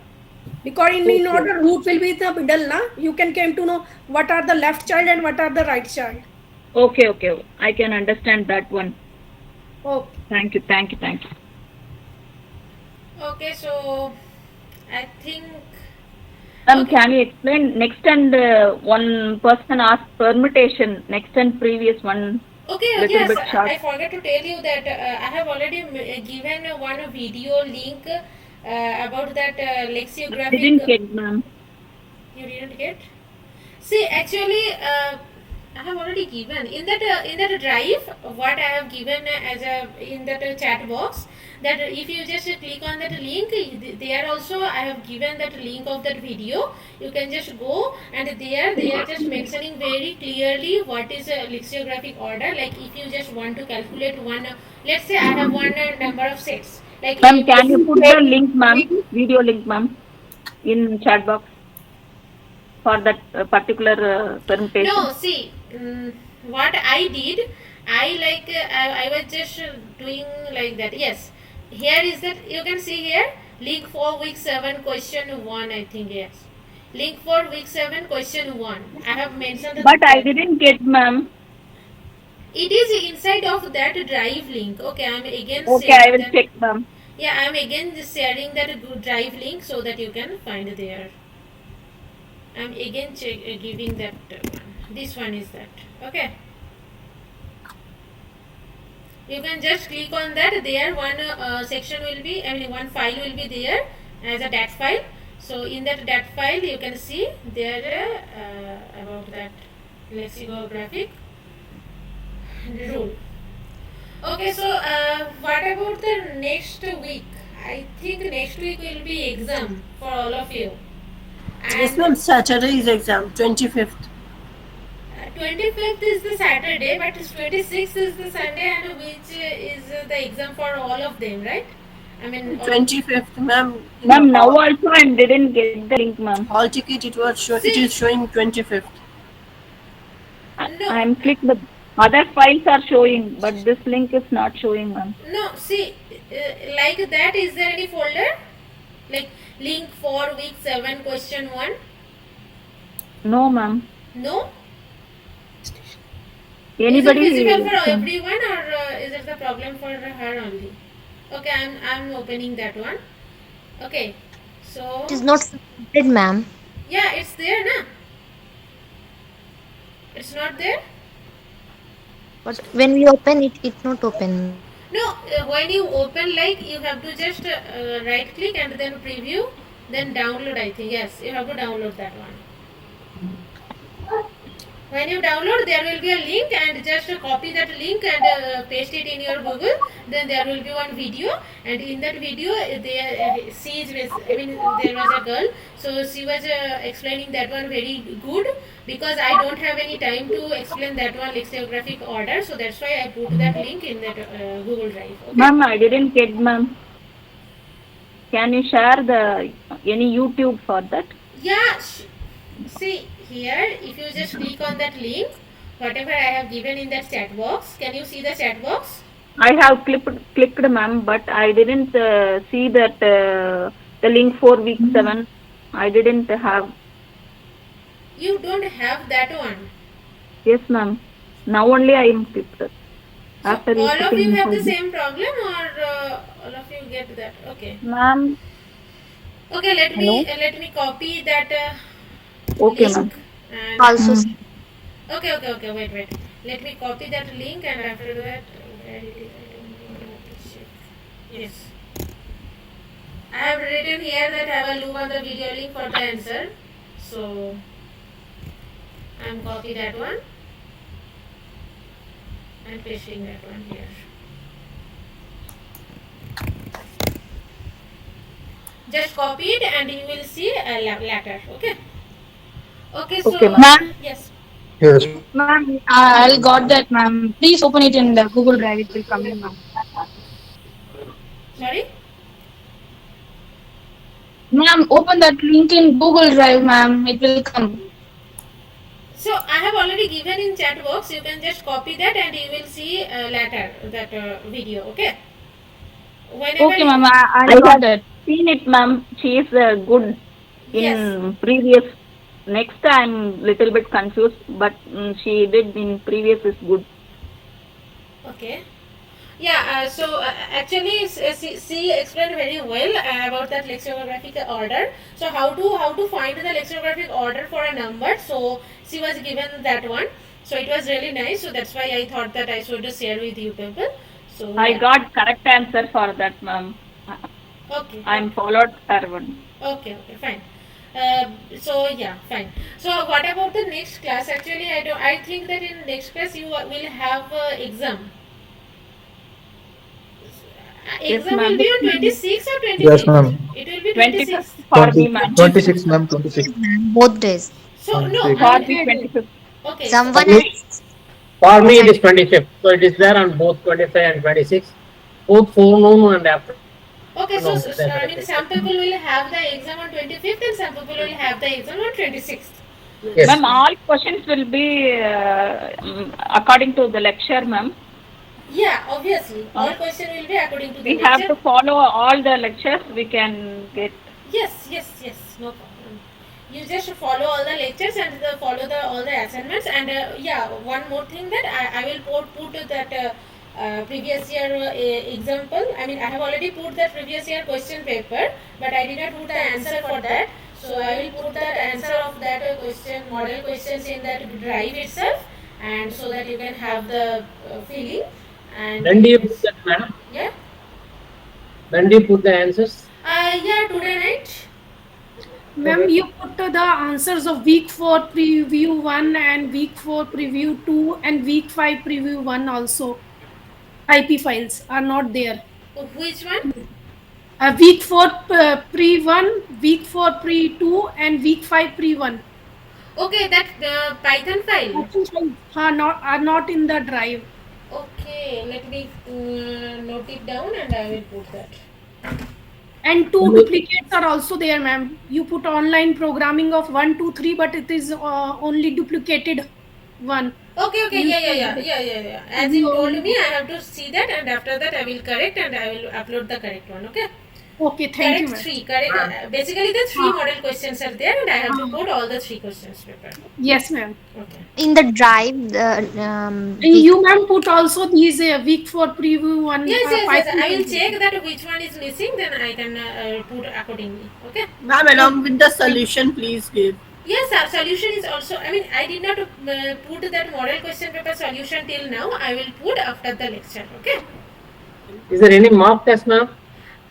[SPEAKER 4] Because in order root will be the middle, na? You can come to know what are the left child and what are the right child.
[SPEAKER 20] Okay. I can understand that one.
[SPEAKER 4] Okay.
[SPEAKER 20] Thank you.
[SPEAKER 1] Okay, so I think.
[SPEAKER 20] Can you explain next and one person asked permutation next and previous one?
[SPEAKER 1] Okay,
[SPEAKER 20] little bit short.
[SPEAKER 1] I forgot to tell you that I have already given one video link about that lexicographic.
[SPEAKER 20] I didn't get, ma'am.
[SPEAKER 1] You didn't get? See, actually, I have already given in that drive what I have given as in that chat box. That if you just click on that link, there also I have given that link of that video. You can just go and there they are just mentioning very clearly what is a lexicographic order. Like if you just want to calculate one, let's say I have one number of sets. Like
[SPEAKER 20] Ma'am, can you put the link, ma'am, video link, ma'am, in chat box for that particular permutation?
[SPEAKER 1] No, see, what I did, I was just doing like that. Yes, here is that you can see here link for week 7 question 1. I think yes, link for week 7 question 1. I have mentioned.
[SPEAKER 20] But I didn't get, ma'am.
[SPEAKER 1] It is inside of that drive link. Okay, I am again.
[SPEAKER 20] Okay, I will check, ma'am.
[SPEAKER 1] Yeah, I am again just sharing that drive link so that you can find there. I am again giving that one. This one is that. Okay. You can just click on that. There one section will be, one file will be there as a dat file. So in that dat file you can see there about that lexicographic rule. Okay, so what about the next week? I think next week will be exam for all of you.
[SPEAKER 9] Yes, ma'am. Saturday is exam, 25th.
[SPEAKER 1] 25th is the Saturday, but 26th is the Sunday, and which is the exam for all of them, right? I mean,
[SPEAKER 9] 25th, ma'am.
[SPEAKER 20] Ma'am, now also I didn't get the link, ma'am.
[SPEAKER 9] Hall ticket, it is showing 25th.
[SPEAKER 20] I am clicked the other files are showing, but this link is not showing, ma'am.
[SPEAKER 1] No, see, like that, is there any folder? Like link for week 7 question 1?
[SPEAKER 20] No, ma'am.
[SPEAKER 1] No?
[SPEAKER 20] Anybody?
[SPEAKER 1] Is it visible for everyone, or is it the problem for her only? Okay, I'm opening that one. Okay, so
[SPEAKER 19] It is not submitted, ma'am.
[SPEAKER 1] yeah, it's there, na? It's not there.
[SPEAKER 19] But when we open it, it's not open.
[SPEAKER 1] No, when you open, like you have to just right click and then preview, then download. I think yes, you have to download that one. When you download, there will be a link, and just copy that link and paste it in your Google. Then there will be one video, and in that video, there was a girl, so she was explaining that one very good, because I don't have any time to explain that one lexicographic order, so that's why I put that link in that Google Drive. Okay?
[SPEAKER 20] Ma'am, I didn't get, ma'am. Can you share any YouTube for that?
[SPEAKER 1] Yeah. See here, if you just click on that link, whatever I have given in that chat box, can you see the chat box?
[SPEAKER 20] I have clicked, ma'am, but I didn't see that the link for week 7. I didn't have.
[SPEAKER 1] You don't have that one?
[SPEAKER 20] Yes, ma'am. Now only I am clicked. After
[SPEAKER 1] all of you have the same problem, or all of you get that? Okay.
[SPEAKER 20] Ma'am.
[SPEAKER 1] Okay, let me copy that.
[SPEAKER 20] Okay, ma'am.
[SPEAKER 1] Also.
[SPEAKER 19] Mm.
[SPEAKER 1] Okay. Wait. Let me copy that link, and after that, where it is, I don't know, I have to check. Yes. I have written here that have a look on the video link for the answer. So I'm copy that one and pasting that one here. Just copy it and you will see later. Okay. Okay. So
[SPEAKER 17] Ma'am.
[SPEAKER 1] yes.
[SPEAKER 17] Yes. Ma'am, I'll got that, ma'am. Please open it in the Google Drive. It will come in, ma'am.
[SPEAKER 1] Sorry.
[SPEAKER 17] Ma'am, open that link in Google Drive, ma'am. It will come.
[SPEAKER 1] So I have already given in chat box. You can just copy that and you will see later that video. Okay. Whenever
[SPEAKER 17] Okay, ma'am. I
[SPEAKER 20] I
[SPEAKER 17] got
[SPEAKER 20] have
[SPEAKER 17] that.
[SPEAKER 20] seen it, ma'am. She is good in
[SPEAKER 1] Yes.
[SPEAKER 20] previous. Next I'm little bit confused, but she did in previous is good.
[SPEAKER 1] Okay. Yeah, so actually she explained very well about that lexicographic order. So how to find the lexicographic order for a number. So she was given that one. So it was really nice. So that's why I thought that I should share with you people. So
[SPEAKER 20] I
[SPEAKER 1] yeah.
[SPEAKER 20] got correct answer for that, ma'am.
[SPEAKER 1] Okay.
[SPEAKER 20] I'm followed her one.
[SPEAKER 1] Okay, fine. So yeah, fine. So what about the next class? Actually, I think that in next class you will have exam.
[SPEAKER 20] Yes,
[SPEAKER 1] Exam
[SPEAKER 20] ma'am.
[SPEAKER 1] will be on 26 or 25th?
[SPEAKER 10] Yes, ma'am.
[SPEAKER 1] It will be
[SPEAKER 20] 25th
[SPEAKER 1] 26.
[SPEAKER 20] for me, ma'am.
[SPEAKER 10] 26, ma'am, 26.
[SPEAKER 19] Both days.
[SPEAKER 1] So no,
[SPEAKER 20] For me, 25th.
[SPEAKER 1] okay.
[SPEAKER 19] Someone
[SPEAKER 5] For me,
[SPEAKER 19] else.
[SPEAKER 5] for me it is 25th. So it is there on both 25 and 26. Both forenoon and afternoon.
[SPEAKER 1] Okay, so I mean some people will have the exam on 25th and some people will have the exam on 26th.
[SPEAKER 5] Yes.
[SPEAKER 20] Ma'am, all questions will be according to the lecture, ma'am.
[SPEAKER 1] Yeah, obviously. All question will be according to the
[SPEAKER 20] We
[SPEAKER 1] lecture.
[SPEAKER 20] have to follow all the lectures. We can get.
[SPEAKER 1] Yes, no problem. You just follow all the lectures and follow all the assignments, and yeah, one more thing that I will put that previous year example. I mean, I have already put that previous year question paper, but I did not put the answer for that. So I will put that answer of that question, model questions in that drive itself, and so that you can have the feeling. And
[SPEAKER 5] When do you put that, madam?
[SPEAKER 1] yeah.
[SPEAKER 5] When do you put the answers?
[SPEAKER 1] Yeah, today night.
[SPEAKER 4] Ma'am, you put the answers of week 4 preview 1 and week 4 preview 2 and week 5 preview 1 also. IP files are not there.
[SPEAKER 1] Which one?
[SPEAKER 4] Week 4 pre 1, week 4 pre 2 and week 5 pre 1.
[SPEAKER 1] Okay, that Python file.
[SPEAKER 4] Are not in the drive.
[SPEAKER 1] Okay, let me note it down and I will put that.
[SPEAKER 4] And 2 duplicates are also there, ma'am. You put online programming of 1, 2, 3, but it is only duplicated one.
[SPEAKER 1] Okay, yeah. As you told me, I have to see that, and after that I will correct and I will upload the correct one. Okay.
[SPEAKER 4] Okay, thank you, ma'am.
[SPEAKER 1] Correct. Basically, the 3 model questions are there, and I have to put all the 3 questions paper.
[SPEAKER 4] Yes, ma'am.
[SPEAKER 1] Okay.
[SPEAKER 19] In the drive,
[SPEAKER 4] you, ma'am, put also these week 4 preview one.
[SPEAKER 1] Yes. I will check that which one is missing, then I can put accordingly. Okay.
[SPEAKER 9] Ma'am, along with the solution, please give.
[SPEAKER 1] Yes, our solution is also. I mean, I did not put that model question paper solution till now. I will put after the lecture. Okay.
[SPEAKER 5] Is there any mock test, ma'am?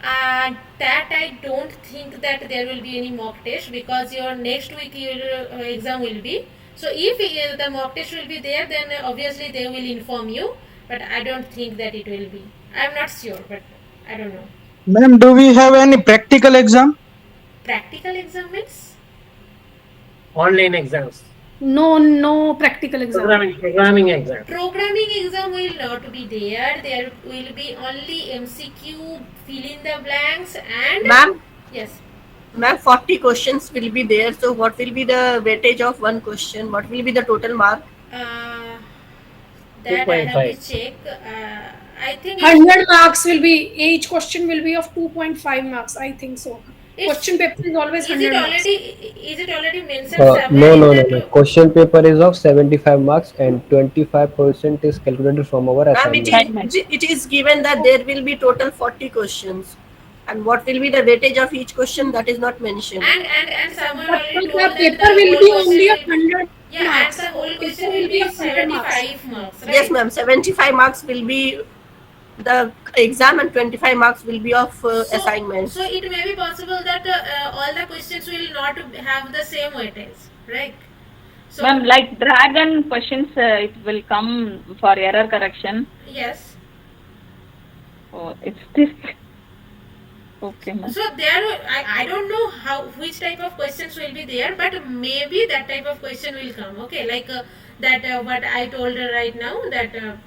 [SPEAKER 1] That I don't think that there will be any mock test, because your next week your exam will be. So if the mock test will be there, then obviously they will inform you. But I don't think that it will be. I am not sure, but I don't know.
[SPEAKER 10] Ma'am, do we have any practical exam?
[SPEAKER 1] Practical exam means?
[SPEAKER 5] Online exams.
[SPEAKER 4] No practical exam.
[SPEAKER 5] Programming exam.
[SPEAKER 1] Programming exam will not be there. There will be only MCQ, fill in the blanks, and
[SPEAKER 9] Ma'am?
[SPEAKER 1] Yes.
[SPEAKER 9] Ma'am, 40 questions will be there. So what will be the weightage of one question? What will be the total mark?
[SPEAKER 1] That I have to check. I think
[SPEAKER 4] 100 marks will be, each question will be of 2.5 marks. I think so. Question paper is always 100 marks.
[SPEAKER 1] Is it already mentioned?
[SPEAKER 12] No. Question paper is of 75 marks and 25% is calculated from our
[SPEAKER 9] Ma'am,
[SPEAKER 12] assignment.
[SPEAKER 9] it is given that there will be total 40 questions. And what will be the weightage of each question, that is not mentioned.
[SPEAKER 1] And someone already told
[SPEAKER 4] the
[SPEAKER 1] that
[SPEAKER 4] paper will be only 100
[SPEAKER 1] marks. And the whole question question will be 75 marks, right?
[SPEAKER 9] Yes, ma'am. 75 marks will be the exam and 25 marks will be of assignments.
[SPEAKER 1] So it may be possible that all the questions will not have the same weightage, right? So,
[SPEAKER 20] ma'am, like dragon questions, it will come for error correction.
[SPEAKER 1] Yes.
[SPEAKER 20] Oh, it's this. Okay, ma'am.
[SPEAKER 1] So there, I don't know which type of questions will be there, but maybe that type of question will come. Okay, like that what I told right now, that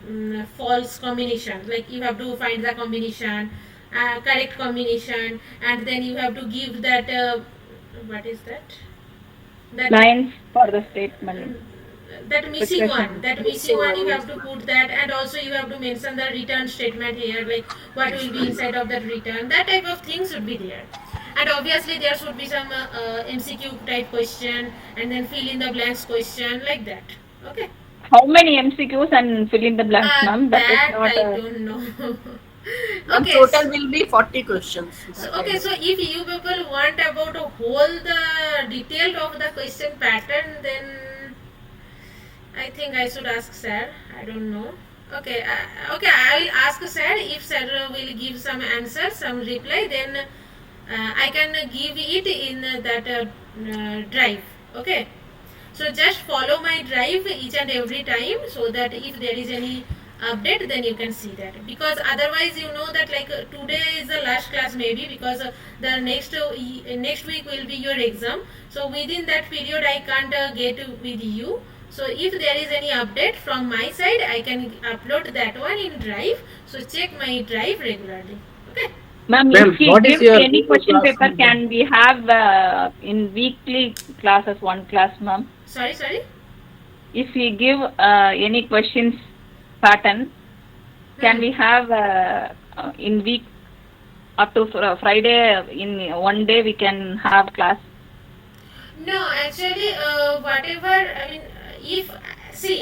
[SPEAKER 1] false combination. Like you have to find the combination, correct combination, and then you have to give that. What is that?
[SPEAKER 20] Lines for the statement.
[SPEAKER 1] That missing one, you have to put that, and also you have to mention the return statement here, like what will be inside of that return. That type of things should be there, and obviously there should be some MCQ type question, and then fill in the blanks question, like that. Okay.
[SPEAKER 20] How many MCQs and fill in the blanks, ma'am?
[SPEAKER 1] That I don't know.
[SPEAKER 9] Okay. Total will be 40 questions.
[SPEAKER 1] So, okay, so if you people want about a whole the detail of the question pattern, then I think I should ask sir. I don't know. Okay, okay, I will ask sir. If sir will give some answer, some reply, then I can give it in that drive. Okay. So just follow my drive each and every time, so that if there is any update, then you can see that. Because otherwise, you know that like today is the last class maybe, because the next week will be your exam. So within that period, I can't get with you. So if there is any update from my side, I can upload that one in drive. So check my drive regularly. Okay.
[SPEAKER 20] Ma'am, if he gives any question paper, can we have in weekly classes one class, ma'am?
[SPEAKER 1] Sorry?
[SPEAKER 20] If we give any questions pattern, can we have in week up to Friday, in one day we can have class?
[SPEAKER 1] No, actually, whatever, I mean,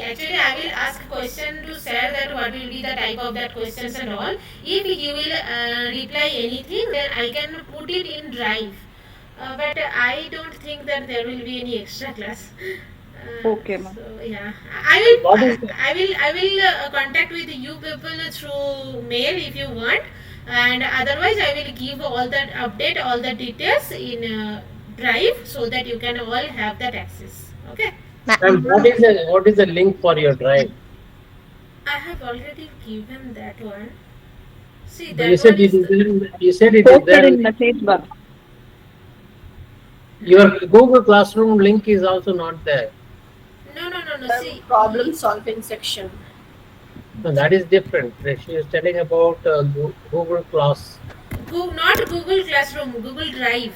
[SPEAKER 1] actually I will ask question to sir that what will be the type of that questions and all. If you will reply anything, then I can put it in drive. But I don't think that there will be any extra class.
[SPEAKER 20] Okay, ma'am.
[SPEAKER 1] So yeah, I will contact with you people through mail if you want, and otherwise I will give all that update, all the details in drive, so that you can all have that access. Okay.
[SPEAKER 5] And what is the link for your drive?
[SPEAKER 1] I have already given that one. See,
[SPEAKER 5] But
[SPEAKER 1] that
[SPEAKER 5] you said
[SPEAKER 1] one is
[SPEAKER 5] you said it is there
[SPEAKER 20] in message box.
[SPEAKER 5] Your Google Classroom link is also not there.
[SPEAKER 1] No. See,
[SPEAKER 9] problem solving section.
[SPEAKER 5] No, that is different. She is telling about Google Class.
[SPEAKER 1] Not Google Classroom, Google Drive.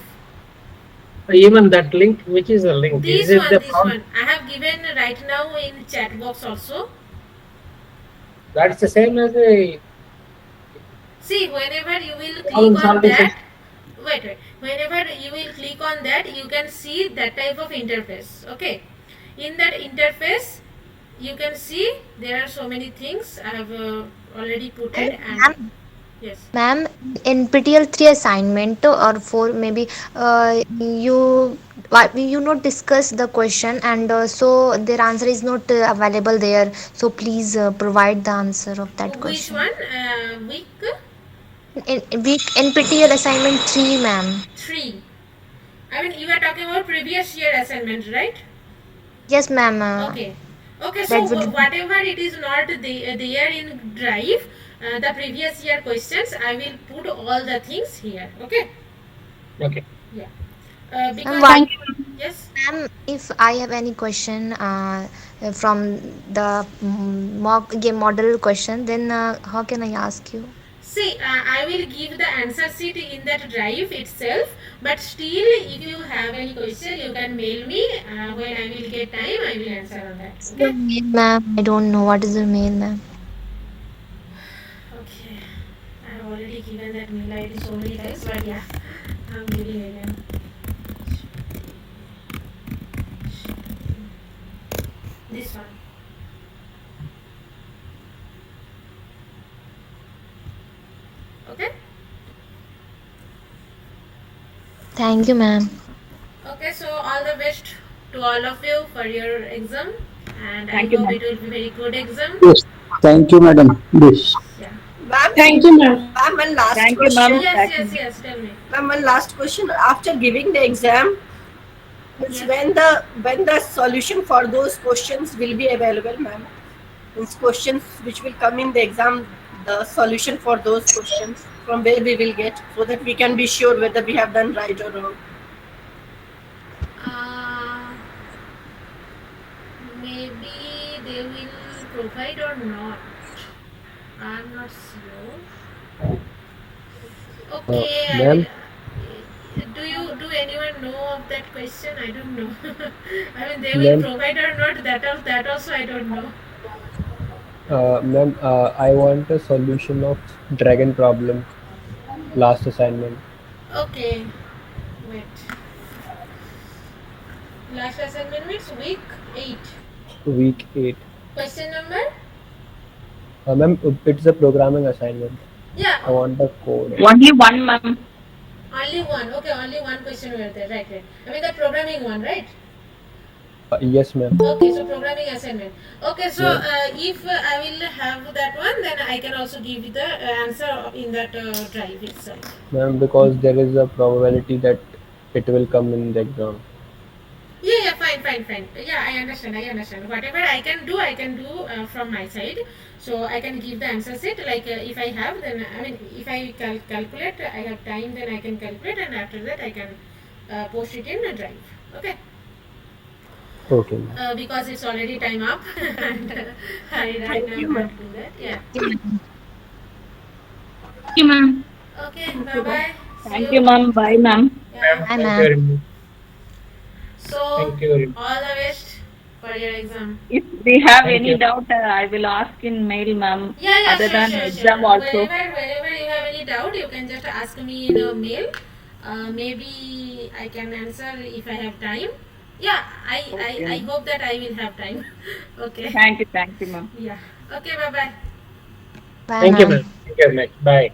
[SPEAKER 5] Even that link, which is a link?
[SPEAKER 1] This
[SPEAKER 5] is
[SPEAKER 1] one,
[SPEAKER 5] it
[SPEAKER 1] this one. I have given right now in chat box also.
[SPEAKER 5] That's the same as a.
[SPEAKER 1] See, whenever you will click on that, wait. Whenever you will click on that, you can see that type of interface. Okay. In that interface, you can see there are so many things. I have already put it. And yes.
[SPEAKER 19] Ma'am, in Nptel 3 assignment or 4 maybe you not discuss the question, and so their answer is not available there. So please provide the answer of that question.
[SPEAKER 1] Which one? Week?
[SPEAKER 19] Week Nptel assignment 3, ma'am.
[SPEAKER 1] 3. I mean, you are talking about previous year assignment, right?
[SPEAKER 19] Yes, ma'am.
[SPEAKER 1] Okay. So whatever it is not there in drive, the previous year questions, I will put all the things here. Okay.
[SPEAKER 5] Okay.
[SPEAKER 1] Yeah. Because yes.
[SPEAKER 19] Ma'am, if I have any question from the mock game model question, then how can I ask you?
[SPEAKER 1] See, I will give the answer sheet in that drive itself, but still if you have any question, you can mail me. When I will get time, I will answer on that. Okay?
[SPEAKER 19] Mail, ma'am. I don't know what is the mail, ma'am.
[SPEAKER 1] Okay. I have already given that mail ID so many times, but yeah, I'm giving again. This one. Okay.
[SPEAKER 19] Thank you, ma'am.
[SPEAKER 1] Okay, so all the best to all of you for your exam, and I
[SPEAKER 20] Thank you,
[SPEAKER 1] hope
[SPEAKER 20] ma'am.
[SPEAKER 1] it will be very good exam.
[SPEAKER 10] Yes. Thank you, madam. Yes.
[SPEAKER 1] Yeah.
[SPEAKER 9] Ma'am,
[SPEAKER 4] Thank you, ma'am.
[SPEAKER 9] Ma'am, one last
[SPEAKER 20] Thank you,
[SPEAKER 9] question.
[SPEAKER 20] ma'am.
[SPEAKER 1] Yes. Tell me.
[SPEAKER 9] Ma'am, one last question. After giving the exam, means when the solution for those questions will be available, ma'am? Means questions which will come in the exam, the solution for those questions from where we will get, so that we can be sure whether we have done right or wrong.
[SPEAKER 1] Maybe they will provide or not. I'm not sure. Okay, I
[SPEAKER 12] Ma'am,
[SPEAKER 1] will. Do anyone know of that question? I don't know. I mean, they will
[SPEAKER 12] ma'am,
[SPEAKER 1] provide or not. That also I don't know.
[SPEAKER 12] ma'am, I want a solution of dragon problem, last assignment,
[SPEAKER 1] Okay, wait. Last assignment means week 8.
[SPEAKER 12] week 8.
[SPEAKER 1] Question number?
[SPEAKER 12] Ma'am, it's a programming assignment.
[SPEAKER 1] Yeah.
[SPEAKER 12] I want the code.
[SPEAKER 20] Only one, ma'am.
[SPEAKER 1] Only one. Okay, only one question were there. Right. I mean the programming one, right?
[SPEAKER 12] Yes, ma'am.
[SPEAKER 1] Okay, so programming assignment. Okay, so
[SPEAKER 12] Yeah.
[SPEAKER 1] if I will have that one, then I can also give you the answer in that drive itself.
[SPEAKER 12] Ma'am, because there is a probability that it will come in the exam.
[SPEAKER 1] Yeah, fine. Yeah, I understand. Whatever I can do from my side. So I can give the answer set. Like if I have, then I mean, if I calculate, I have time, then I can calculate, and after that I can post it in a drive. Okay.
[SPEAKER 12] Okay, ma'am.
[SPEAKER 1] Because it's already time up, and I
[SPEAKER 20] Thank
[SPEAKER 1] now
[SPEAKER 20] you,
[SPEAKER 1] have
[SPEAKER 20] ma'am.
[SPEAKER 1] to do that. Yeah.
[SPEAKER 20] Thank you, ma'am.
[SPEAKER 1] Okay. Bye.
[SPEAKER 20] Thank you, ma'am. Bye, ma'am.
[SPEAKER 1] Yeah.
[SPEAKER 5] Thank you very much.
[SPEAKER 1] So
[SPEAKER 5] Thank you very much.
[SPEAKER 1] all the best for your exam.
[SPEAKER 20] If we have
[SPEAKER 5] Thank
[SPEAKER 20] any
[SPEAKER 5] you.
[SPEAKER 20] doubt, I will ask in mail, ma'am.
[SPEAKER 1] Yeah,
[SPEAKER 20] Other than
[SPEAKER 1] sure.
[SPEAKER 20] exam also.
[SPEAKER 1] Wherever you have any doubt, you can just ask me in a mail. Maybe I can answer if I have time. Yeah, I hope that I will have time. Okay.
[SPEAKER 20] Thank you, ma'am.
[SPEAKER 1] Yeah. Okay. Bye.
[SPEAKER 19] Bye,
[SPEAKER 5] Thank you,
[SPEAKER 19] ma'am.
[SPEAKER 5] ma'am. Thank you very much. Bye.